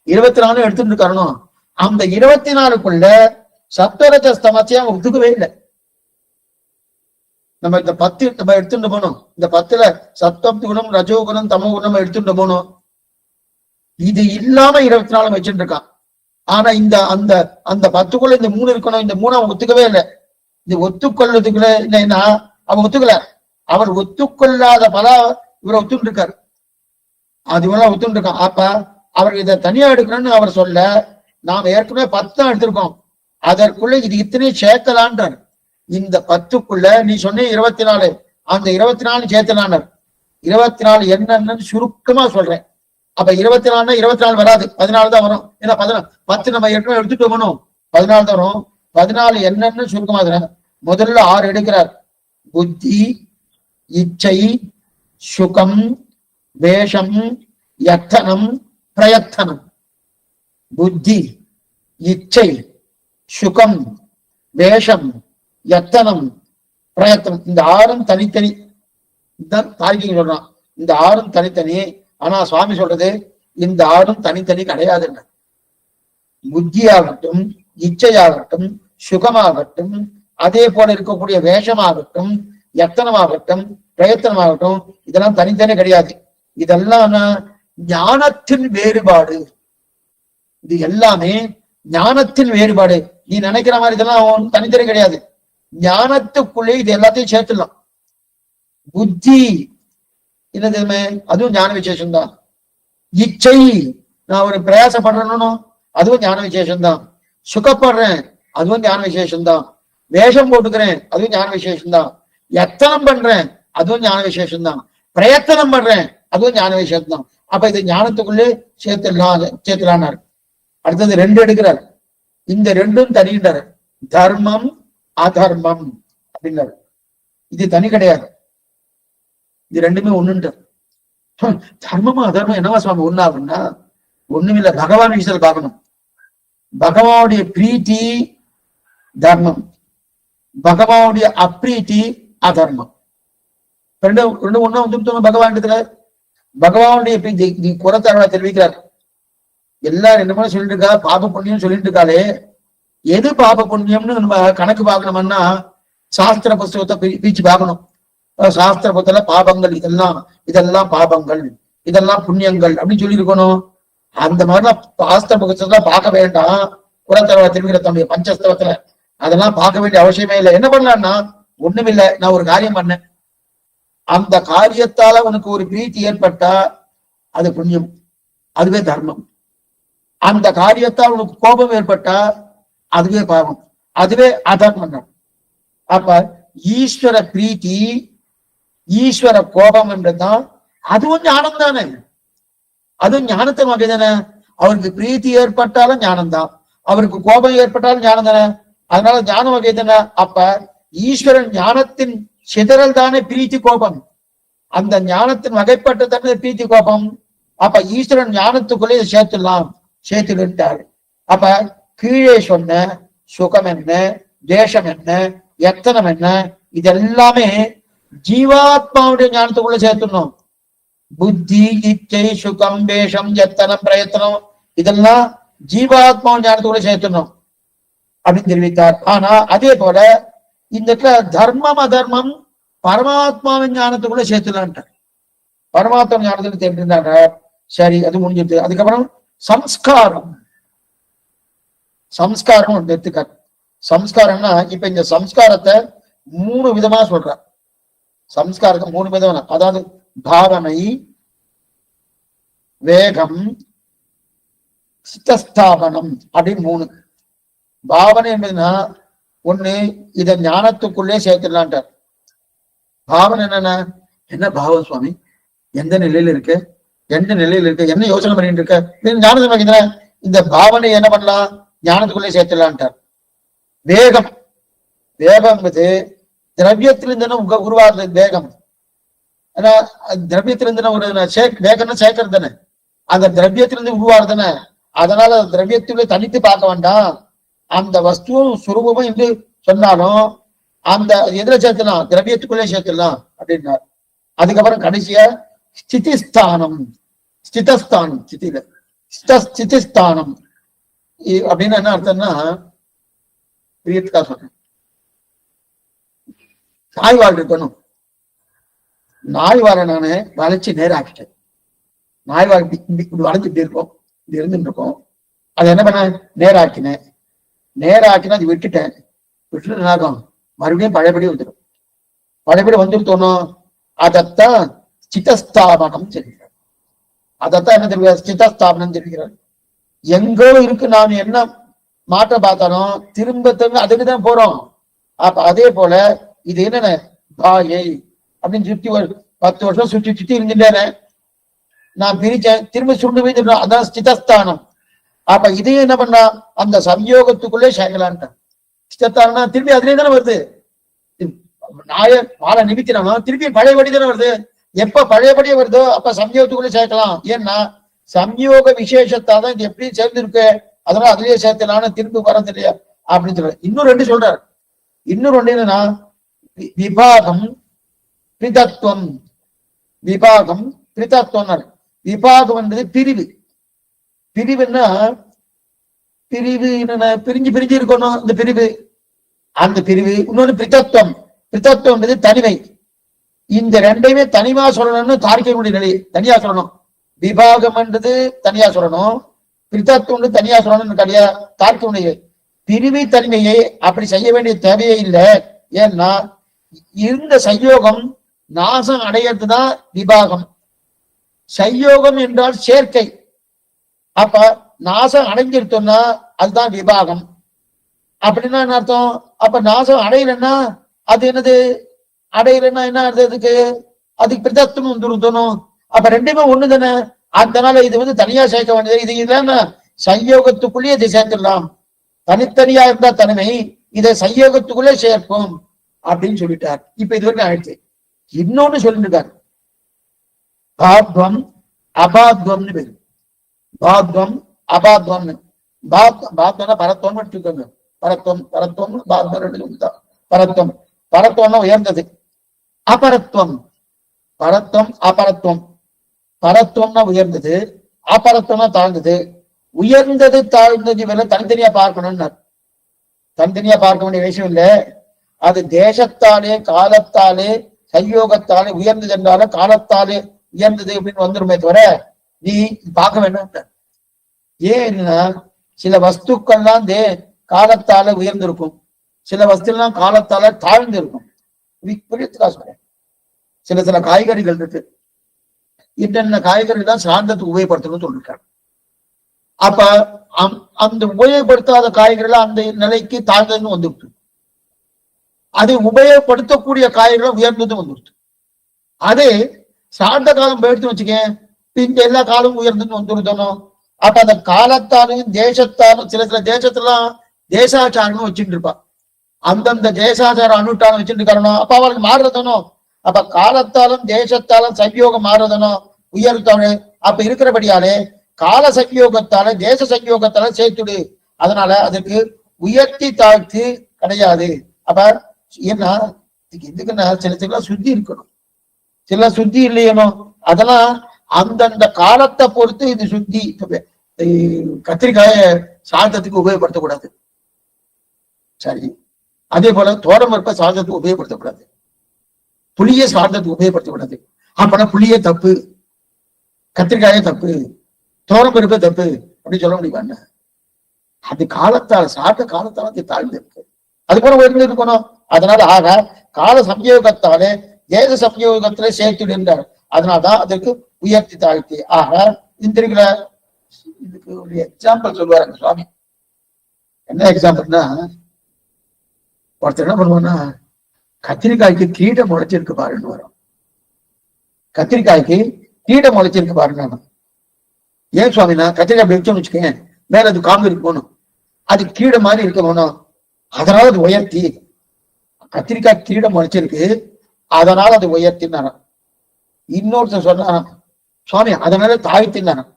24 எடுத்துட்டு இருக்காரணும். அந்த 24க்குள்ள சப்தரஜஸ்தமத்தையும் அவன் ஒத்துக்கவே இல்லை. நம்ம இந்த 10 நம்ம எடுத்துட்டு போனோம். இந்த 10ல சப்தம் குணம், ரஜோ குணம், தமோ குணம் எடுத்துட்டு போனோம். இது இல்லாம 24 வச்சுட்டு இருக்கான். ஆனா இந்த அந்த அந்த 10க்குள்ள இந்த 3 இருக்கணும். இந்த 3 அவன் ஒத்துக்கவே இல்லை. இது ஒத்துக்கொள்றதுக்குள்ள என்னன்னா அவன் ஒத்துக்கல. அவர் ஒத்துக்கொள்ளாத பல இவரை ஒத்துட்டு இருக்காரு. அதுவெல்லாம் ஒத்துட்டு இருக்கான். அப்ப அவர் இதை தனியா எடுக்கணும்னு அவர் சொல்ல, நாம ஏற்கனவே 10 தான் எடுத்திருக்கோம், அதற்குள்ள இது இத்தனையும் சேர்க்கலான்றார். இந்த 10க்குள்ள நீ சொன்ன 24, அந்த 24 சேர்த்தலான்னார். 24 என்னன்னு சுருக்கமா சொல்றேன். அப்ப 24 24 வராது, 14 தான் வரும். ஏன்னா 10 நம்ம ஏற்கனவே எடுத்துட்டு போகணும், 14 தான் வரும். 14 என்னன்னு சுருக்கமா இருக்கிறேன். முதல்ல 6 எடுக்கிறார். புத்தி, இச்சை, சுகம், வேஷம், யத்தனம், பிரயத்தனம். புத்தி, இச்சை, சுகம், வேஷம், யத்தனம், பிரயத்தனம். இந்த 6ம் தனித்தனி தான் தார்க்கிகன் சொல்றான். இந்த 6ம் தனித்தனி. ஆனா சுவாமி சொல்றது இந்த 6ம் தனித்தனி கிடையாதுன்னு. புத்தியாகட்டும், இச்சையாகட்டும், சுகமாகட்டும், அதே போல இருக்கக்கூடிய வேஷமாகட்டும், யத்தனமாகட்டும், பிரயத்தனமாகட்டும், இதெல்லாம் தனித்தனி கிடையாது. இதெல்லாம் ஞானத்தின் வேறுபாடு. இது எல்லாமே ஞானத்தின் வேறுபாடு. நீ நினைக்கிற மாதிரி இதெல்லாம் தனித்தனி கிடையாது. ஞானத்துக்குள்ளே இது எல்லாத்தையும் சேர்த்துடலாம். புத்தி என்னது, அதுவும் ஞான விசேஷம் தான். இச்சை, நான் ஒரு பிரயாசம் பண்றேன்னு, அதுவும் ஞான விசேஷம் தான். சுகப்படுறேன், அதுவும் ஞான விசேஷம் தான். வேஷம் போட்டுக்கிறேன், அதுவும் ஞான விசேஷம் தான். யத்தனம் பண்றேன், அதுவும் ஞான விசேஷம் தான். பிரயத்தனம் பண்றேன், அதுவும் ஞான விசேஷம் தான். அப்ப இது ஞானத்துக்குள்ளே சேர்த்துலான்னாரு. அடுத்தது 2 எடுக்கிறார். இந்த 2ம் தனின்றார். தர்மம், அதர்மம் அப்படின்னாரு. இது தனி கிடையாது, இது 2மே ஒண்ணுன்றார். தர்மமும் அதர்மம் என்னவா சுவாமி ஒண்ணா அப்படின்னா, ஒண்ணுமில்ல, பகவான் விஷயத்துல பார்க்கணும். பகவானுடைய பிரீத்தி தர்மம், பகவானுடைய அப்ரீத்தி அதர்மம். ரெண்டு ஒண்ணு வந்து பகவான் இடத்துல பகவானுடைய பிரீத்தி குறத்தரவா தெரிவிக்கிறார். எல்லாரும் என்னமோ சொல்லிட்டு இருக்கா, பாப புண்ணியம் சொல்லிட்டு இருக்காளே, எது பாப புண்ணியம்னு நம்ம கணக்கு பார்க்கணும்னா சாஸ்திர புஸ்தகத்தை பிரிச்சு பார்க்கணும். சாஸ்திர புத்தகத்துல பாபங்கள் இதெல்லாம் பாபங்கள், இதெல்லாம் புண்ணியங்கள் அப்படின்னு சொல்லி இருக்கணும். அந்த மாதிரிலாம் சாஸ்திர புஸ்தகத்துல பார்க்க வேண்டாம். புறத்தரவ திரும்பிற தம்பி பஞ்சஸ்தவத்துல அதெல்லாம் பார்க்க வேண்டிய அவசியமே இல்லை. என்ன பண்ணலாம்னா ஒண்ணுமில்லை, நான் ஒரு காரியம் பண்ணேன், அந்த காரியத்தால உனக்கு ஒரு பிரீத்தி ஏற்பட்டா அது புண்ணியம், அதுவே தர்மம். அந்த காரியத்தால் உனக்கு கோபம் ஏற்பட்டா அதுவே பாவம், அதுவே அதர்மம். அப்ப ஈஸ்வர பிரீத்தி ஈஸ்வர கோபம் என்றுதான் அதுவும் ஞானம் தானே, அதுவும் ஞானத்தின் வகை தானே. அவருக்கு பிரீத்தி ஏற்பட்டாலும் ஞானம்தான், அவருக்கு கோபம் ஏற்பட்டாலும் ஞானம் தானே, அதனால ஞான வகை தானே. அப்ப ஈஸ்வரன் ஞானத்தின் சிதறல் தானே பிரீத்தி கோபம், அந்த ஞானத்தின் வகைப்பட்டு தானே பிரீத்தி கோபம். அப்ப ஈஸ்வரன் ஞானத்துக்குள்ளே சேர்த்துட்டாரு. அப்ப கீழே சொன்ன சுகம் என்ன, தேசம் என்ன, எத்தனம் என்ன, இதெல்லாமே ஜீவாத்மாவுடைய ஞானத்துக்குள்ள சேர்த்துடணும். புத்தி, இச்சை, சுகம், வேஷம், எத்தனம், பிரயத்தனம் இதெல்லாம் ஜீவாத்மா ஞானத்துக்குள்ள சேர்த்துடணும் அப்படின்னு தெரிவித்தார். ஆனா அதே போல இந்த தர்மம் அதர்மம் பரமாத்மாவின் ஞானத்துக்குள்ள சேர்த்துலான்ட்டார். பரமாத்மா ஞானத்துக்கு தெரிஞ்சிருந்தாங்க. சரி, அது முடிஞ்சிருது. அதுக்கப்புறம் சம்ஸ்காரம் ஒன்று எடுத்துக்காட்டு. சம்ஸ்காரம்னா இப்ப இந்த சம்ஸ்காரத்தை 3 விதமா சொல்ற. சம்ஸ்காரத்தை 3 விதம், அதாவது பாவனை, வேகம், சித்தஸ்தாபனம் அப்படின்னு 3. பாவனை என்பதுன்னா ஒண்ணு, இத ஞானத்துக்குள்ளே சேர்த்துடலான்ட்டார். பாவனை என்னன்னா, என்ன பாவம் சுவாமி, எந்த நிலையில இருக்கு, என்ன யோசனை பண்ணிட்டு இருக்க, ஞானத்தை இந்த பாவனை என்ன பண்ணலாம், ஞானத்துக்குள்ளே சேர்த்துடலான்ட்டார். வேகம் என்பது திரவியத்திலிருந்து உருவாடுறது வேகம். ஏன்னா திரவியத்திலிருந்து ஒரு வேகம்னா சேர்க்கறது தானே, அந்த திரவியத்திலிருந்து உருவாடுதானே. அதனால திரவியத்திலே தனித்து பார்க்க வேண்டாம், அந்த வஸ்துவும் சுரூபமும் என்று சொன்னாலும் அந்த எதிர சேர்த்துலாம், திரவியத்துக்குள்ளே சேர்த்துலாம் அப்படின்னார். அதுக்கப்புறம் கடைசியா ஸ்திதிஸ்தானம் அப்படின்னு என்ன அர்த்தம்னா, பிரியத்துக்கா சொல்றேன், நாய்வாழ் இருக்கணும். நாய்வாழை நானு வளைச்சு நேராக்கிட்டேன். நாய்வாழ் வளைஞ்சு இப்படி இருக்கும், இப்படி இருந்துட்டு இருக்கும். அது என்ன பண்ண, நேராக்கினா அது விட்டுட்டேன். விட்டுட்டு நாகம் மறுபடியும் பழையபடி வந்துடும். அதத்தான் சித்தஸ்தாபனம் தெரிகிறார். அதத்தான் என்ன தெரிவிக்கிறார், சித்தஸ்தாபனம் தெரிவிக்கிறார். எங்கோ இருக்கு, நான் என்ன மாற்ற பார்த்தாலும் திரும்ப அதுக்குதான் போறோம். அப்ப அதே போல இது என்னென்ன பாயை அப்படின்னு சுற்றி 10 வருஷம் சுற்றி இருந்துட்டேனே, நான் பிரிச்சேன், திரும்ப சுண்டு போய் அதான் ஸ்திதஸ்தானம். அப்ப இதையும் என்ன பண்ணா, அந்த சம்யோகத்துக்குள்ளே சேர்க்கலான்ட்டான். ஸ்திதஸ்தானம்னா திரும்பி அதுலயே தானே வருது. வாழை நிமித்தினா திருப்பி பழையபடி தானே வருது. எப்ப பழையபடியே வருதோ அப்ப சம்யோகத்துக்குள்ளே சேர்க்கலாம். ஏன்னா சம்யோக விசேஷத்தாதான் இது எப்படி சேர்ந்து இருக்கு, அதனால அதுலயே சேர்த்தலான்னு திரும்பி வரது இல்லையா அப்படின்னு சொல்ற. இன்னும் 2 சொல்றாரு. இன்னொரு ஒண்ணு என்னன்னா, விபாகம் பிரிதத்துவம். விபாகம் என்பது பிரிவுன்னா பிரிஞ்சு இருக்கணும். இந்த பிரிவு, அந்த பிரிவு. இன்னொன்னு பிரித்தத்துவம் என்பது தனிமை. இந்த 2யுமே தனிமா சொல்லணும்னு தார்க்கிகனுடைய நிலை, தனியா சொல்லணும். விபாகம் என்றது தனியா சொல்லணும், பிரித்தத்துவம் தனியா சொல்லணும்னு கிடையாது. தார்க்கிகனுடைய பிரிவு தனிமையை அப்படி செய்ய வேண்டிய தேவையே இல்லை. ஏன்னா இருந்த சயோகம் நாசம் அடையிறதுதான் விபாகம். சயோகம் என்றால் சேர்க்கை. அப்ப நாசம் அடைஞ்சிருத்தோம்னா அதுதான் விபாகம். அப்படின்னா என்ன அர்த்தம், அப்ப நாசம் அடையலன்னா அது என்னது, அடையலன்னா என்ன அர்த்தத்துக்கு, அதுக்கு பிரதத்துவம் வந்துருத்தணும். அப்ப 2மே ஒண்ணு தானே. அதனால இது தனியா சேர்க்க வேண்டியது. இது இல்லைன்னா சயோகத்துக்குள்ளேயே இதை சேர்த்துடலாம். தனித்தனியா இருந்தா தனிமை, இதை சயோகத்துக்குள்ளே சேர்ப்போம் அப்படின்னு சொல்லிட்டார். இப்ப இது வரைக்கும் ஆயிடுச்சு. இன்னொன்னு சொல்லிட்டு இருக்காரு, பாத்வம் அபாத்வம்னு பேரு. பாத்வம் அபாத்வம்னு, பாத்வம்னா பரத்துவம் எடுத்துக்கோங்க. பரத்துவம் பரத்துவம்னா உயர்ந்தது. அபரத்துவம் அபரத்துவம். பரத்துவம்னா உயர்ந்தது, அபரத்துவம்னா தாழ்ந்தது. உயர்ந்தது தாழ்ந்தது இவெல்லாம் தனித்தனியா பார்க்கணும்னு. தனித்தனியா பார்க்க வேண்டிய விஷயம் இல்லை. அது தேசத்தாலே காலத்தாலே சயோகத்தாலே உயர்ந்தது என்றால காலத்தாலே உயர்ந்தது அப்படின்னு வந்துருமே தவிர நீ பார்க்க வேண்டாம். ஏன்னா சில வஸ்துக்கள்லாம் காலத்தால உயர்ந்திருக்கும், சில வஸ்துலாம் காலத்தால தாழ்ந்து இருக்கும். சில சில காய்கறிகள் இருக்கு, என்னென்ன காய்கறிகள் தான் சார்ந்ததுக்கு உபயோகப்படுத்தணும்னு சொல்லிருக்காங்க. அப்ப அந்த உபயோகப்படுத்தாத காய்கறிகள் அந்த நிலைக்கு தாழ்ந்ததுன்னு வந்துடுது. அதை உபயோகப்படுத்தக்கூடிய காய்கறிகள் உயர்ந்தது வந்துடுது. அதே சார்ந்த காலம் போயிடுத்து வச்சுக்கேன், இந்த எல்லா காலமும் உயர்ந்ததுன்னு வந்துருதணும். அப்ப அந்த காலத்தாலும் தேசத்தாலும் சில சில தேசத்துலாம் தேசாச்சாரம் வச்சுட்டு இருப்பா, அந்தந்த தேசாச்சாரம் அனுட்டானம் வச்சுட்டு இருக்கணும். அப்ப அவளுக்கு மாறுறதனும். அப்ப காலத்தாலும் தேசத்தாலும் சம்யோகம் மாறுறதனும் உயர்த்தவனு. அப்ப இருக்கிறபடியாலே கால சம்யோகத்தால தேச சம்யோகத்தால சேர்த்துடு. அதனால அதுக்கு உயர்த்தி தாழ்த்து கிடையாது. அப்ப ஏன்னா எதுக்குன்னா சில சில சுத்தி இருக்கணும், சில சுத்தி இல்லையனும். அதெல்லாம் அந்தந்த காலத்தை பொறுத்து இது சுத்தி. கத்திரிக்காய சாதத்துக்கு உபயோகப்படுத்தக்கூடாது, சரி. அதே போல தோரம் பருப்ப சாதத்துக்கு உபயோகப்படுத்தக்கூடாது, புளிய சாதத்துக்கு உபயோகப்படுத்தக்கூடாது. அப்பனா புளிய தப்பு, கத்திரிக்காய தப்பு, தோரம் பருப்ப தப்பு அப்படின்னு சொல்ல முடியுமா? அது காலத்தால் சாப்பிட்ட காலத்தால அது தாழ்ந்து இருக்கு, அது போல உயர்ந்து இருக்கணும். அதனால ஆக கால சம்யோகத்தாலே தேச சம்யோகத்துல சேர்த்து நின்றார். அதனால்தான் அதற்கு உயர்த்தி தாழ்த்தி. ஆக இந்த இதுக்கு ஒரு எக்ஸாம்பிள் சொல்லுவாருங்க சுவாமி. என்ன எக்ஸாம்பிள்னா, ஒருத்தர் என்ன பண்ணுவோம்னா கத்திரிக்காய்க்கு கீடை முளைச்சிருக்கு பாருன்னு வரும். கத்திரிக்காய்க்கு கீடை முளைச்சிருக்கு பாருங்க. ஏன் சுவாமினா கத்திரிக்காய் வச்சோம்னு வச்சுக்கேன், மேல அது காம்பு இருக்கணும், அது கீடை மாதிரி இருக்கணும், அதனால அது உயர்த்தி. கத்திரிக்காய் கீடை முளைச்சிருக்கு அதனால அது உயர்த்தினாராம். இன்னொருத்தர் சொன்னாராம், சுவாமி அதனால தாழ்த்தினாராம்.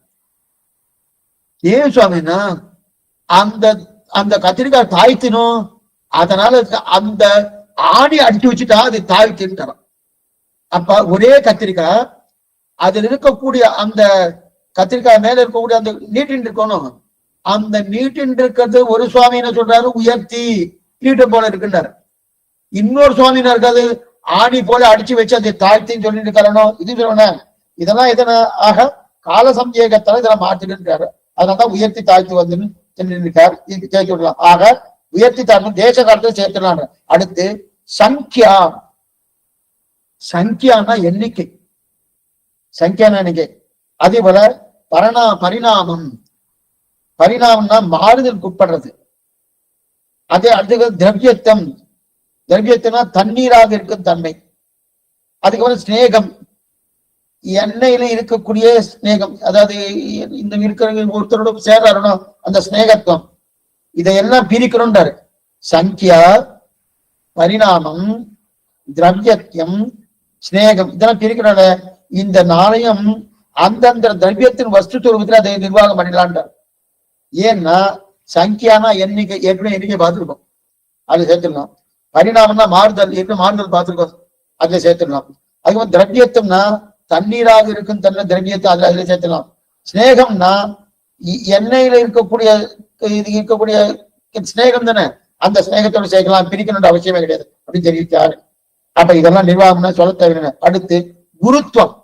ஏன் சுவாமின்னா அந்த அந்த கத்திரிக்காய் தாழ்த்தினோம், அதனால அந்த ஆணி அடிச்சு வச்சுட்டா அது தாழ்த்தின்றான். அப்ப ஒரே கத்திரிக்காய் அதுல இருக்கக்கூடிய அந்த கத்திரிக்காய் மேல இருக்கக்கூடிய அந்த நீட்டின் இருக்கணும், அந்த நீட்டின் இருக்கிறது ஒரு சுவாமி என்ன சொல்றாரு, உயர்த்தி நீட்டு போல இருக்குன்றாரு. இன்னொரு சுவாமினா இருக்காது, ஆணி போல அடிச்சு வச்சு அதை தாழ்த்தின்னு சொல்லிட்டு இருக்காரனோ. இது சொல்லணும். இதெல்லாம் எதனா ஆக கால சம்யோகத்தால இதெல்லாம் மாத்திட்டு இருக்காரு. அதனாலதான் உயர்த்தி தாழ்த்தி வந்துன்னு சொல்லிட்டு இருக்காரு. சேர்த்து விடலாம். ஆக உயர்த்தி தாழ்த்து தேச காலத்துல சேர்த்துலாம். அடுத்து சங்கியா. சங்கியானா எண்ணிக்கை, சங்கியான எண்ணிக்கை. அதே போல பரிணாமம். பரிணாமம்னா மாறுதலுக்கு உட்படுறது. அதே அடுத்த திரவியத்தம். திரவியத்தினா தண்ணீராக இருக்கும் தன்மை. அதுக்கப்புறம் ஸ்நேகம், எண்ணெயில இருக்கக்கூடிய ஸ்நேகம், அதாவது இந்த இருக்கிற ஒருத்தரோட சேரணும் அந்த ஸ்நேகத்துவம். இதையெல்லாம் பிரிக்கணும்ன்றாரு. சங்கியா, பரிணாமம், திரவியத்தியம், ஸ்நேகம், இதெல்லாம் பிரிக்கிறாங்க. இந்த நாணயம் அந்தந்த திரவியத்தின் வஸ்து துவத்துல அதை நிர்வாகம் பண்ணிடலான்றார். ஏன்னா சங்கியானா எண்ணிக்கை, ஏற்கனவே எண்ணிக்கை பார்த்துருக்கோம், அது சேர்த்துடலாம். பரிணாமம்னா மாறுதல், ஏற்கனவே மாறுதல் பார்த்துருக்கோம், அதுல சேர்த்துடலாம். அதுக்கப்புறம் திரவியத்தம்னா தண்ணீராக இருக்கும் தன்னை திரவியத்தை அதுல சேர்த்துடலாம். ஸ்நேகம்னா எண்ணெயில இருக்கக்கூடிய இருக்கக்கூடிய ஸ்நேகம் தானே, அந்த ஸ்நேகத்தோட சேர்க்கலாம், பிரிக்கணுன்ற அவசியமே கிடையாது அப்படின்னு தெரிவித்தாரு. அப்ப இதெல்லாம் நிர்வாகம்னா சொல்ல தேவையில்லை. அடுத்து குருத்துவம்.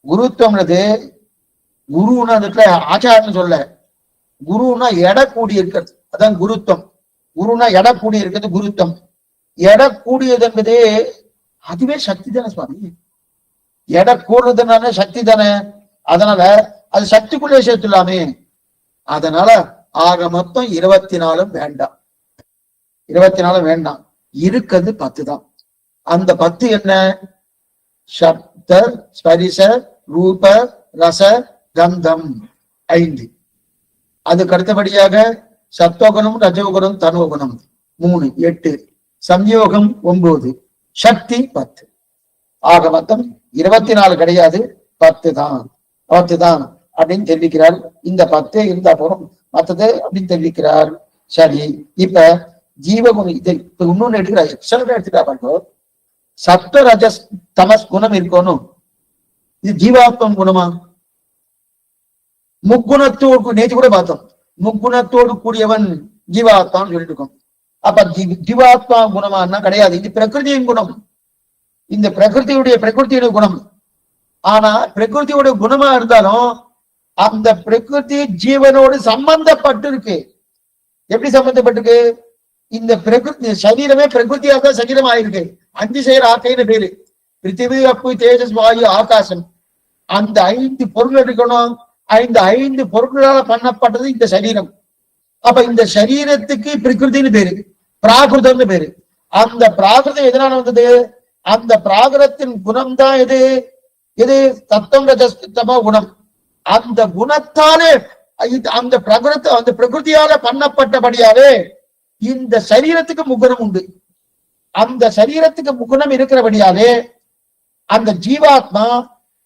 குருத்துவம்ன்றது குருன்னா அதுல ஆச்சாரம்னு சொல்ல, குருன்னா எடை கூடி இருக்கிறது, அதான் குருத்துவம். குருன்னா எடை கூடி இருக்கிறது குருத்துவம். எடை கூடியது என்பதே அதுவே சக்தி தானே சுவாமி. எடை கூடுறதுனால சக்தி தானே, அதனால அது சக்திக்குள்ளே சேர்த்துலாமே. அதனால ஆக மொத்தம் 24 வேண்டாம், 24 வேண்டாம், இருக்கிறது 10 தான். அந்த 10 என்ன? சப்த ஸ்பரிச ரூப ரச கந்தம் 5. அதுக்கு அடுத்தபடியாக சத்வகுணம் ரஜோகுணம் தனோகுணம் 3 8, சம்யோகம் 9, சக்தி 10. ஆக மொத்தம் 24 கிடையாது, 10 தான், 10 தான் அப்படின்னு தெரிவிக்கிறார். இந்த 10 இருந்தா போறோம், மத்தது அப்படின்னு தெரிவிக்கிறார். சரி, இப்ப ஜீவகுணம் இதை இப்ப இன்னொன்னு எடுக்கிறார், எக்ஸலண்டா எடுத்துட்டா பாருங்க. சப்த ரஜஸ் தமஸ் குணம் இருக்கணும், இது ஜீவாத்மம் குணமா? முக்குணத்தோடு நேற்று கூட பார்த்தோம், முக்குணத்தோடு கூடியவன் ஜீவாத்மான்னு சொல்லிட்டு இருக்கோம். அப்ப ஜீவாத்மா குணமானா கிடையாது, இது பிரகிருதியின் குணம், இந்த பிரகிருதியுடைய குணம். ஆனா பிரகிருதியோட குணமா இருந்தாலும் அந்த பிரகிருதி ஜீவனோடு சம்பந்தப்பட்டு இருக்கு. எப்படி சம்பந்தப்பட்டிருக்கு? இந்த பிரகிருதி சரீரமே பிரகிருதியாக தான் சரீரம் ஆயிருக்கு. 5 செயல் ஆக்கைன்னு பேரு. பிருத்திவி, அப்பு, தேஜஸ், வாயு, ஆகாசம். அந்த 5 பொருள் இருக்கணும். 5 பொருட்களால பண்ணப்பட்டது இந்த சரீரம். அப்ப இந்த சரீரத்துக்கு பிரகிருதின்னு பேரு, பிராகிருதம்னு பேரு. அந்த பிராகிருதம் எதனால வந்தது? அந்த பிராகிருதத்தின் குணம் தான் எது தத்துவம் ரஜஸ்தமோ குணம். அந்த குணத்தாலே அந்த பிரகிருதியால பண்ணப்பட்டபடியாலே இந்த சரீரத்துக்கு முகுணம் உண்டு. அந்த சரீரத்துக்கு முகுணம் இருக்கிறபடியாலே அந்த ஜீவாத்மா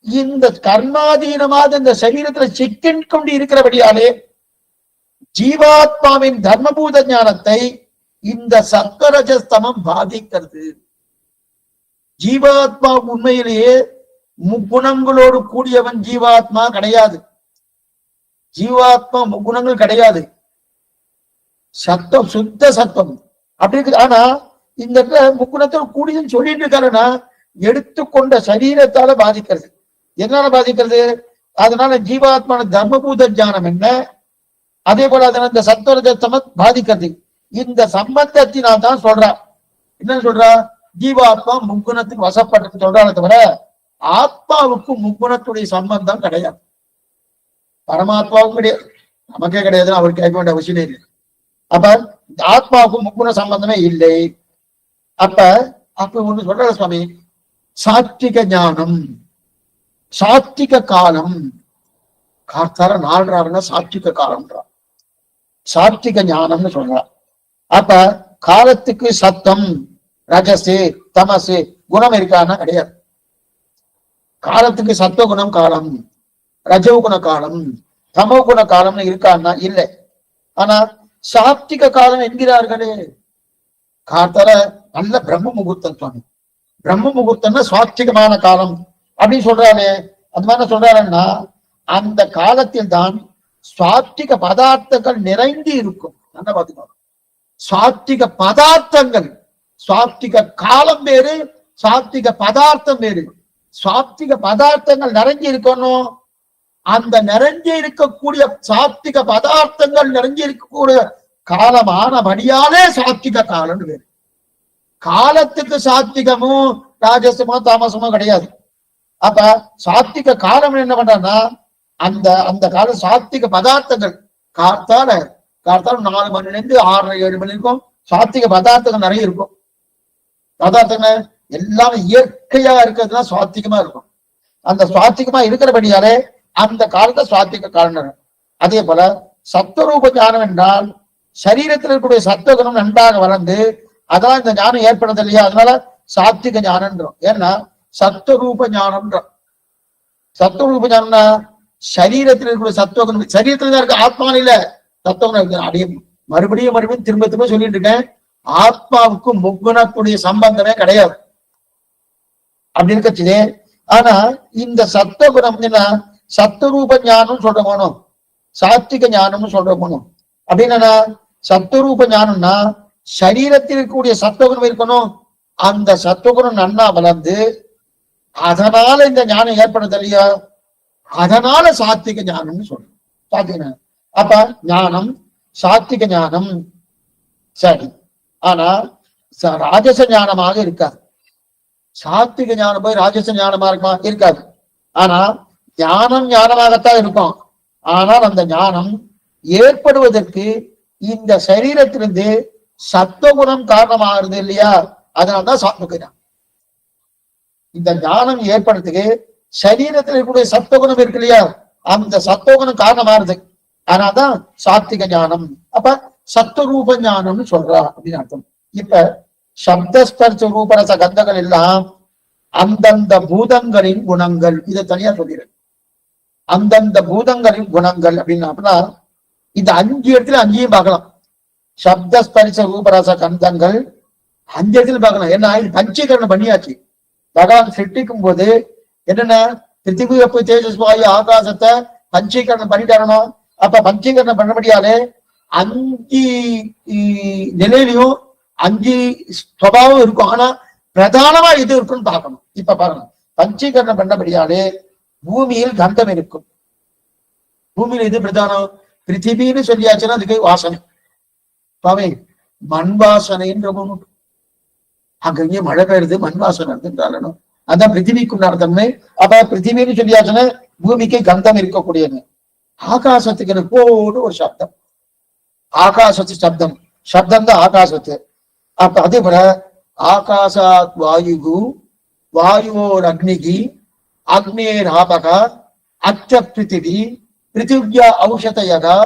இந்த கர்மாதீனமாக இந்த சரீரத்துல சிக்கின் கொண்டு இருக்கிறபடியாலே ஜீவாத்மாவின் தர்மபூத ஞானத்தை இந்த சத்வரஜஸ்தமம் பாதிக்கிறது. ஜீவாத்மா உண்மையிலேயே முக்குணங்களோடு கூடியவன் ஜீவாத்மா கிடையாது. ஜீவாத்மா முக்குணங்கள் கிடையாது, சத்தம், சுத்த சத்தம் அப்படி இருக்குது. ஆனா இந்த முக்குணத்தோடு கூடியதுன்னு சொல்லிட்டு இருக்காருன்னா எடுத்துக்கொண்ட சரீரத்தால பாதிக்கிறது. எதனால பாதிக்கிறது? அதனால ஜீவாத்மான தர்மபூத ஞானம் என்ன, அதே போல அதனால இந்த சத்வரஜஸ்தம பாதிக்கிறது. இந்த சம்பந்தத்தினால் தான் சொல்றா. என்ன சொல்றா? ஜீவாத்மா முக்குணத்துக்கு வசப்பட்டு சொல்றாங்க தவிர ஆத்மாவுக்கு முக்குணத்துடைய சம்பந்தம் கிடையாது. பரமாத்மாவுக்கும் கிடையாது, நமக்கே கிடையாதுன்னு அவருக்கு கேட்க வேண்டிய அவசியம் இல்லை. அப்ப ஆத்மாவுக்கு முக்குண சம்பந்தமே இல்லை. அப்ப ஒண்ணு சொல்ற சுவாமி, சாத்விக ஞானம், சாத்விக காலம். கார்த்தார 4 சாத்விக காலம்ன்றா, சாத்விக ஞானம்னு சொல்றா. அப்ப காலத்துக்கு சத்தம், ரஜசு, தமசு குணம் இருக்கான்னா கிடையாது. காலத்துக்கு சத்துவ குணம் காலம், ரஜோ குண காலம், தமோ குண காலம்னு இருக்கான்னா இல்லை. ஆனா சாத்விக காலம் என்கிறார்களே, கார்த்தார நல்ல பிரம்ம முகூர்த்தம் சுவாமி, பிரம்ம முகூர்த்தம்னா சாத்விகமான காலம் அப்படின்னு சொல்றாரு. அந்த மாதிரி சொல்றாருன்னா அந்த காலத்தில் தான் சாத்விக பதார்த்தங்கள் நிறைந்து இருக்கும். நல்லா பாத்துக்கணும், சாத்விக பதார்த்தங்கள், சாத்விக காலம் வேறு, சாத்விக பதார்த்தம் வேறு. சாத்விக பதார்த்தங்கள் நிறைஞ்சி இருக்கணும். அந்த நிறைஞ்சி இருக்கக்கூடிய சாத்விக பதார்த்தங்கள் நிறைஞ்சி இருக்கக்கூடிய காலமானபடியாலே சாத்விக காலம் வேறு. காலத்துக்கு சாத்விகமும் ராஜசமோ தாமசமோ கிடையாது. அப்ப சாத்விக காலம் என்ன பண்றான்னா அந்த கால சாத்விக பதார்த்தங்கள் கார்த்தால 4 மணில இருந்து 6, 7 மணி இருக்கும். சாத்விக பதார்த்தங்கள் நிறைய இருக்கும். பதார்த்தங்கள் எல்லாமே இயற்கையா இருக்கிறதுனா சாத்விகமா இருக்கும். அந்த சாத்விகமா இருக்கிறபடியாலே அந்த காலத்தை சாத்விக காலம். அதே போல சத்துவரூப ஞானம் என்றால் சரீரத்தில் இருக்கக்கூடிய சத்துவகுணம் நன்றாக வளர்ந்து அதெல்லாம் இந்த ஞானம் ஏற்படுறது இல்லையா, அதனால சாத்விக ஞானம்ன்றோம். ஏன்னா சத்துவரூப ஞானம்ன்ற, சத்துவரூப ஞானம்னா சரீரத்தில் இருக்கக்கூடிய சத்துவகுணம், சரீரத்துல தான் இருக்க, ஆத்மா இல்ல சத்துவகுணம் இருக்கு. அப்படியே மறுபடியும் திரும்ப சொல்லிட்டு இருக்கேன், ஆத்மாவுக்கு முக்குணத்துடைய சம்பந்தமே கிடையாது அப்படி இருக்கச்சு. ஆனா இந்த சத்துவகுணம் என்ன, சத்துவரூப ஞானம் சொல்ற போனோம், சாத்விக ஞானம்னு சொல்ற போனோம். அப்படின்னா சத்துவரூப ஞானம்னா சரீரத்தில் இருக்கக்கூடிய சத்துவகுணம் இருக்கணும். அந்த சத்துவகுணம் நன்னா வளர்ந்து அதனால இந்த ஞானம் ஏற்படுறது இல்லையா, அதனால சாத்விக ஞானம்னு சொல்றோம். சாத்விக ஞானம் அப்ப ஞானம் சாத்விக ஞானம் சரி. ஆனா ராஜச ஞானமாக இருக்காது. சாத்விக ஞானம் போய் ராஜச ஞானமா இருக்குமா? இருக்காது. ஆனா ஞானம் ஞானமாகத்தான் இருக்கும். ஆனால் அந்த ஞானம் ஏற்படுவதற்கு இந்த சரீரத்திலிருந்து சத்துவகுணம் காரணமாகிறது இல்லையா, அதனால்தான் சாத்விக ஞானம். இந்த ஞானம் ஏற்படுறதுக்கு சரீரத்தில் இருக்கக்கூடிய சத்துவகுணம் இருக்கு இல்லையா, அந்த சத்துவகுணம் காரணமாகுது, அதனால்தான் சாத்விக ஞானம். அப்ப சத்துவரூப ஞானம்னு சொல்றா அப்படின்னு அர்த்தம். இப்ப சப்தஸ்பர்ஷ ரூபரச கந்தங்கள் எல்லாம் அந்தந்த பூதங்களின் குணங்கள், இதை தனியா சொல்லிடுறேன். அந்தந்த பூதங்களின் குணங்கள் அப்படின்னா இந்த 5 இடத்துல 5ஐயும் பார்க்கலாம். சப்தஸ்பரிச ரூபரச கந்தங்கள் 5 இடத்துல பார்க்கலாம். ஏன்னா இது பஞ்சீகரணம் பண்ணியாச்சு. பகவான் சிருஷ்டிக்கும் போது என்னென்ன பிருத்திவி, அப்பு, தேஜஸ், வாயு, ஆகாசத்தை பஞ்சீகரணம் பண்ணிட்டாரணும். அப்ப பஞ்சீகரணம் பண்ணபடியாலே அஞ்சு நிலையிலையும் அஞ்சு சுபாவம் இருக்கும். ஆனா பிரதானமா எது இருக்குன்னு பார்க்கணும். இப்ப பாருங்க, பஞ்சீகரணம் பண்ணபடியாலே பூமியில் கந்தம் இருக்கும். பூமியில எது பிரதானம்? பிருத்திவின்னு சொல்லியாச்சுன்னா அதுக்கு வாசனை. பாவே மண் வாசனைன்ற ஒண்ணு. அங்கங்கே மழை பெய்யுறது மண் வாசனை இருக்குன்றாலும் அதான் பிருத்திவிக்கு உண்டான தன்மை. அப்ப பிருத்திவின்னு சொல்லியாச்சுன்னா பூமிக்கு கந்தம் இருக்கக்கூடியது. ஆகாசத்துக்கு போடு ஒரு சப்தம், ஆகாசத்து சப்தம், சப்தம் தான் ஆகாசத்து. அப்ப அதே போல ஆகாசாத் வாயு, வாயுவோர் அக்னிகி, அக்னேர் ஆபக, அச்ச பிருத்திவி, பிருத்திவியா ஔஷதயகா,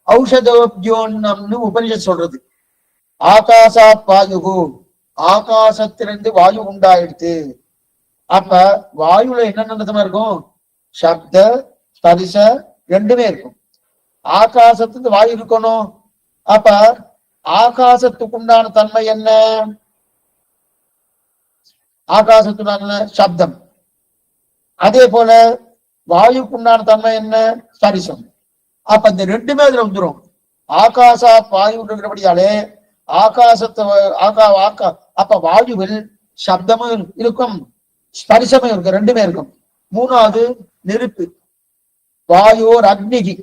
ஔஷதோப்யோன்னம்னு உபனிஷத் சொல்றது. ஆகாசாத் வாயு, ஆகாசத்திலிருந்து வாயு உண்டாயிடுத்து. அப்ப வாயுல என்னென்ன இருக்கும்? சப்த ஸ்பரிச ரெண்டுமே இருக்கும். ஆகாசத்துக்கு வாயு இருக்கணும். அப்ப ஆகாசத்துக்கு உண்டான தன்மை என்ன? ஆகாசத்துடான சப்தம். அதே போல வாயுக்கு உண்டான தன்மை என்ன? ஸ்பரிசம். அப்ப இந்த ரெண்டுமே அதுல வந்துடும். ஆகாசா வாயுன்றபடியாலே ஆகாசத்தை அப்ப வாயுவில் சப்தமும் இருக்கும், ஸ்பரிசமும் இருக்கும், ரெண்டுமே இருக்கும். மூணாவது நெருப்பு. வாயோர் அக்னிகி,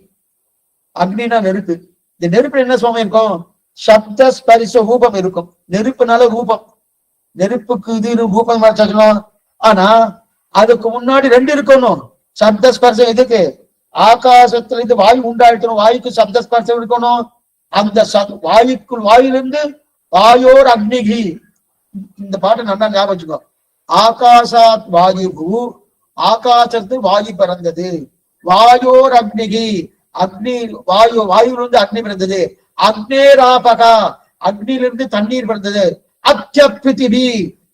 அக்னினா நெருப்பு. இந்த நெருப்பு என்ன சுவாமி இருக்கும்? சப்த ஸ்பரிச ரூபம் இருக்கும். நெருப்புனால ரூபம், நெருப்புக்கு இது ரூபம் மறைச்சலாம். ஆனா அதுக்கு முன்னாடி ரெண்டு இருக்கணும். சப்த ஸ்பர்சம் எதுக்கு? ஆகாசத்துல இருந்து வாயு உண்டாயிட்டணும், வாயுக்கு சப்த ஸ்பர்சம் இருக்கணும். அந்த வாயுக்குள் வாயிலிருந்து வாயோர் அக்னிகி. இந்த பாட்டு நல்லா ஞாபகம் வச்சுக்கோ. ஆகாசாத் வாயு, ஆகாசத்து வாயு பிறந்தது. வாயோர் அக்னிகி, அக்னி வாயு, வாயுலிருந்து அக்னி பிறந்தது. அக்னேராபகா, அக்னியிலிருந்து தண்ணீர் பிறந்தது. அச்ச பிருத்திவி,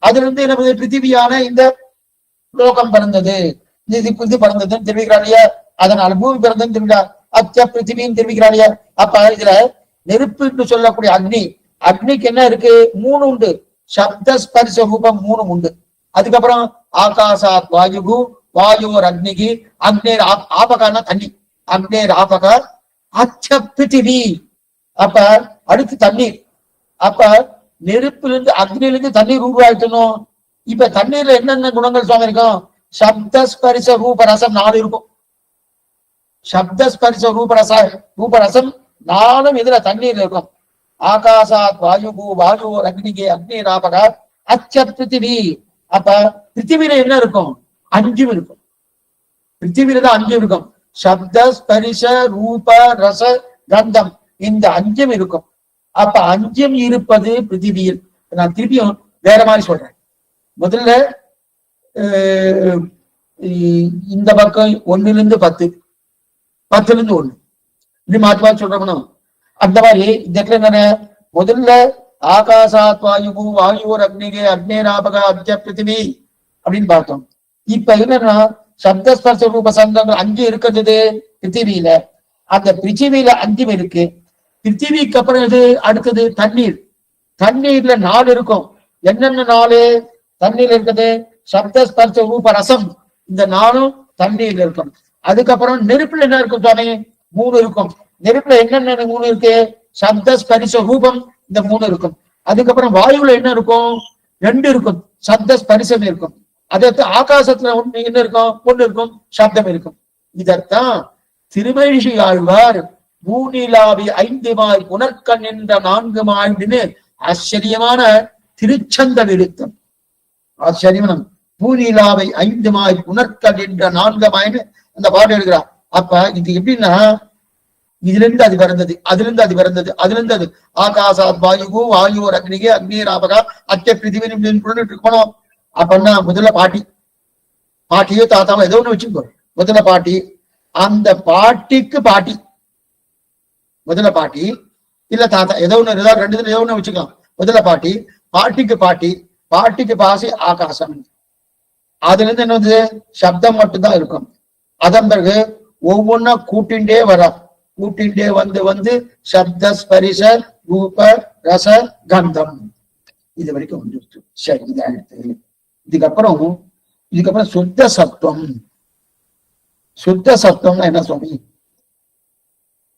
அதிலிருந்து நமது பிருத்திவியான இந்த லோகம் பிறந்தது. இது பிறந்ததுன்னு தெரிவிக்கிறாங்க. அதனால பூமி பிறந்ததுன்னு தெரிவிக்கிறார். அச்ச பிருத்திவின்னு தெரிவிக்கிறாங்க. அப்ப இதுல நெருப்புன்னு சொல்லக்கூடிய அக்னி, அக்னிக்கு என்ன இருக்கு? மூணு உண்டு. சப்த ஸ்பரிச ரூபம் மூணு உண்டு. அதுக்கப்புறம் ஆகாசாத் வாயு, வாயோர் அக்னிகி, அக்னேர் ஆபகான தண்ணி, அக்னேர் ஆபகா, அச்ச பிருத்திவி. அப்ப அடுத்து தண்ணீர். அப்ப நெருப்பிலிருந்து அக்னியிலிருந்து தண்ணீர் உருவாயிட்டணும். இப்ப தண்ணீர்ல என்னென்ன குணங்கள் சுவாமி இருக்கும்? சப்த ஸ்பரிச ரூபரசம் 4 இருக்கும். சப்த ஸ்பரிச ரூபரசம் 4 இதுல தண்ணீர் இருக்கும். ஆகாசாத் வாயு, வாயு அக்னிகே, அக்னி ராபக, அச்ச பிருத்திவி. அப்ப பிருத்திவியில என்ன இருக்கும்? 5 இருக்கும். பிருத்திவியில தான் 5 இருக்கும். சப்த ஸ்பரிச ரூப ரச கந்தம், இந்த 5 இருக்கும். அப்ப 5 இருப்பது பிருத்திவியில். நான் திருப்பியும் வேற மாதிரி சொல்றேன். முதல்ல இந்த பக்கம் 1லிருந்து 10, 10லிருந்து 1 இப்படி மாற்றி மாற்றி சொல்றோம்னா அந்த மாதிரி இந்த இடத்துல என்னன்னா, முதல்ல ஆகாசாத் வாயு, வாயுவோர் அக்னிகே, அக்னேராபக, அப்ஜ பிருத்திவி அப்படின்னு பார்த்தோம். இப்ப என்னன்னா சப்தஸ்பர்ச ரூப சங்கங்கள் 5 இருக்கிறது பிருத்திவியில. அந்த பிருத்திவியில 5 இருக்கு. பிருத்திவிக்கு அப்புறம் இது அடுத்தது தண்ணீர். தண்ணீர்ல 4 இருக்கும். என்னென்ன 4 தண்ணீர் இருக்குது? சப்தஸ்பர்ச ரூப ரசம், இந்த 4ம் தண்ணீர்ல இருக்கும். அதுக்கப்புறம் நெருப்புல என்ன இருக்கும் சுவாமி? 3 இருக்கும். நெருப்புல என்னென்ன 3 இருக்கு? சப்த ஸ்பரிச ரூபம், இந்த 3 இருக்கும். அதுக்கப்புறம் வாயுல என்ன இருக்கும்? 2 இருக்கும். சப்த ஸ்பரிசம் இருக்கும். அதற்கு ஆகாசத்துல என்ன இருக்கும்? 1 இருக்கும், சப்தம் இருக்கும். இதத்தான் திருமழிசை ஆழ்வார் பூநிலாவி 5 மாய் புனர்கண் என்ற 4 மாய்ன்னு ஆச்சரியமான திருச்சந்த விருத்தம். ஆச்சரியமான பூநிலாவை 5 மாய் புனர்கண் என்ற 4 மாய்ன்னு அந்த பாட்டு எழுதுகிறார். அப்ப இது எப்படின்னா, இதுல இருந்து அது பிறந்தது, அதுல இருந்து அது பிறந்தது, அதுல இருந்து அது ஆகாசாத் வாயு, வாயுவோர் அக்னிகே, அக்னிராபகா, அச்ச பிருத்திவி இருக்கணும். அப்படின்னா முதல்ல பாட்டியோ தாத்தாவோ ஏதோ ஒண்ணு வச்சுக்கோ. முதல்ல பாட்டி, அந்த பாட்டிக்கு பாட்டி, முதல்ல பாட்டி இல்ல தாத்தா, ஏதோ ஒண்ணு, ரெண்டு ஏதோ ஒண்ணு வச்சுக்கலாம். முதல்ல பாட்டி, பாட்டிக்கு பாட்டி, பாட்டிக்கு பாசி ஆகாசம். அதுல இருந்து என்ன வந்து சப்தம் மட்டும்தான் இருக்கும். அதன் பிறகு ஒவ்வொன்னா கூட்டின்றே கூட்டின்றே வந்து சப்த ஸ்பரிச ரூப ரச கந்தம் இது வரைக்கும் வந்துருச்சு. சரி, இதை அடுத்து இதுக்கப்புறம் சுத்த சத்துவம். சுத்த சத்துவம்னா என்ன சுவாமி?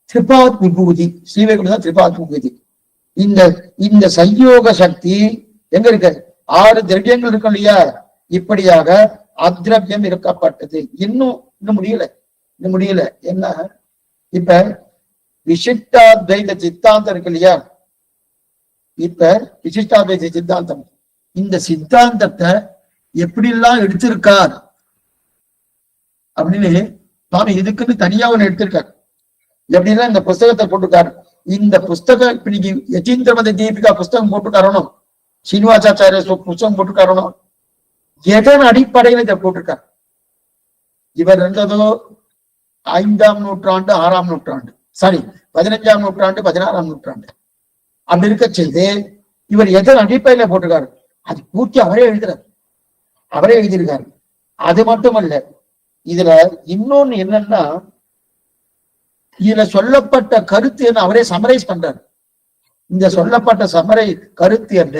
திரிபாத் விபூதி, ஸ்ரீவைகுண்டம் தான் திரிபாத் விபூதி. இந்த இந்த சயோக சக்தி எங்க இருக்கு? 6 திரவியங்கள் இருக்கும் இல்லையா? இப்படியாக அத்ரவியம் இருக்கப்பட்டது. இன்னும் முடியல. என்ன? இப்ப விசிஷ்டாத்வைத சித்தாந்தம் இருக்கு இல்லையா? இப்ப விசிஷ்டாத்வைத சித்தாந்தம், இந்த சித்தாந்தத்தை எப்படி எல்லாம் எடுத்திருக்கார் அப்படின்னு சுவாமி இதுக்குன்னு தனியா ஒண்ணு எடுத்திருக்காரு. எப்படின்னா இந்த புஸ்தகத்தை போட்டுக்காரு. இந்த புஸ்தகம் இப்ப நீங்க யதீந்திரமத தீபிகா புஸ்தகம் போட்டுக்காரணும், சீனிவாசாச்சாரிய புஸ்தகம் போட்டுக்காரணும், எதன் அடிப்படையில இதை போட்டிருக்காரு? இவர் இருந்ததோ 5ஆம் நூற்றாண்டு 6ஆம் நூற்றாண்டு, சாரி 15ஆம் நூற்றாண்டு 16ஆம் நூற்றாண்டு. அப்படி இருக்க செய்து இவர் எதன் அடிப்படையில போட்டிருக்காரு? அது பூர்த்தி அவரே எழுதியிருக்காரு. அது மட்டுமல்ல, இதுல இன்னொன்னு என்னன்னா, இதுல சொல்லப்பட்ட கருத்து என்ன அவரே சமரைஸ் பண்றாரு. இந்த சொல்லப்பட்ட கருத்து என்ன,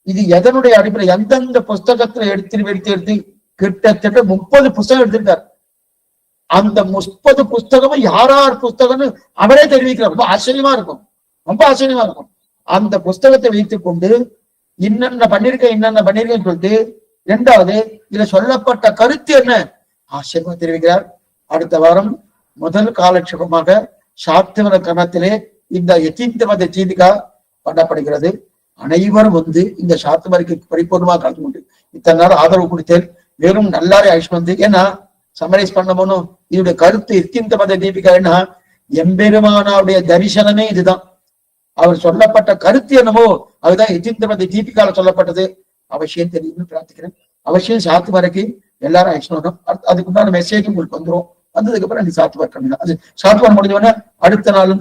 இது எதனுடைய அடிப்படை, எந்தெந்த புஸ்தகத்துல எடுத்து கிட்டத்தட்ட 30 புஸ்தகம் எடுத்திருக்காரு. அந்த 30 புஸ்தகமும் யார் புஸ்தகம்னு அவரே தெரிவிக்கிறார். ரொம்ப ஆச்சரியமா இருக்கும். அந்த புஸ்தகத்தை வைத்துக் கொண்டு என்னென்ன பண்ணிருக்கேன்னு சொல்லிட்டு, 2வது இதுல சொல்லப்பட்ட கருத்து என்ன ஆச்சரியமா தெரிவிக்கிறார். அடுத்த வாரம் முதல் காலட்சேபமாக சாத்துவர கணத்திலே இந்த யதீந்திரமத தீபிகா பண்ணப்படுகிறது. அனைவரும் இந்த சாத்துவரைக்கு பரிபூர்ணமாக கலந்து கொண்டு இத்தனை நேரம் ஆதரவு கொடுத்தேன். வெறும் நல்லாரே ஆயுஷ் ஏன்னா சமரைஸ் பண்ணணும். இதோடைய கருத்து யதீந்திரமத தீபிகா என்ன, எம்பெருமானாவுடைய தரிசனமே இதுதான். அவர் சொல்லப்பட்ட கருத்து என்னமோ அதுதான் யதீந்திரமத தீபிகால சொல்லப்பட்டது. அவசியம் தெரியும்னு பிரார்த்திக்கிறேன். அவசியம் சாத்துவரைக்கு எல்லாரும் ஆயுஷ் பண்ணணும். அதுக்குண்டான மெசேஜ் உங்களுக்கு வந்துடும். வந்ததுக்கு அப்புறம் நீ சாத்துவார் கம்மிதான். அது சாத்துவார் முடிஞ்சவொடனே அடுத்த நாள்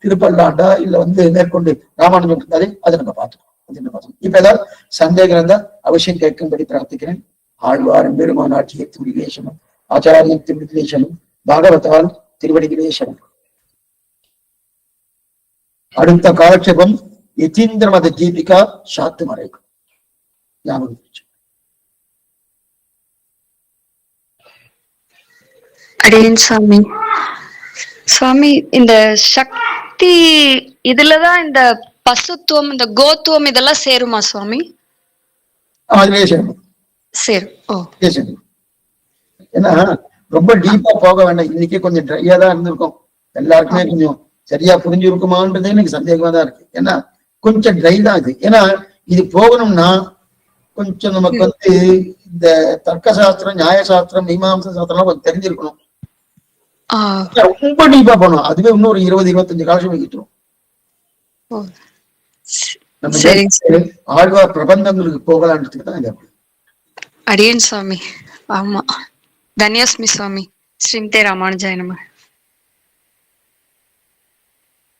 திருப்பல்லாண்டா இல்ல மேற்கொண்டு ராமானுஜம் இருந்தாலே அதை நம்ம பார்த்துக்கோம். இப்ப ஏதாவது சந்தேகம் இருந்தா அவசியம் கேட்கும்படி பிரார்த்திக்கிறேன். ஆழ்வார் பெருமான் ஆட்சியை திருவிலேசனம், ஆச்சாரியம் திருவிலேசனம், பாகவதால் திருவடிகிலேசனம். அடுத்த காலட்சேபம் யதீந்திரமத தீபிகா சாத்துமறை. ஞாபகம். அடியேன் சுவாமி. சுவாமி, இந்த சக்தி இதுலதான் இந்த பசுத்துவம், இந்த கோத்துவம் இதெல்லாம் சேருமா சுவாமி? சேரும். ஏன்னா ரொம்ப டீப்பா போக வேண்டாம். இன்னைக்கு கொஞ்சம் ட்ரையா தான் இருந்திருக்கும். எல்லாருக்குமே கொஞ்சம் சரியா புரிஞ்சிருக்குமான்றது எனக்கு சந்தேகமா தான் இருக்கு. ஏன்னா கொஞ்சம் ட்ரை தான் இது. ஏன்னா இது போகணும்னா கொஞ்சம் நமக்கு இந்த தர்க்க சாஸ்திரம், நியாயசாஸ்திரம், மீமாம்ச சாஸ்திரம் கொஞ்சம் தெரிஞ்சிருக்கணும். ரொம்ப டீப்பா போனோம். அதுவே இன்னொரு 20-25 காலம் வைக்கிட்டோம். ஆழ்வார் பிரபந்தங்களுக்கு போகலான்றதுக்கு தான் இது. அடியேன் சுவாமி. ஆமா, தன்யாஸ்மி சுவாமி. ஸ்ரீமதே ராமானுஜாய நமः.